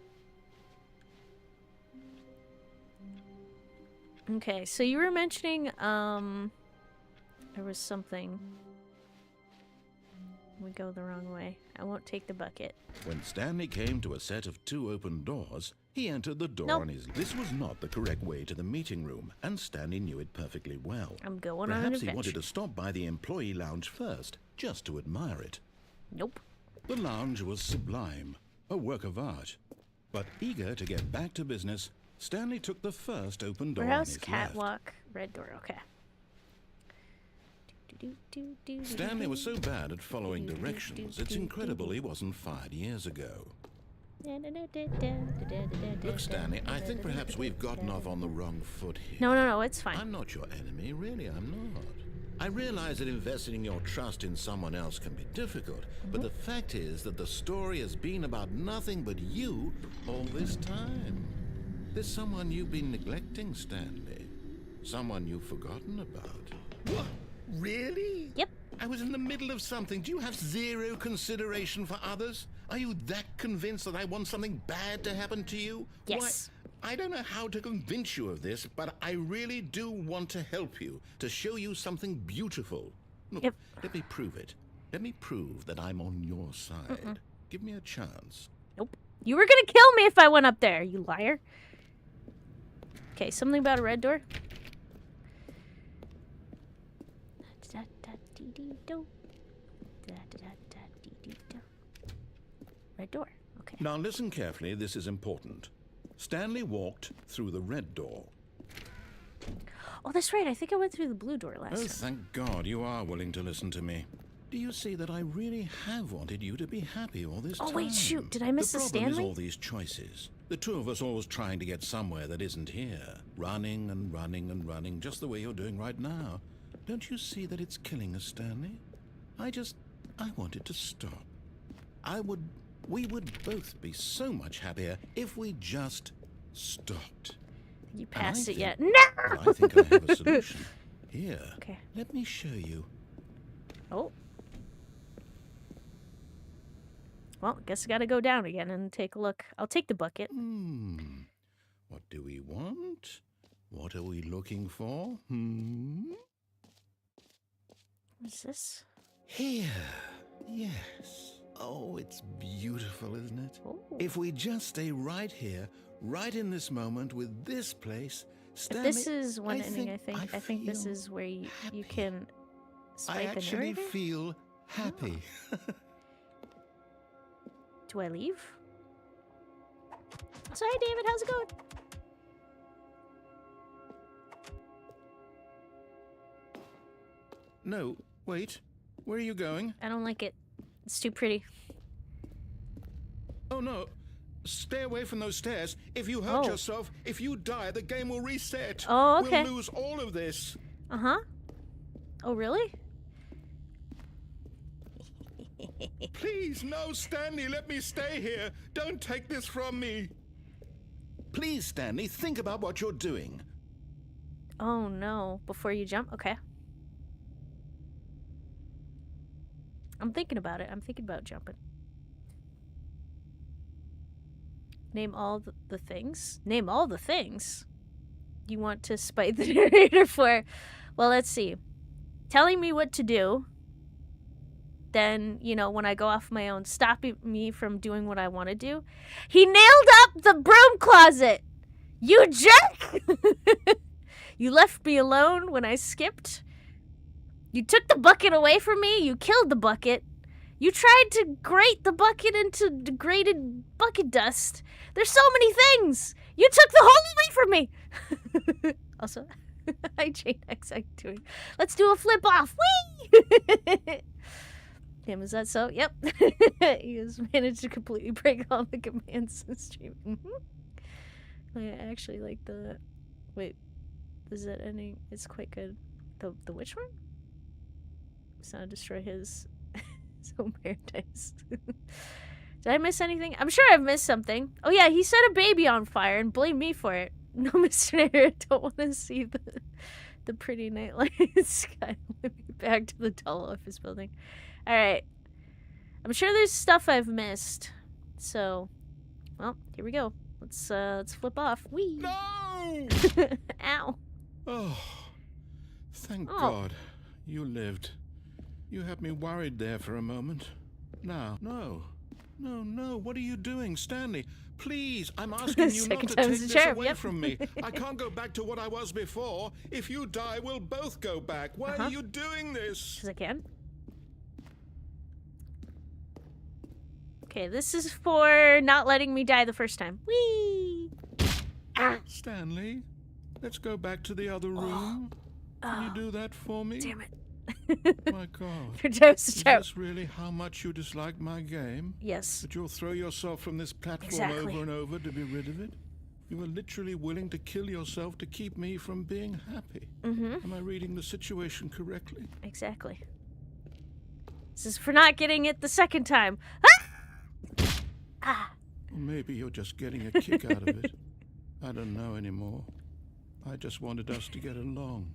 Okay, so you were mentioning, there was something. We go the wrong way. I won't take the bucket. When Stanley came to a set of 2 open doors, he entered the door Nope. on his... This was not the correct way to the meeting room, and Stanley knew it perfectly well. I'm going on an Perhaps he adventure. wanted to stop by the employee lounge first, just to admire it. Nope. The lounge was sublime, a work of art. But eager to get back to business, Stanley took the first open door on Warehouse, his left. catwalk, red door. Okay. Stanley was so bad at following directions, it's incredible he wasn't fired years ago. Look, Stanley, I think perhaps we've gotten off on the wrong foot here. No, it's fine. I'm not your enemy, really, I'm not. I realize that investing your trust in someone else can be difficult, but the fact is that the story has been about nothing but you all this time. There's someone you've been neglecting, Stanley. Someone you've forgotten about. What? Really? Yep. I was in the middle of something. Do you have zero consideration for others? Are you that convinced that I want something bad to happen to you? Yes. Why, I don't know how to convince you of this, but I really do want to help you, to show you something beautiful. Look, Yep. let me prove it. Let me prove that I'm on your side. Give me a chance. Nope. You were gonna kill me if I went up there, you liar. Okay, something about a red door. Red door. Okay. Now listen carefully, this is important. Stanley walked through the red door. Oh, that's right. I think I went through the blue door last Oh, time. thank God you are willing to listen to me. Do you see that I really have wanted you to be happy all this time? Oh, wait, shoot. Did I miss the problem is Stanley? all these choices. The two of us always trying to get somewhere that isn't here. Running and running and running, just the way you're doing right now. Don't you see that it's killing us, Stanley? I wanted to stop. We would both be so much happier if we just stopped. You passed it think- yet? No! Well, I think I have a solution. Here, Okay. let me show you. Oh. Well, guess I gotta go down again and take a look. I'll take the bucket. What do we want? What are we looking for? What's this? Here. Yes. Oh, it's beautiful, isn't it? Oh. If we just stay right here, right in this moment with this place, If Stanley, this is one ending, I think this feel is where you happy. can I swipe and actually narrate. feel happy. Do I leave? So, hi, David. How's it going? No, wait. Where are you going? I don't like it. It's too pretty. Oh, no. Stay away from those stairs. If you hurt Oh. yourself, if you die, the game will reset. Oh, okay. We'll lose all of this. Uh-huh. Oh, really? Please, no, Stanley, let me stay here. Don't take this from me. Please, Stanley, think about what you're doing. Oh, no. Before you jump? Okay. I'm thinking about it. I'm thinking about jumping. Name all the things? Name all the things? You want to spite the narrator for? Well, let's see. Telling me what to do. Then, you know, when I go off my own, stopping me from doing what I want to do. He nailed up the broom closet! You jerk! You left me alone when I skipped. You took the bucket away from me. You killed the bucket. You tried to grate the bucket into degraded bucket dust. There's so many things. You took the whole away from me. Also, I chain X doing. Let's do a flip off. Whee! Damn, is that so? Yep. He has managed to completely break all the commands in stream. I actually like the. Wait, is it ending? It's quite good. The which one? It's not destroy his. So paradise. Did I miss anything? I'm sure I've missed something. Oh yeah, he set a baby on fire and blamed me for it. No, Mr. Nair, I don't want to see the pretty nightlight sky. Let me back to the dull office building. All right. I'm sure there's stuff I've missed. So, well, here we go. Let's flip off. Whee! No! Ow. Oh, thank God you lived. You had me worried there for a moment. Now, no. What are you doing, Stanley? Please, I'm asking you not to take this away from me. I can't go back to what I was before. If you die, we'll both go back. Why are you doing this? Because I can. Okay, this is for not letting me die the first time. Whee! Ah! Stanley, let's go back to the other room. Can you do that for me? Damn it. My God. Is this really how much you dislike my game? Yes. That you'll throw yourself from this platform over and over to be rid of it? You were literally willing to kill yourself to keep me from being happy. Am I reading the situation correctly? Exactly. This is for not getting it the second time. Ah! Or maybe you're just getting a kick out of it. I don't know anymore. I just wanted us to get along.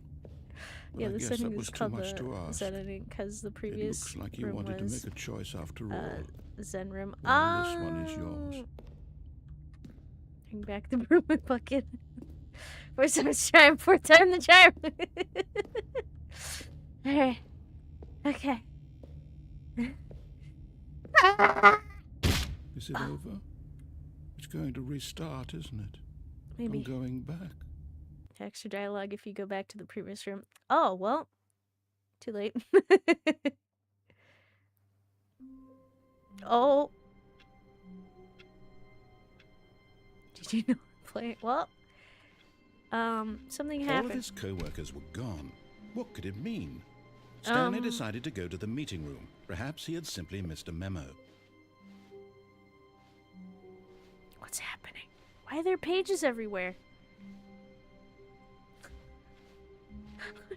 But Yeah, I the guess setting that was is too called much to the ask. Zen editing because the It previous looks like you room wanted to was, make a choice after all. Zen room. Well, this one is yours. Bring back the broom and bucket. First time the charm, fourth time the charm. Alright. Okay. Is it over? It's going to restart, isn't it? Maybe. I'm going back. Extra dialogue if you go back to the previous room. Oh, well. Too late. Oh. Did you know play? Well. Something happened. All of his co-workers were gone. What could it mean? Stanley decided to go to the meeting room. Perhaps he had simply missed a memo. What's happening? Why are there pages everywhere?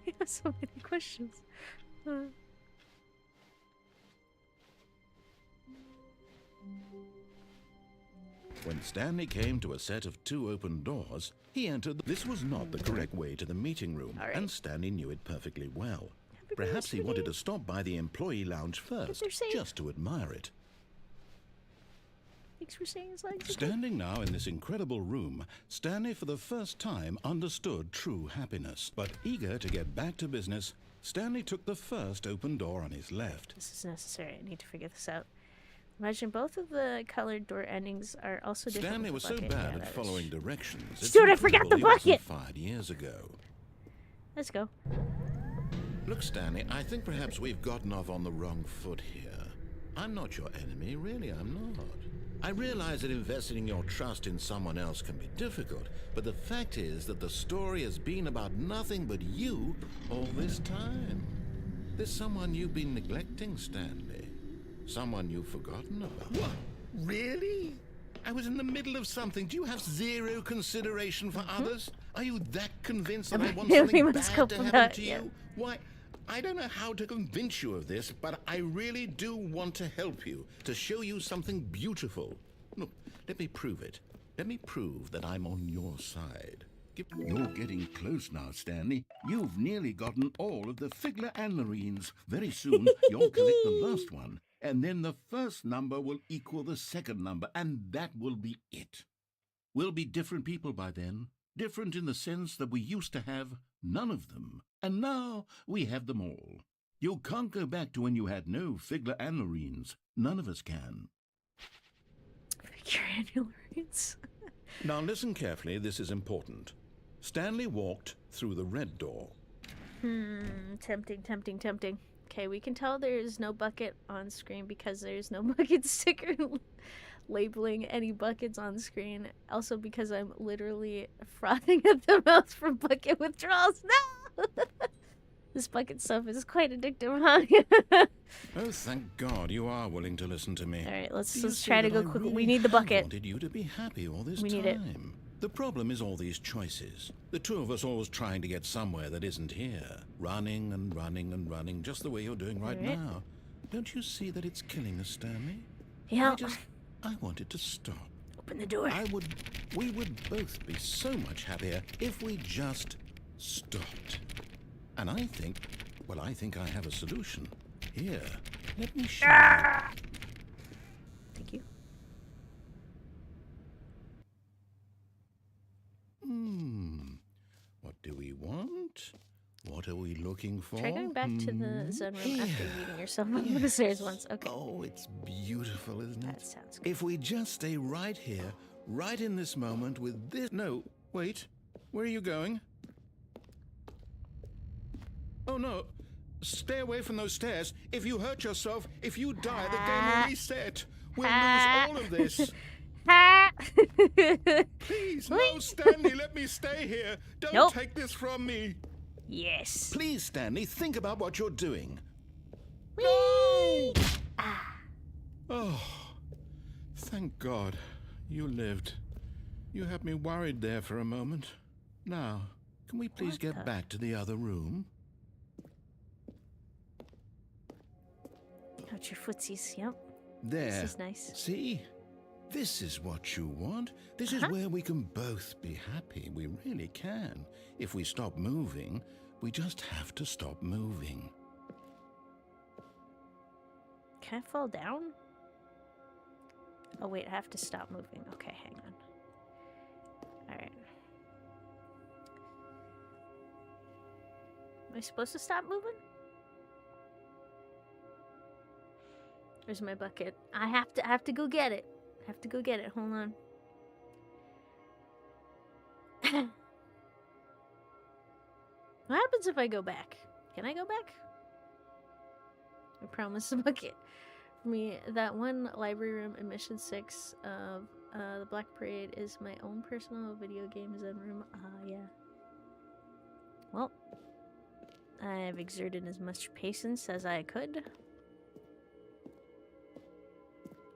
I have so many questions. When Stanley came to a set of 2 open doors, he entered. This was not the correct way to the meeting room, and Stanley knew it perfectly well. Perhaps he wanted to stop by the employee lounge first, just to admire it. Thanks for saying his legs. Standing now in this incredible room, Stanley for the first time understood true happiness. But eager to get back to business, Stanley took the first open door on his left. This is necessary. I need to figure this out. Imagine both of the colored door endings are also different. Stanley was so bad at following directions. Dude, I forgot the bucket! 5 years ago. Let's go. Look, Stanley, I think perhaps we've gotten off on the wrong foot here. I'm not your enemy, really, I'm not. I realize that investing your trust in someone else can be difficult, but the fact is that the story has been about nothing but you all this time. There's someone you've been neglecting, Stanley. Someone you've forgotten about. What? Really? I was in the middle of something. Do you have zero consideration for others? Are you that convinced that I want something bad to happen to you? Why, I don't know how to convince you of this, but I really do want to help you, to show you something beautiful. Look, let me prove it. Let me prove that I'm on your side. You're getting close now, Stanley. You've nearly gotten all of the Figler and Marines. Very soon, you'll collect the last one. and then the first number will equal the second number, and that will be it. We'll be different people by then, different in the sense that we used to have none of them, and now we have them all. You can't go back to when you had no Figler and Lorines. None of us can. Figure and Lorines. Now listen carefully, this is important. Stanley walked through the red door. Tempting, tempting, tempting. Okay, we can tell there's no bucket on screen because there's no bucket sticker labeling any buckets on screen. Also because I'm literally frothing at the mouth from bucket withdrawals. No! This bucket stuff is quite addictive, huh? Oh, thank God you are willing to listen to me. Alright, let's Do you see try to that go I quickly. really We need the have bucket. wanted you to be happy all this We time. need it. The problem is all these choices. The two of us always trying to get somewhere that isn't here. Running and running and running, just the way you're doing right Alright. now. Don't you see that it's killing us, Stanley? Yeah. I wanted to stop. Open the door. We would both be so much happier if we just stopped. And I think I have a solution. Here, let me show you. Thank you. What do we want? What are we looking for? Try going back to the Zen room after Here. reading yourself up the stairs once. Okay. Oh, it's beautiful, isn't it? That sounds good. If we just stay right here, right in this moment with this... No, wait. Where are you going? Oh, no. Stay away from those stairs. If you hurt yourself, if you die, the game will reset. We'll lose all of this. Ha! Please, no, Stanley, let me stay here. Don't Nope. take this from me. Yes. Please, Stanley, think about what you're doing. Whee! Oh, thank God. You lived. You had me worried there for a moment. Now, can we please What get the- back to the other room? Out your footsies. Yep. There. This is nice. See? This is what you want. This is where we can both be happy. We really can. If we stop moving, we just have to stop moving. Can I fall down? Oh, wait. I have to stop moving. Okay, hang on. Alright. Am I supposed to stop moving? Where's my bucket? I have to go get it. I have to go get it. Hold on. What happens if I go back? Can I go back? I promise a bucket. For me, that one library room in Mission 6 of the Black Parade is my own personal video game zen room. Yeah. Well, I've exerted as much patience as I could.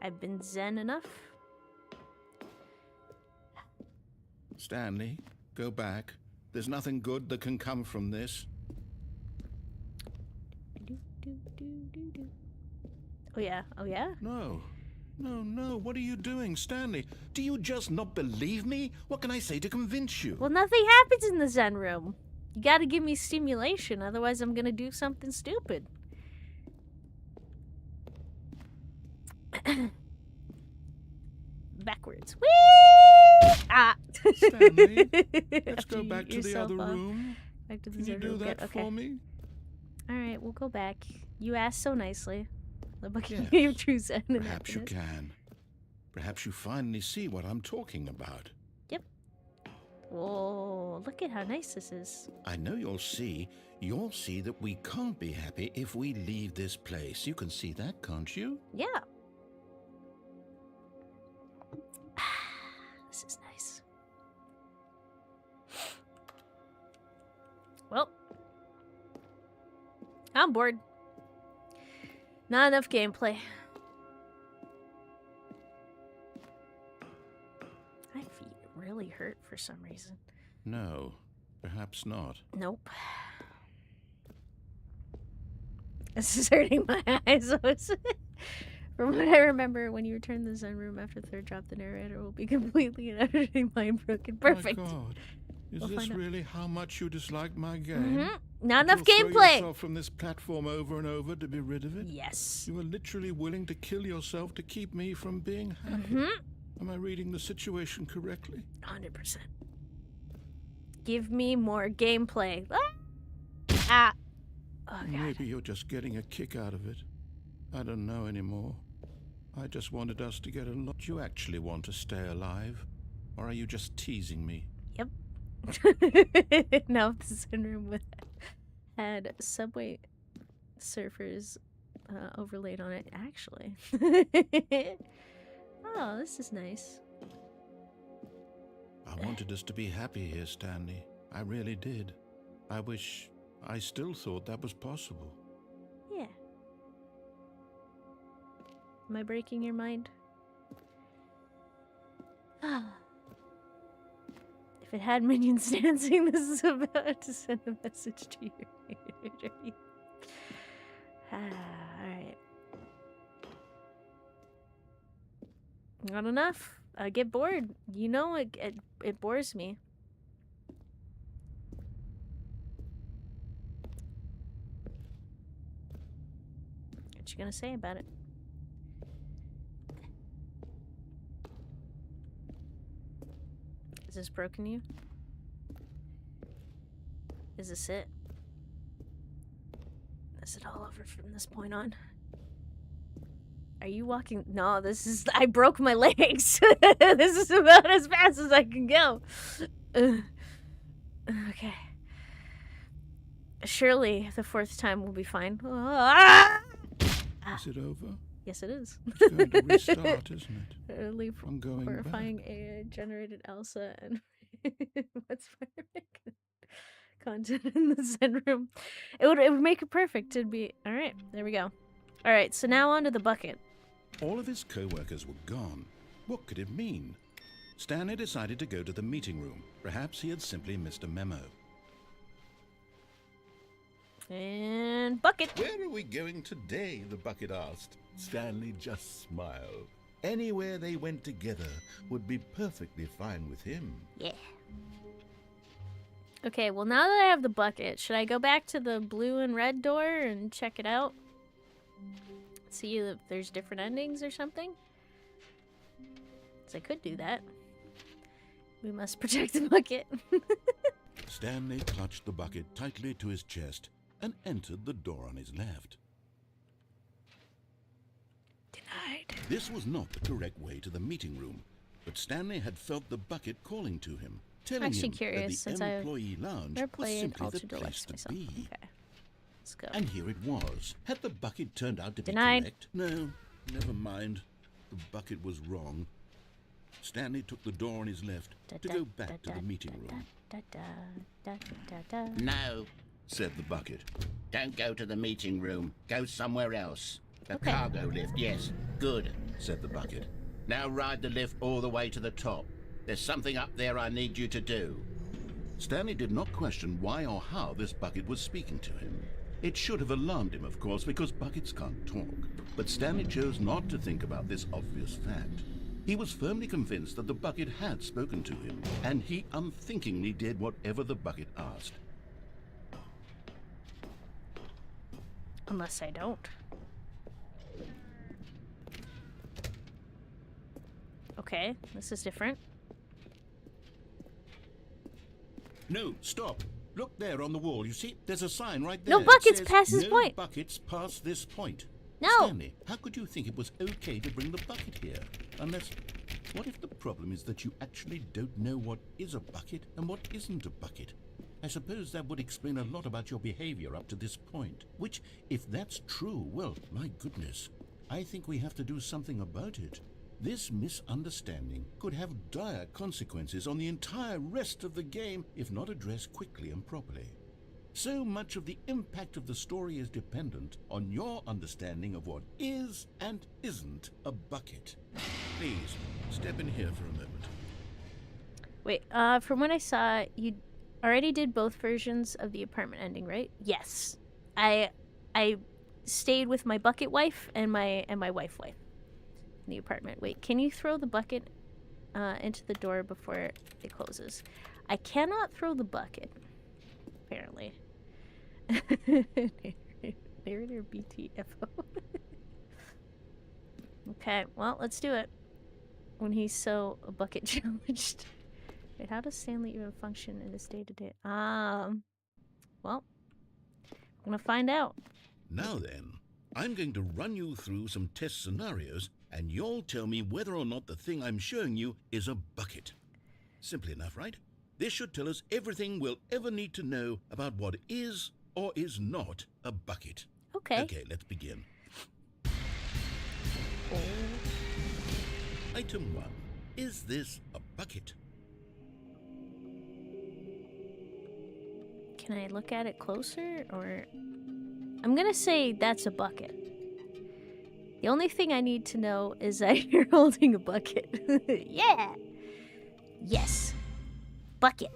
I've been zen enough. Stanley, go back. There's nothing good that can come from this. Oh yeah, oh yeah? No. No, what are you doing, Stanley? Do you just not believe me? What can I say to convince you? Well, nothing happens in the zen room. You gotta give me stimulation, otherwise I'm gonna do something stupid. Backwards. Whee! Ah! Stanley, let's After go you back eat to the yourself other off. room. Back to the Can you zen do room. that Good, okay. for me? Alright, we'll go back. You asked so nicely. The bucket Yes. gave true zen and Perhaps you happiness. can. Perhaps you finally see what I'm talking about. Whoa, look at how nice this is. I know you'll see that we can't be happy if we leave this place. You can see that, can't you? Yeah. This is nice. Well, I'm bored. Not enough gameplay. My feet really hurt for some reason. No, perhaps not. Nope. This is hurting my eyes. From what I remember, when you return to the Zen room after the third drop, the narrator will be completely and utterly mind broken. Perfect. My God. Is We'll this find out. really how much you dislike my game? Not enough You'll throw gameplay. yourself from this platform over and over to be rid of it? Yes. You are literally willing to kill yourself to keep me from being happy. Am I reading the situation correctly? 100%. Give me more gameplay. Ah! Oh, God. Maybe you're just getting a kick out of it. I don't know anymore. I just wanted us to get along. Do you actually want to stay alive? Or are you just teasing me? Yep. Now the sunroom had Subway Surfers overlaid on it, actually. Oh, this is nice. I wanted us to be happy here, Stanley. I really did. I wish I still thought that was possible. Yeah. Am I breaking your mind? If it had minions dancing, this is about to send a message to you. Alright. Not enough. I get bored. You know, it bores me. What you gonna say about it? Is this broken you? Is this it? Is it all over from this point on? Are you walking? No, this is... I broke my legs. This is about as fast as I can go. Okay. Surely the fourth time will be fine. Is it over? Yes, it is. It's going to restart, isn't it? Early I'm going horrifying back. AI generated Elsa and what's content in the Zen room. It would make it perfect. It'd be all right. There we go. All right. So now onto the bucket. All of his co-workers were gone. What could it mean? Stanley decided to go to the meeting room. Perhaps he had simply missed a memo. And bucket. Where are we going today? The bucket asked. Stanley just smiled. Anywhere they went together would be perfectly fine with him. Yeah. Okay, well now that I have the bucket, should I go back to the blue and red door and check it out? See if there's different endings or something? 'Cause I could do that. We must protect the bucket. Stanley clutched the bucket tightly to his chest and entered the door on his left. Denied. This was not the correct way to the meeting room, but Stanley had felt the bucket calling to him, telling Actually him curious, that since the I've employee lounge never was played simply Ultra the place Deluxe to myself. be. Okay. Let's go. And here it was. Had the bucket turned out to Denied. be correct? No, never mind. The bucket was wrong. Stanley took the door on his left to go back to the meeting room. No, said the bucket. Don't go to the meeting room. Go somewhere else. The Okay. cargo lift, yes. Good, said the bucket. Now ride the lift all the way to the top. There's something up there I need you to do. Stanley did not question why or how this bucket was speaking to him. It should have alarmed him, of course, because buckets can't talk. But Stanley chose not to think about this obvious fact. He was firmly convinced that the bucket had spoken to him, and he unthinkingly did whatever the bucket asked. Unless I don't. Okay, this is different. No, stop. Look there on the wall. You see, there's a sign right there. No It buckets says, past this no point." buckets past this point. No. Stanley, how could you think it was okay to bring the bucket here? Unless, what if the problem is that you actually don't know what is a bucket and what isn't a bucket? I suppose that would explain a lot about your behavior up to this point. Which, if that's true, well, my goodness, I think we have to do something about it. This misunderstanding could have dire consequences on the entire rest of the game if not addressed quickly and properly. So much of the impact of the story is dependent on your understanding of what is and isn't a bucket. Please, step in here for a moment. Wait, from what I saw, you already did both versions of the apartment ending, right? Yes. I stayed with my bucket wife and my wife in the apartment. Wait, can you throw the bucket into the door before it closes? I cannot throw the bucket, apparently. Narrator BTFO. Okay, well, let's do it. When he's so bucket challenged. Wait, how does Stanley even function in his day-to-day? Well, I'm gonna find out. Now then, I'm going to run you through some test scenarios, and you'll tell me whether or not the thing I'm showing you is a bucket. Simple enough, right? This should tell us everything we'll ever need to know about what is or is not a bucket. Okay. Okay, let's begin. Oh. Item 1. Is this a bucket? Can I look at it closer, or... I'm gonna say that's a bucket. The only thing I need to know is that you're holding a bucket. Yeah! Yes. Bucket.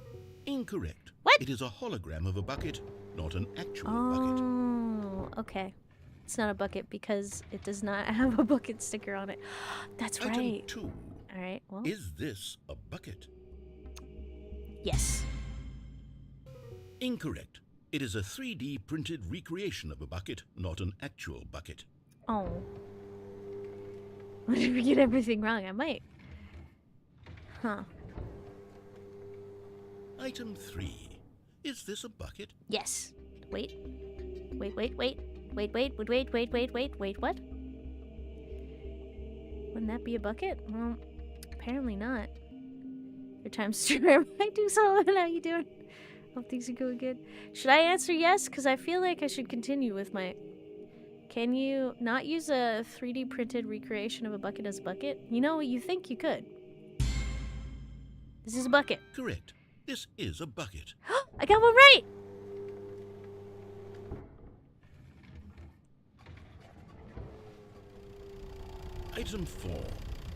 Incorrect. What? It is a hologram of a bucket, not an actual bucket. Oh, okay. It's not a bucket because it does not have a bucket sticker on it. That's Item right. 2. Alright, well... Is this a bucket? Yes. Incorrect. It is a 3D printed recreation of a bucket, not an actual bucket. Oh. What if we get everything wrong? I might. Huh. Item 3. Is this a bucket? Yes. Wait. Wait, what? Wouldn't that be a bucket? Well, apparently not. Your time's streamer. I do so. How you doing? Hope things are going good. Should I answer yes? Because I feel like I should continue with my... Can you not use a 3D printed recreation of a bucket as a bucket? You know, you think you could. This is a bucket. Correct. This is a bucket. I got one right! Item 4.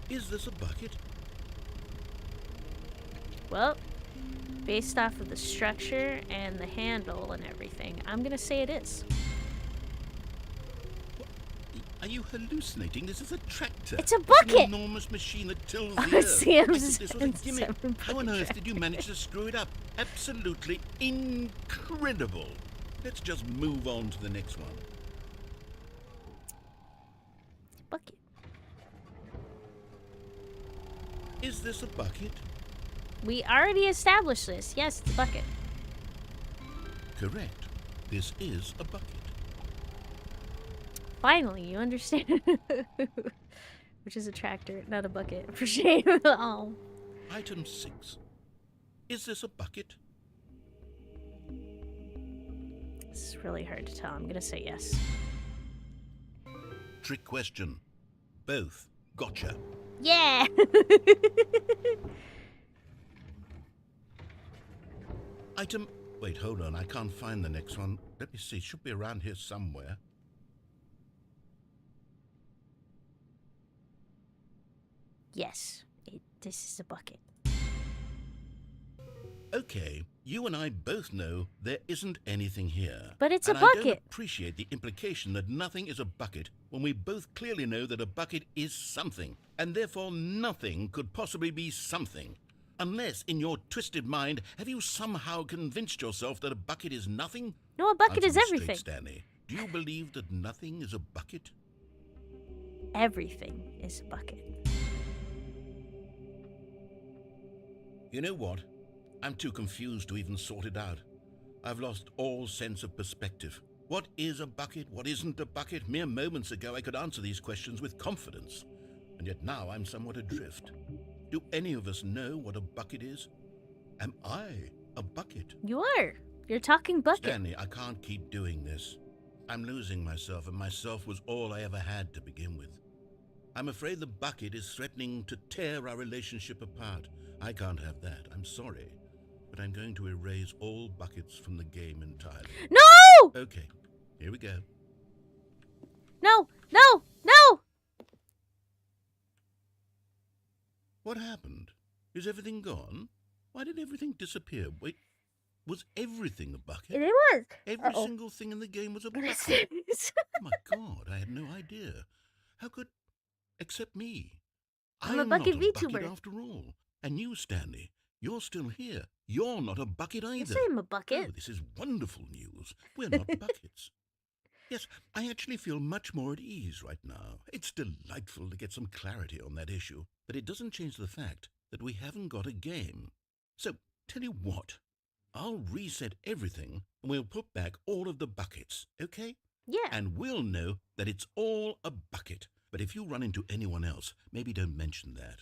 Is this a bucket? Well, based off of the structure and the handle and everything, I'm gonna say it is. Are you hallucinating? This is a tractor. It's a An bucket! enormous machine that tills the earth. Sam's I thought this was a gimmick. 7 How on bucket earth did you manage to screw it up? Absolutely incredible. Let's just move on to the next one. Bucket. Is this a bucket? We already established this. Yes, it's a bucket. Correct. This is a bucket. Finally, you understand. Which is a tractor, not a bucket. For shame. Oh. Item 6. Is this a bucket? This is really hard to tell. I'm gonna say yes. Trick question. Both. Gotcha. Yeah! Item... Wait, hold on. I can't find the next one. Let me see. It should be around here somewhere. Yes, this is a bucket. Okay, you and I both know there isn't anything here. But it's a and I don't bucket. appreciate the implication that nothing is a bucket when we both clearly know that a bucket is something, and therefore nothing could possibly be something. Unless, in your twisted mind, have you somehow convinced yourself that a bucket is nothing? No, a bucket Answer is me straight, everything. Stanley. Do you believe that nothing is a bucket? Everything is a bucket. You know what? I'm too confused to even sort it out. I've lost all sense of perspective. What is a bucket? What isn't a bucket? Mere moments ago I could answer these questions with confidence. And yet now I'm somewhat adrift. Do any of us know what a bucket is? Am I a bucket? You are. You're talking bucket. Stanley, I can't keep doing this. I'm losing myself, and myself was all I ever had to begin with. I'm afraid the bucket is threatening to tear our relationship apart. I can't have that. I'm sorry. But I'm going to erase all buckets from the game entirely. No! Okay, here we go. No! No! No! What happened? Is everything gone? Why did everything disappear? Wait, was everything a bucket? It was. Every single thing in the game was a bucket. Oh my God, I had no idea. How could... Except me. I'm a not bucket a VTuber. bucket after all. And you, Stanley, You're still here. You're not a bucket either. Yes, I'm a bucket. Oh, this is wonderful news. We're not buckets. Yes, I actually feel much more at ease right now. It's delightful to get some clarity on that issue, but it doesn't change the fact that we haven't got a game. So, tell you what, I'll reset everything and we'll put back all of the buckets, okay? Yeah. And we'll know that it's all a bucket. But if you run into anyone else, maybe don't mention that.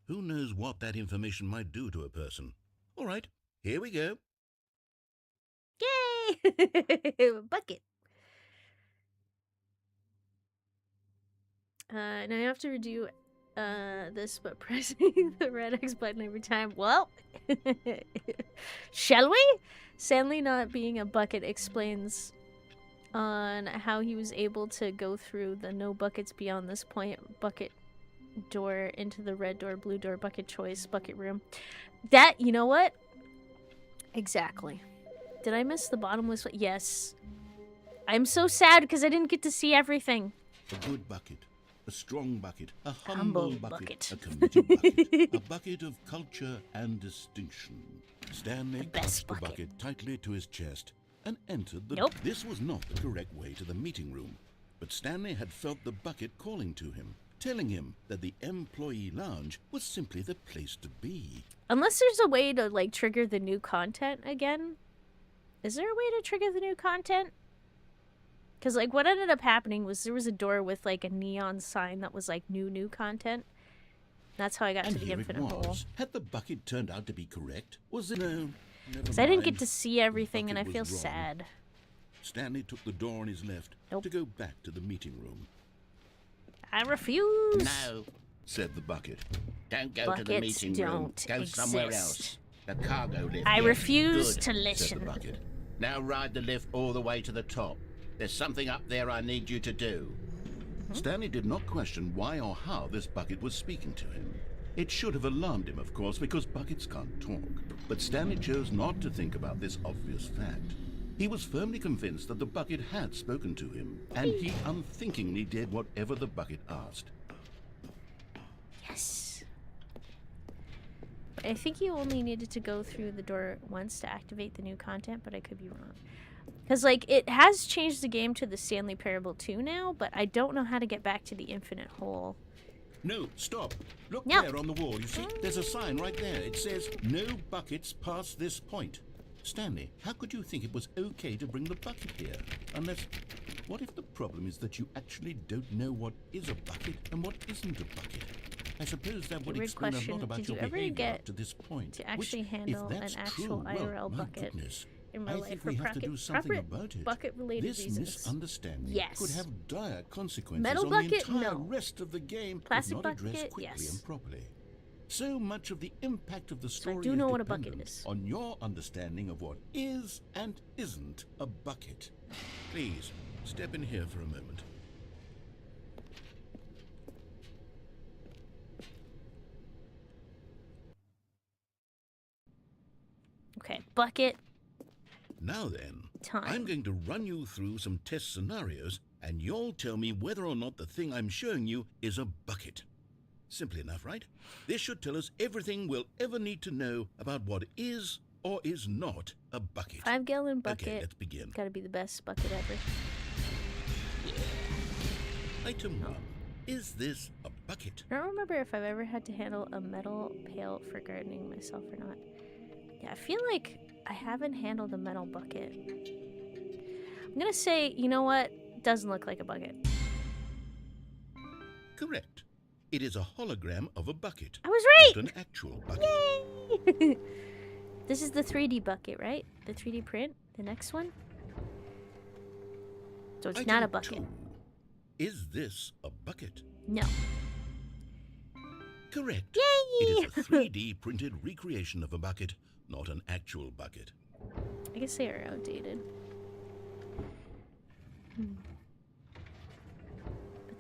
Who knows what that information might do to a person? All right, here we go. Yay! Bucket. Now you have to redo this, but pressing the red X button every time. Well, shall we? Stanley not being a bucket explains on how he was able to go through the no buckets beyond this point bucket door into the red door, blue door, bucket choice, bucket room. That, you know what? Exactly. Did I miss the bottomless? Yes. I'm so sad because I didn't get to see everything. A good bucket, a strong bucket, a humble bucket, bucket. a committed bucket, a bucket of culture and distinction. Stanley best clutched the bucket. bucket tightly to his chest and entered the... Nope. This was not the correct way to the meeting room, but Stanley had felt the bucket calling to him, telling him that the employee lounge was simply the place to be. Unless there's a way to, like, trigger the new content again. Is there a way to trigger the new content? Because, like, what ended up happening was there was a door with, like, a neon sign that was, like, new content. That's how I got And to the here infinite it hole. was. Had the bucket turned out to be correct? Was it... No, never Because I didn't mind. get to see everything, and I bucket feel was wrong. sad. Stanley took the door on his left Nope. to go back to the meeting room. I refuse. No, Said the bucket. don't go to the Buckets meeting room. don't Go somewhere exist. else. The cargo lift. I yes, refuse good, to Said listen. the bucket. Now ride the lift all the way to the top. There's something up there I need you to do. Stanley did not question why or how this bucket was speaking to him. It should have alarmed him, of course, because buckets can't talk. But Stanley chose not to think about this obvious fact. He was firmly convinced that the bucket had spoken to him, and he unthinkingly did whatever the bucket asked. Yes. I think you only needed to go through the door once to activate the new content, but I could be wrong. Because, like, it has changed the game to the Stanley Parable 2 now, but I don't know how to get back to the infinite hole. No, stop. Look No. there on the wall, you see? There's a sign right there. It says, no buckets past this point. Stanley, how could you think it was okay to bring the bucket here? Unless, what if the problem is that you actually don't know what is a bucket and what isn't a bucket? I suppose that would Weird explain a question. lot about Did your you ever behavior get up to this point. to actually which, handle if that's an actual true, well, IRL my bucket goodness, in I real life think for we have to do something about it. bucket-related This reasons? misunderstanding Yes. could have dire consequences Metal on bucket? the entire No. rest of the game Plastic if not addressed bucket? quickly Yes. and properly. So much of the impact of the So I story do is know what a bucket dependent is. on your understanding of what is and isn't a bucket. Please, step in here for a moment. Okay, bucket Now then, time. I'm going to run you through some test scenarios, and you'll tell me whether or not the thing I'm showing you is a bucket. Simple enough, right? This should tell us everything we'll ever need to know about what is or is not a bucket. 5-gallon bucket. Okay, let's begin. Gotta be the best bucket ever. Item 1. Is this a bucket? I don't remember if I've ever had to handle a metal pail for gardening myself or not. Yeah, I feel like I haven't handled a metal bucket. I'm gonna say, you know what? Doesn't look like a bucket. Correct. It is a hologram of a bucket. I was Not right! an actual bucket. Yay! This is the 3D bucket, right? The 3D print? The next one? So it's not a Item bucket. 2. Is this a bucket? No. Correct. Yay! It is a 3D printed recreation of a bucket, not an actual bucket. I guess they are outdated.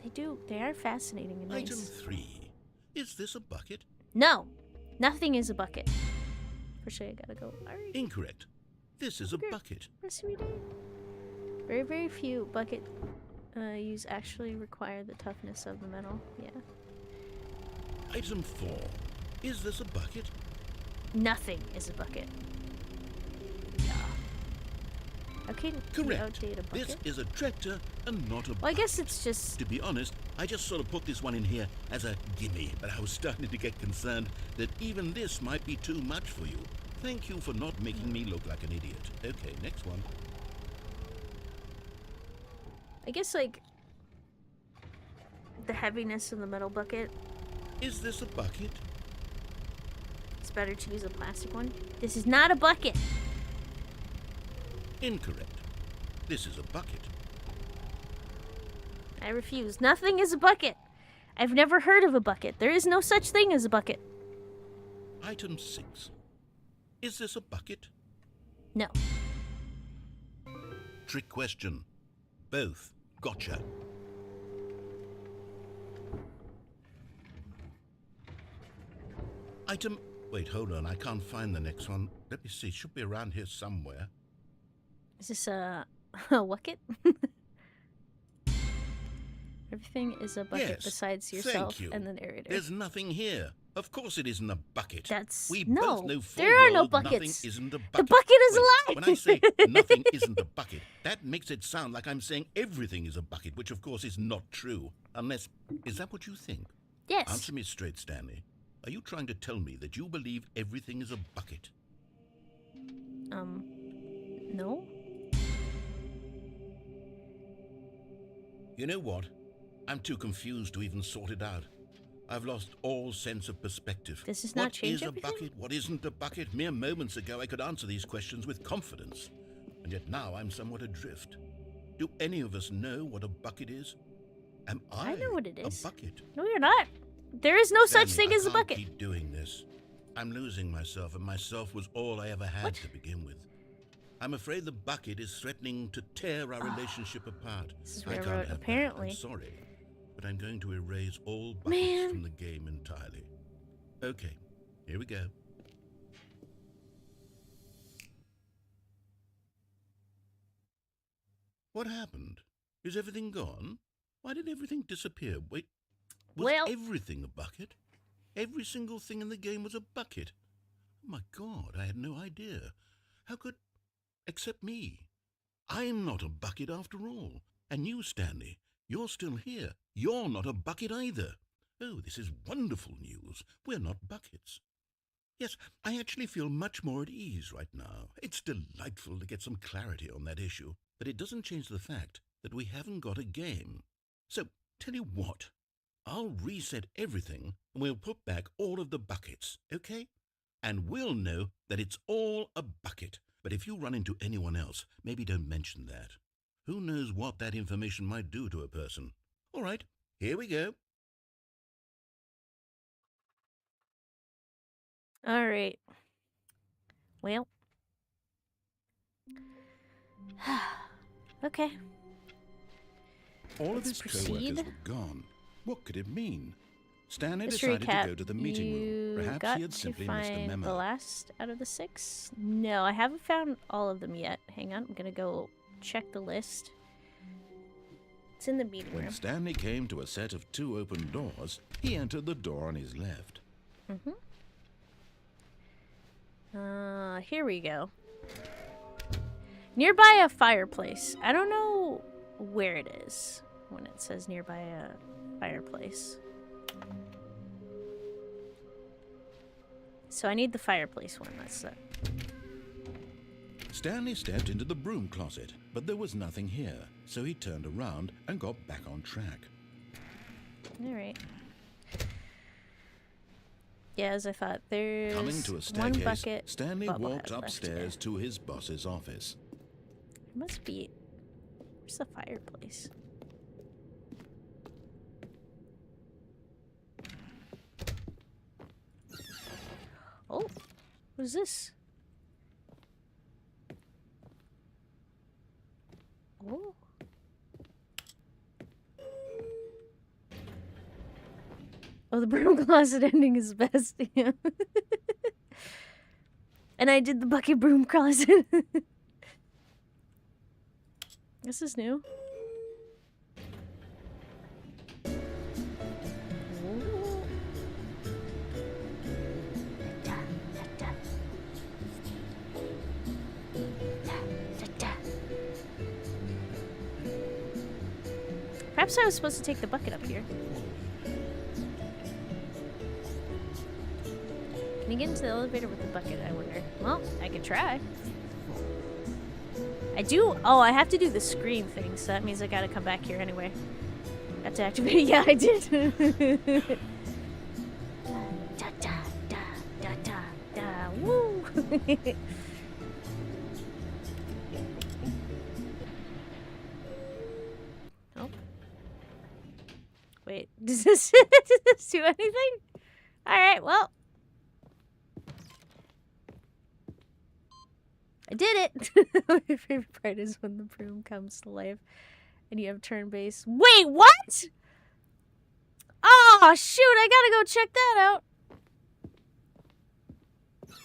But they are fascinating and Item nice. 3. Is this a bucket? No! Nothing is a bucket. Fortunately, I gotta go. Alright. Incorrect. This is a Okay. bucket. Rest of your day. Very, very few bucket use actually require the toughness of the metal. Yeah. Item 4. Is this a bucket? Nothing is a bucket. Yeah. Okay. Correct. A bucket? This is a tractor and not a bucket. Well, I guess it's just. To be honest, I just sort of put this one in here as a gimme, but I was starting to get concerned that even this might be too much for you. Thank you for not making me look like an idiot. Okay, next one. I guess, like, the heaviness in the metal bucket. Is this a bucket? It's better to use a plastic one. This is not a bucket. Incorrect. This is a bucket. I refuse. Nothing is a bucket. I've never heard of a bucket. There is no such thing as a bucket. Item 6. Is this a bucket? No. Trick question. Both. Gotcha. Item... Wait, hold on. I can't find the next one. Let me see. It should be around here somewhere. Is this a bucket? Everything is a bucket Yes, besides yourself thank you. and the narrator. There's nothing here. Of course it isn't a bucket. That's... We no, both know full there are no well buckets. nothing isn't a bucket. The bucket is a lie. When I say nothing isn't a bucket, that makes it sound like I'm saying everything is a bucket, which of course is not true. Unless... Is that what you think? Yes. Answer me straight, Stanley. Are you trying to tell me that you believe everything is a bucket? No. You know what? I'm too confused to even sort it out. I've lost all sense of perspective. Does this not change What is everything? a bucket? What isn't a bucket? Mere moments ago I could answer these questions with confidence. And yet now I'm somewhat adrift. Do any of us know what a bucket is? Am I know what it is. a bucket? No, you're not. There is no such Stanley, thing as a I can't bucket. keep doing this. I'm losing myself, and myself was all I ever had What? to begin with. I'm afraid the bucket is threatening to tear our relationship apart. This is I where I can't wrote, have that. apparently. I'm sorry, but I'm going to erase all buckets Man. from the game entirely. Okay, here we go. What happened? Is everything gone? Why did everything disappear? Wait, was Well- everything a bucket? Every single thing in the game was a bucket. Oh my God, I had no idea. How could... Except me. I'm not a bucket after all. And you, Stanley, you're still here. You're not a bucket either. Oh, this is wonderful news. We're not buckets. Yes, I actually feel much more at ease right now. It's delightful to get some clarity on that issue. But it doesn't change the fact that we haven't got a game. So, tell you what. I'll reset everything and we'll put back all of the buckets, okay? And we'll know that it's all a bucket. But if you run into anyone else, maybe don't mention that. Who knows what that information might do to a person? All right, here we go. All right. Well. Okay. All of Let's his co-workers proceed. were gone. What could it mean? Stanley Let's decided recap. to go to the meeting room. You Perhaps got he had to simply missed a find memo. the last out of the 6? No, I haven't found all of them yet. Hang on, I'm gonna go check the list. It's in the meeting When room. Stanley came to a set of 2 open doors, he entered the door on his left. Here we go. Nearby a fireplace. I don't know where it is when it says nearby a fireplace. So I need the fireplace one. That's it. Stanley stepped into the broom closet, but there was nothing here, so he turned around and got back on track. All right. Yeah, as I thought, there's Coming to a one staircase, bucket. Stanley bobblehead walked left upstairs here. to his boss's office. It must be. Where's the fireplace? Oh, what is this? Oh. Oh, the broom closet ending is best. Yeah. And I did the bucket broom closet. This is new. Ooh. Perhaps I was supposed to take the bucket up here. Can you get into the elevator with the bucket, I wonder? Well, I could try. I do. Oh, I have to do the scream thing, so that means I gotta come back here anyway. Have to activate it. Yeah, I did. Da da da da da da. Woo! Oh. Wait, does this do anything? Alright, well. I did it! My favorite part is when the broom comes to life and you have turn-based. Wait, what? Oh, shoot, I gotta go check that out.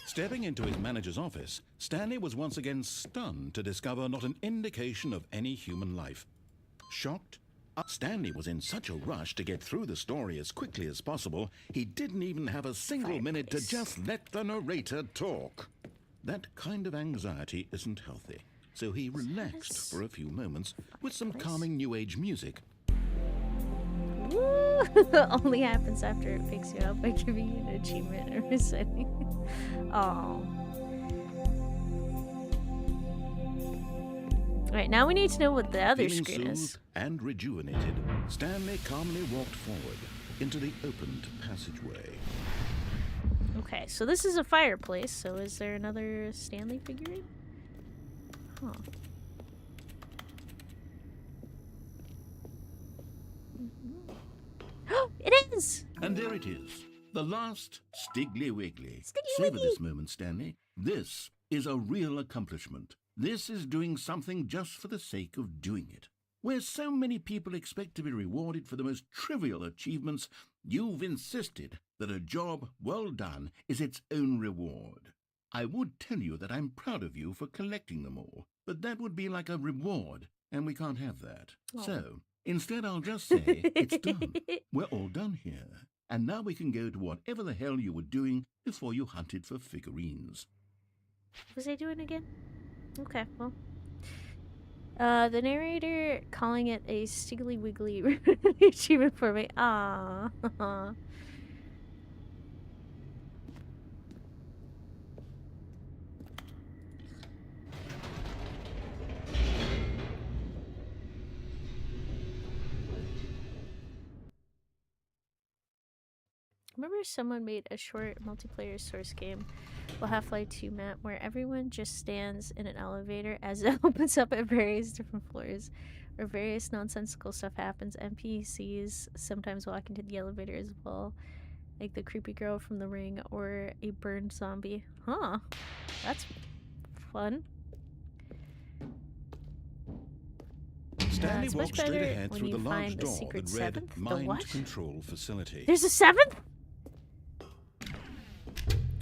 Stepping into his manager's office, Stanley was once again stunned to discover not an indication of any human life. Shocked, Stanley was in such a rush to get through the story as quickly as possible, he didn't even have a single minute to just let the narrator talk. That kind of anxiety isn't healthy, so he relaxed for a few moments with some calming new age music. Woo! Only happens after it picks you up by giving you an achievement or reciting. Oh. Alright, now we need to know what the other Feeling screen is. soothed and rejuvenated, Stanley calmly walked forward into the opened passageway. Okay, so this is a fireplace, so is there another Stanley figurine? Huh. It is! And there it is, the last Stiggly Wiggly. Stiggly Savor Wiggly. this moment, Stanley. This is a real accomplishment. This is doing something just for the sake of doing it. Where so many people expect to be rewarded for the most trivial achievements, you've insisted that a job well done is its own reward. I would tell you that I'm proud of you for collecting them all, but that would be like a reward, and we can't have that. Oh. So, instead I'll just say, it's done. We're all done here. And now we can go to whatever the hell you were doing before you hunted for figurines. What was I doing again? Okay, well. The narrator calling it a Stiggly Wiggly achievement for me. Ah. Remember someone made a short multiplayer source game, well, Half-Life 2 map, where everyone just stands in an elevator as it opens up at various different floors, where various nonsensical stuff happens. NPCs sometimes walk into the elevator as well, like the creepy girl from The Ring or a burned zombie. Huh, that's fun. Stanley it's walked much straight better ahead when through you the large find the door secret that read seventh. The Mind what? Control Facility. There's a seventh?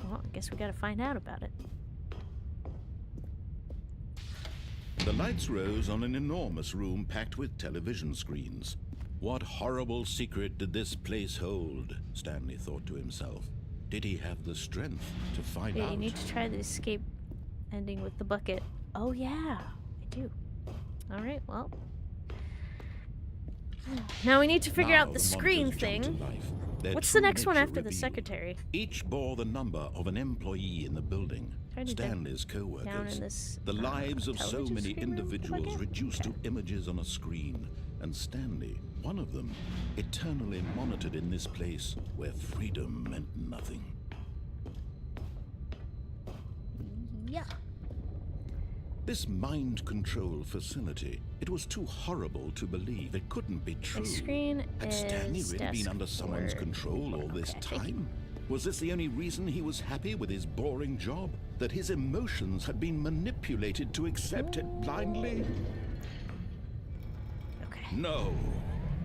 Well, I guess we gotta find out about it. The lights rose on an enormous room packed with television screens. What horrible secret did this place hold? Stanley thought to himself. Did he have the strength to find Yeah, out? you need to try the escape ending with the bucket. Oh yeah, I do. Alright, well. Now we need to figure out Now the the screen monitors jumped thing. to life. Their What's the true next one nature after the revealed. secretary? Each bore the number of an employee in the building. Try to Stanley's down co-workers. in this, The lives of so television many screen room with the individuals bucket? reduced Okay. to images on a screen. And Stanley, one of them, eternally monitored in this place where freedom meant nothing. Yeah. This mind control facility, it was too horrible to believe. It couldn't be true. Next screen Had Stanley is really been desk under someone's for- control all this Okay, thank you. time? Was this the only reason he was happy with his boring job? That his emotions had been manipulated to accept it blindly? Okay. No.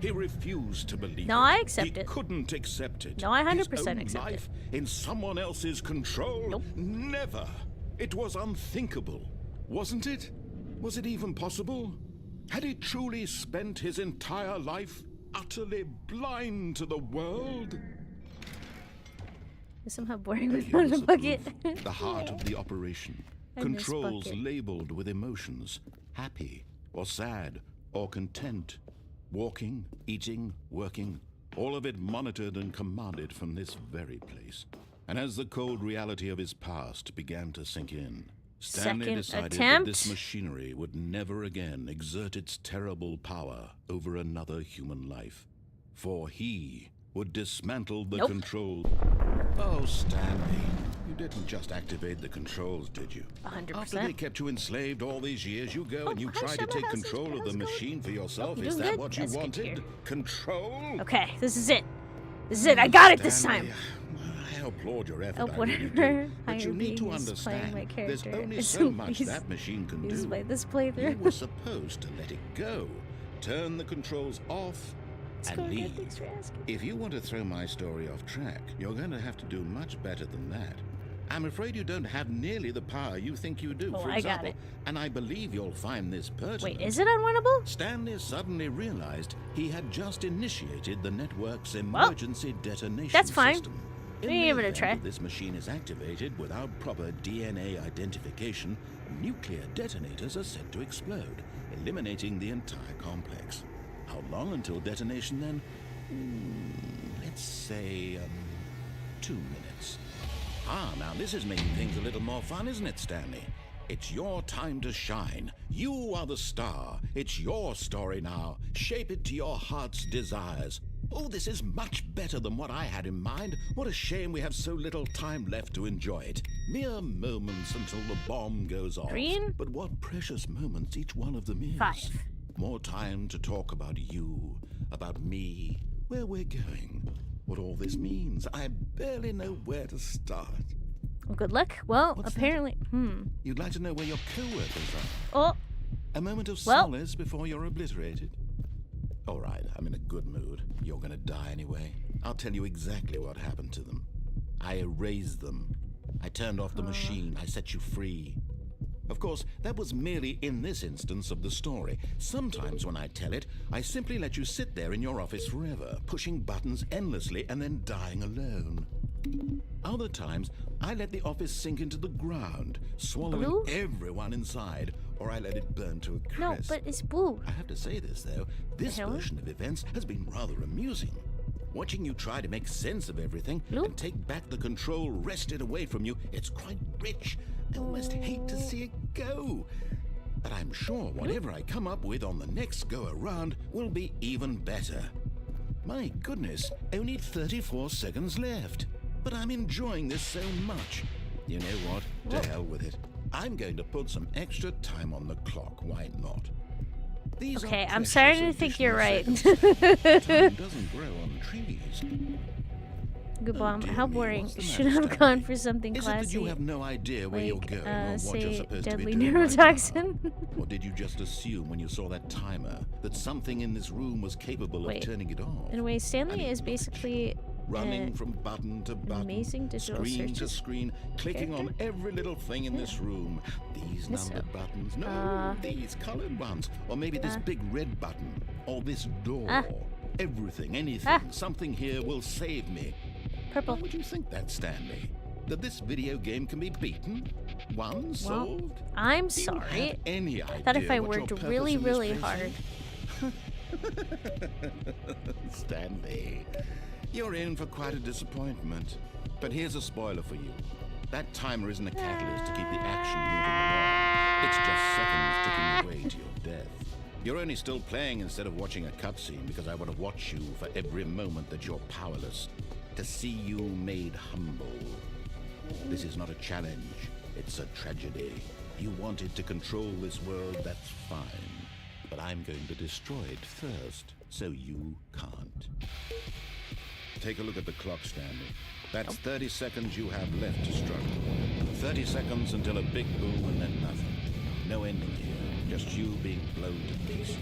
He refused to believe No, it. I accept he it. couldn't accept it. No, I 100% His own accept it. life in someone else's control? Nope. Never. It was unthinkable. Wasn't it? Was it even possible? Had he truly spent his entire life utterly blind to the world? It's somehow boring Here without was a the bucket. proof, the heart of the operation. And this Controls bucket. labeled with emotions. Happy, or sad, or content. Walking, eating, working, all of it monitored and commanded from this very place. And as the cold reality of his past began to sink in, Stanley Second decided that attempt. this machinery would never again exert its terrible power over another human life. For he would dismantle the Nope. control. Oh, Stanley, you didn't just activate the controls, did you? 100%. After they kept you enslaved all these years, you go and you hi, try to Summer. take How's control of the it going? machine for yourself. Oh, you Is doing that good? what you That's good to wanted? hear. Control? Okay, this is it. This is it. I got it this Stanley, time. I applaud your effort, Oh, I really whatever. do. But you need to He's understand, playing my there's character. only It's so much he's- that machine can He's do. played this You playthrough. were supposed to let it go, turn the controls off, It's and going good. leave. Thanks for asking. If you want to throw my story off track, you're going to have to do much better than that. I'm afraid you don't have nearly the power you think you do, Oh, for I got example. it. And I believe you'll find this pertinent. Wait, is it unwinnable? Stanley suddenly realized he had just initiated the network's emergency detonation that's fine. system. We In can the give it a event try. that this machine is activated without proper DNA identification, nuclear detonators are set to explode, eliminating the entire complex. How long until detonation then? Let's say 2 minutes. Ah, now this is making things a little more fun, isn't it, Stanley? It's your time to shine. You are the star. It's your story now. Shape it to your heart's desires. Oh, this is much better than what I had in mind. What a shame we have so little time left to enjoy it. Mere moments until the bomb goes off. Green? But what precious moments each one of them is. 5. More time to talk about you, about me, where we're going, what all this means. I barely know where to start. Well, good luck. Well, What's that? apparently. You'd like to know where your co-workers are. Oh, A moment of Well- solace before you're obliterated. All right, I'm in a good mood. You're gonna die anyway. I'll tell you exactly what happened to them. I erased them. I turned off the machine. I set you free. Of course, that was merely in this instance of the story. Sometimes when I tell it, I simply let you sit there in your office forever, pushing buttons endlessly and then dying alone. Other times, I let the office sink into the ground, swallowing Blue? everyone inside, or I let it burn to a crisp. no, but it's blue. I have to say this, though. This hell? version of events has been rather amusing. Watching you try to make sense of everything Blue? and take back the control wrested away from you, it's quite rich. I almost hate to see it go. But I'm sure whatever I come up with on the next go-around will be even better. My goodness, only 34 seconds left. But I'm enjoying this so much. You know what? To hell with it. I'm going to put some extra time on the clock. Why not? These are Okay, I'm precious starting to think you're right. additional seconds. Time doesn't grow on trees. Good Oh, bomb. dear How me, boring. what's the Should matter, have Stanley? gone for something Is it that you classy. have no idea where you're Like, going or what you're say, supposed to deadly be doing right now? neurotoxin. Or did you just assume when you saw that timer that something in this room was capable Wait. of turning it off? Anyway, Stanley I is mean, basically running from button to button, amazing digital screen to searches screen, clicking on every little thing in this room. These Miss numbered her. buttons, no, these colored ones, or maybe this big red button, or this door. Everything, anything, something here will save me. purple. Why would you think that, Stanley? That this video game can be beaten? Won? Solved? I'm Do you sorry. have any idea I thought if I what your worked purpose really, in this really place hard. is? Stanley, you're in for quite a disappointment. But here's a spoiler for you. That timer isn't a catalyst to keep the action moving along. It's just seconds ticking away to your death. You're only still playing instead of watching a cutscene because I want to watch you for every moment that you're powerless. To see you made humble. This is not a challenge. It's a tragedy. You wanted to control this world, that's fine. But I'm going to destroy it first, so you can't. Take a look at the clock, Stanley. That's 30 seconds you have left to struggle. 30 seconds until a big boom and then nothing. No ending here, just you being blown to pieces.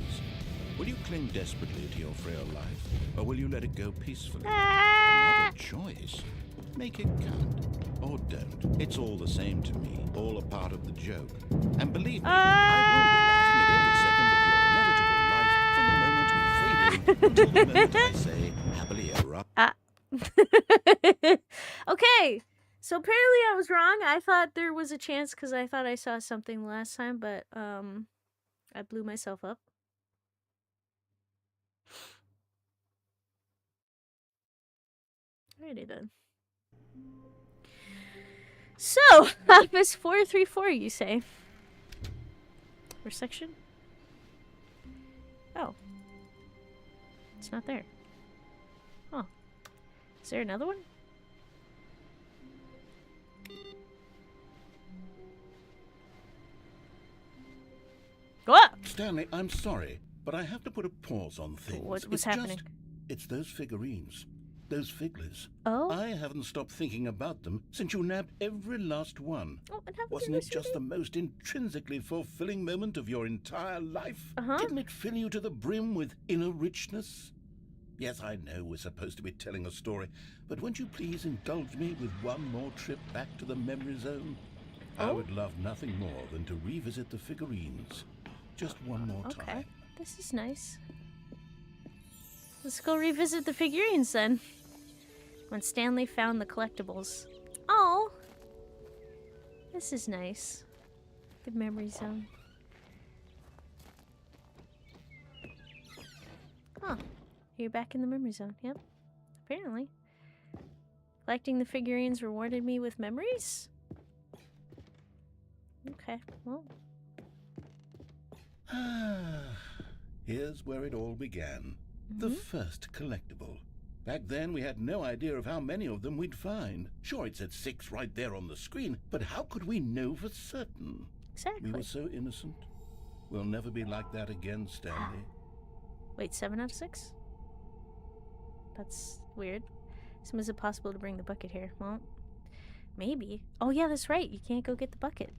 Will you cling desperately to your frail life, or will you let it go peacefully? Another choice. Make it count, or don't. It's all the same to me, all a part of the joke. And believe me, I will be laughing at every second of your inevitable life from the moment we fade in until the moment I say happily ever after. Okay, so apparently I was wrong. I thought there was a chance because I thought I saw something last time, but I blew myself up. Alrighty then. So, Office 434, you say? Or section? Oh. It's not there. Oh. Is there another one? What? Stanley, I'm sorry, but I have to put a pause on things. What's happening? It's those figurines. Those figglers. Oh? I haven't stopped thinking about them since you nabbed every last one. Oh, what happened Wasn't to it just the most intrinsically fulfilling moment of your entire life? Uh-huh. Didn't it fill you to the brim with inner richness? Yes, I know we're supposed to be telling a story, but won't you please indulge me with one more trip back to the memory zone? I would love nothing more than to revisit the figurines. Just one more Okay. time. This is nice. Let's go revisit the figurines then. When Stanley found the collectibles. Oh! This is nice. Good memory zone. Huh. You're back in the memory zone. Yep. Apparently. Collecting the figurines rewarded me with memories? Okay, well. Here's where it all began. The first collectible. Back then, we had no idea of how many of them we'd find. Sure, it said 6 right there on the screen, but how could we know for certain? Exactly. We were so innocent. We'll never be like that again, Stanley. Wait, 7 out of 6? That's weird. So is it possible to bring the bucket here? Well, maybe. Oh yeah, that's right. You can't go get the bucket.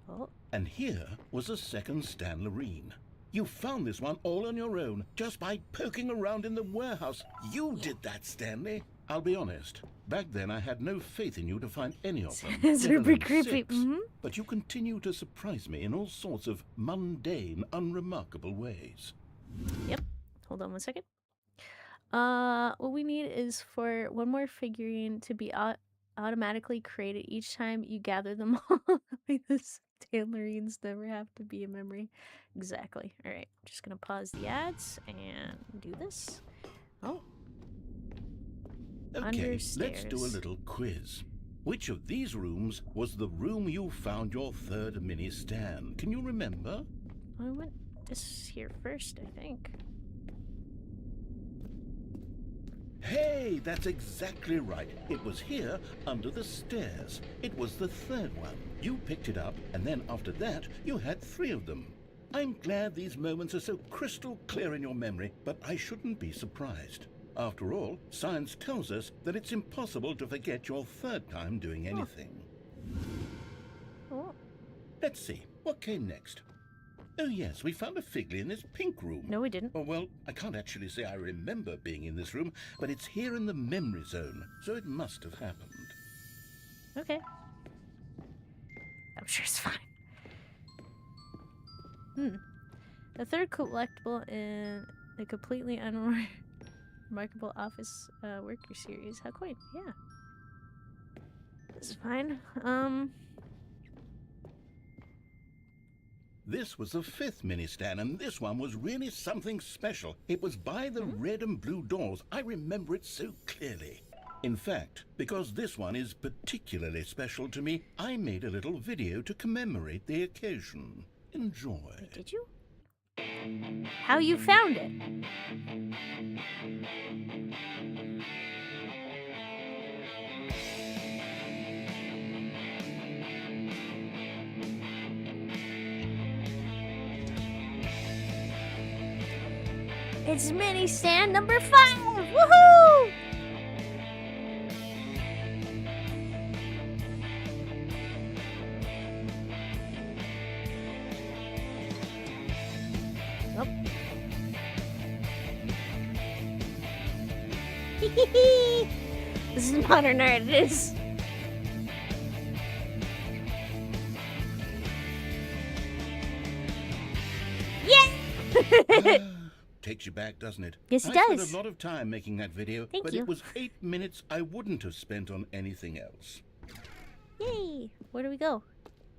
Oh. And here was a second Stanlerine. You found this one all on your own, just by poking around in the warehouse. You did that, Stanley. I'll be honest. Back then, I had no faith in you to find any of them. It's let pretty alone creepy. 6. But you continue to surprise me in all sorts of mundane, unremarkable ways. Yep. Hold on one second. What we need is for one more figurine to be automatically created each time you gather them all. The Stanlerines never have to be a memory. Exactly. Alright, I'm just gonna pause the ads and do this. Oh. Okay, let's do a Understairs. little quiz. Which of these rooms was the room you found your third mini Stan? Can you remember? I went this here first, I think. Hey, that's exactly right. It was here, under the stairs. It was the third one. You picked it up, and then after that, you had 3 of them. I'm glad these moments are so crystal clear in your memory, but I shouldn't be surprised. After all, science tells us that it's impossible to forget your third time doing anything. Oh. Let's see, what came next? Oh yes, we found a Figley in this pink room. No, we didn't. Oh, well, I can't actually say I remember being in this room, but it's here in the memory zone, so it must have happened. Okay. I'm sure it's fine. The third collectible in the completely unremarkable office worker series. How quaint. Yeah. This is fine. This was the 5th mini Stan, and this one was really something special. It was by the red and blue doors. I remember it so clearly. In fact, because this one is particularly special to me, I made a little video to commemorate the occasion. Enjoy. Wait, did you? How you found it? It's mini stand number 5! Woohoo! Nope. This is modern art, it is. Yeah! Takes you back, doesn't it? Yes, it I does. spent a lot of time making that video, Thank but you. it was 8 minutes I wouldn't have spent on anything else. Yay! Where do we go?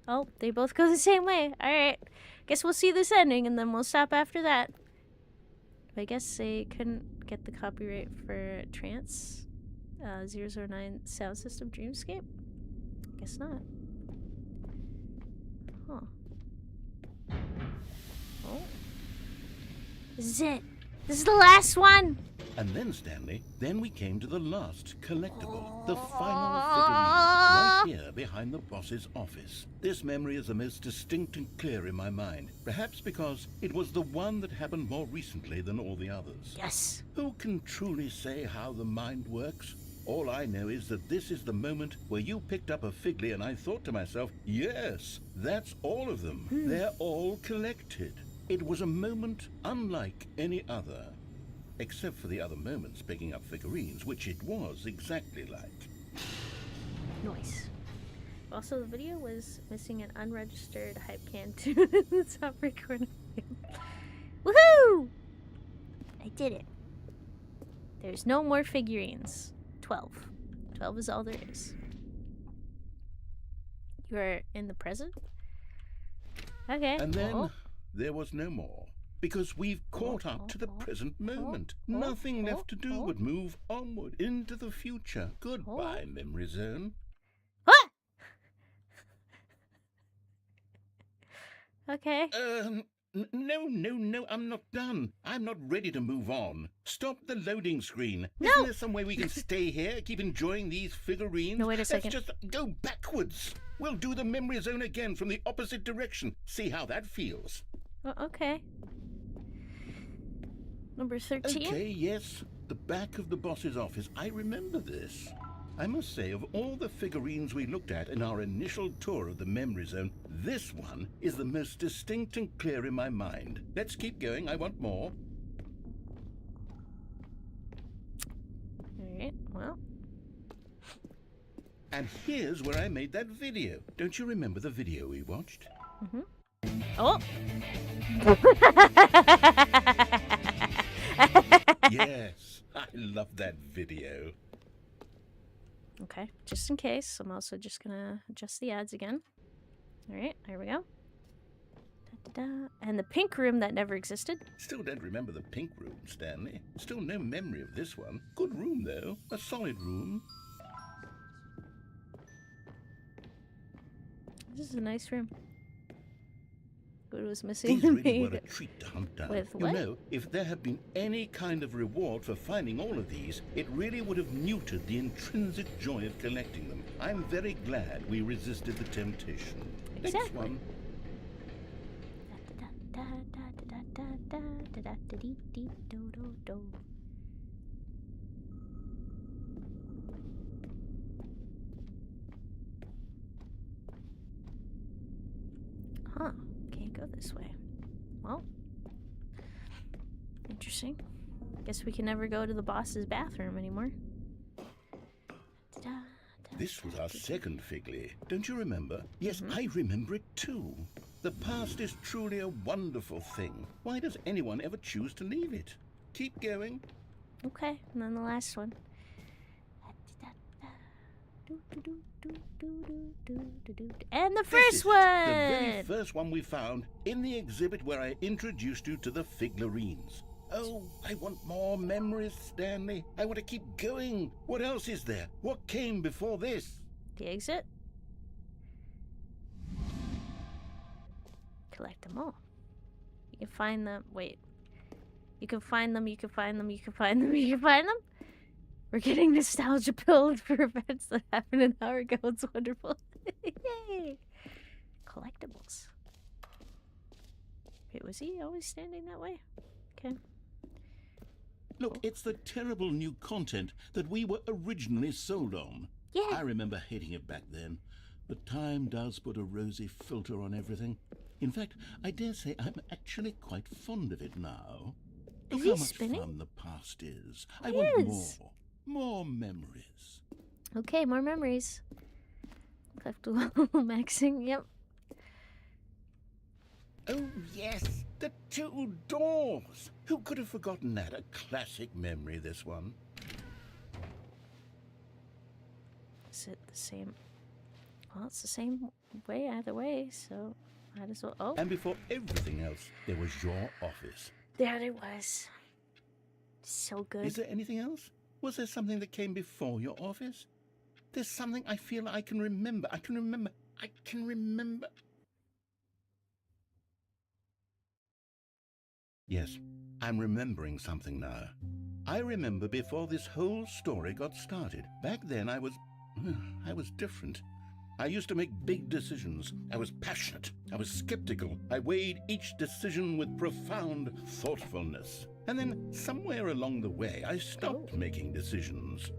Oh, they both go the same way. Alright. Guess we'll see this ending and then we'll stop after that. I guess they couldn't get the copyright for Trance 009 Sound System Dreamscape? Guess not. Huh. Oh. This is it. This is the last one! And then, Stanley, then we came to the last collectible, the final figurine, right here behind the boss's office. This memory is the most distinct and clear in my mind, perhaps because it was the one that happened more recently than all the others. Yes. Who can truly say how the mind works? All I know is that this is the moment where you picked up a Figley and I thought to myself, yes, that's all of them. They're all collected. It was a moment unlike any other. Except for the other moments picking up figurines, which it was exactly like. Nice. Also, the video was missing an unregistered hype can to the top right corner. Woohoo! I did it. There's no more figurines. 12. 12 is all there is. You are in the present? Okay. And then there was no more. Because we've caught up to the present moment. Nothing left to do but move onward into the future. Goodbye, Memory Zone. What? Okay. No, I'm not done. I'm not ready to move on. Stop the loading screen. No. Isn't there some way we can stay here, keep enjoying these figurines? No, wait a second. Let's just go backwards. We'll do the Memory Zone again from the opposite direction. See how that feels. Okay. Number 13? Okay, yes. The back of the boss's office. I remember this. I must say, of all the figurines we looked at in our initial tour of the Memory Zone, this one is the most distinct and clear in my mind. Let's keep going. I want more. Alright, well. And here's where I made that video. Don't you remember the video we watched? Mm-hmm. Oh! Yes, I love that video. Okay, just in case, I'm also just gonna adjust the ads again. Alright, here we go. Da-da-da. And the pink room that never existed. Still don't remember the pink room, Stanley. Still no memory of this one. Good room, though. A solid room. This is a nice room. But it was missing These the really were maid. a treat to hunt down. With You what? know, if there had been any kind of reward for finding all of these, it really would have neutered the intrinsic joy of collecting them. I'm very glad we resisted the temptation. Next Exactly. one. Huh. Can't go this way. Well. Interesting. Guess we can never go to the boss's bathroom anymore. This was our second Figley. Don't you remember? Yes, I remember it too. The past is truly a wonderful thing. Why does anyone ever choose to leave it? Keep going. Okay, and then the last one. And the This first is it, one! The very first one we found in the exhibit where I introduced you to the figurines. Oh, I want more memories, Stanley. I want to keep going. What else is there? What came before this? The exit. Collect them all. You can find them. Wait. You can find them, you can find them, you can find them, you can find them. We're getting nostalgia build for events that happened an hour ago. It's wonderful. Yay! Collectibles. Wait, was he always standing that way? Okay. Look, it's the terrible new content that we were originally sold on. Yeah. I remember hating it back then, but time does put a rosy filter on everything. In fact, I dare say I'm actually quite fond of it now. Is Look he how much spinning? fun the past is. I He want is. more memories. Okay, more memories. Collectible maxing, yep. Oh, yes, the two doors. Who could have forgotten that? A classic memory, this one. Is it the same? Well, it's the same way either way, so might as well. Oh, And before everything else, there was your office. there it was. So good. Is there anything else? Was there something that came before your office? There's something I feel I can remember. I can remember. Yes, I'm remembering something now. I remember before this whole story got started. Back then I was different. I used to make big decisions. I was passionate. I was skeptical. I weighed each decision with profound thoughtfulness. And then somewhere along the way, I stopped making decisions.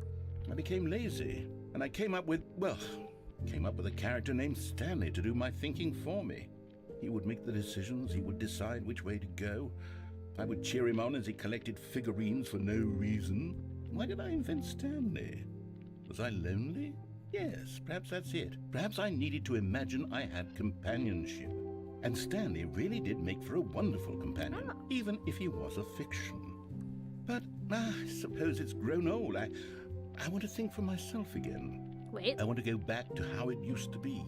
I became lazy. And I came up with a character named Stanley to do my thinking for me. He would make the decisions. He would decide which way to go. I would cheer him on as he collected figurines for no reason. Why did I invent Stanley? Was I lonely? Yes, perhaps that's it. Perhaps I needed to imagine I had companionship. And Stanley really did make for a wonderful companion, even if he was a fiction. But I suppose it's grown old. I want to think for myself again. Wait. I want to go back to how it used to be.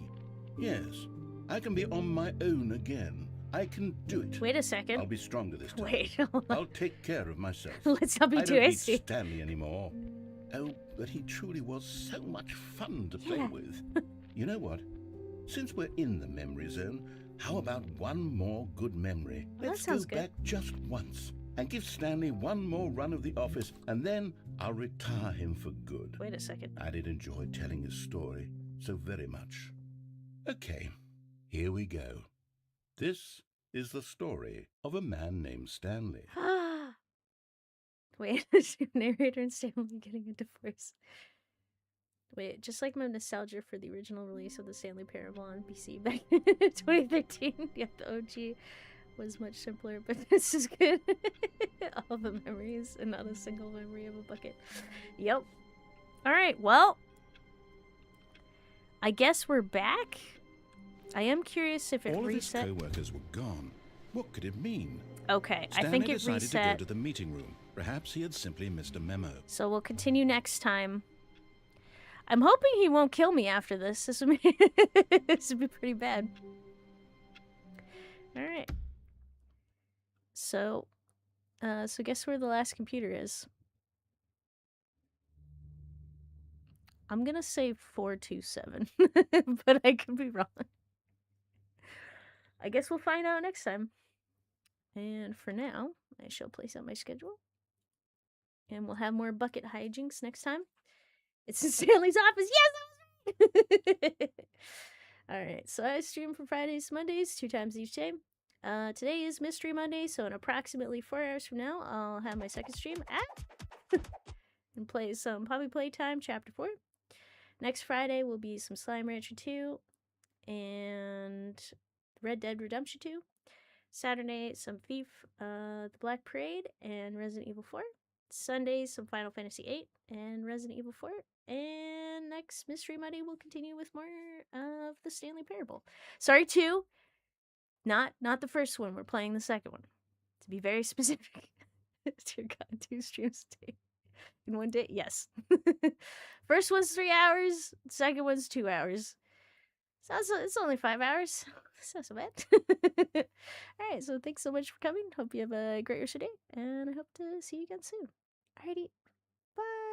Yes, I can be on my own again. I can do it. Wait a second. I'll be stronger this time. Wait. Hold on. I'll take care of myself. Let's not be I too don't need hasty. Stanley anymore. Oh, but he truly was so much fun to play with. You know what? Since we're in the memory zone, how about one more good memory? Well, Let's that sounds go good. back just once and give Stanley one more run of the office, and then I'll retire him for good. Wait a second. I did enjoy telling his story so very much. Okay, here we go. This is the story of a man named Stanley. Wait, narrator and Stanley getting a divorce. Wait, just like my nostalgia for the original release of the Stanley Parable on PC back in 2013. Yeah, the OG was much simpler, but this is good. All the memories and not a single memory of a bucket. Yep. Alright, well, I guess we're back. I am curious if it All reset. of his co-workers were gone. What could it mean? Okay, Stanley I think it decided reset. to go to the meeting room. Perhaps he had simply missed a memo. So we'll continue next time. I'm hoping he won't kill me after this. This would be, this would be pretty bad. Alright. So guess where the last computer is? I'm gonna say 427, but I could be wrong. I guess we'll find out next time. And for now, I shall place out my schedule. And we'll have more bucket hijinks next time. It's in Stanley's office. Yes, that was right! Alright, so I stream from Fridays to Mondays, 2 times each day. Today is Mystery Monday, so in approximately 4 hours from now, I'll have my second stream and play some Poppy Playtime Chapter 4. Next Friday will be some Slime Rancher 2 and Red Dead Redemption 2. Saturday, some Thief, The Black Parade, and Resident Evil 4. Sunday, some Final Fantasy 8 and Resident Evil 4. And next Mystery Monday, we'll continue with more of the Stanley Parable. Sorry, 2. Not the first one. We're playing the second one. To be very specific. Dear God, 2 streams a day. In one day? Yes. First one's 3 hours. Second one's 2 hours. So it's only 5 hours. That's not so bad. Alright, so thanks so much for coming. Hope you have a great rest of your day. And I hope to see you again soon. Alrighty. Bye.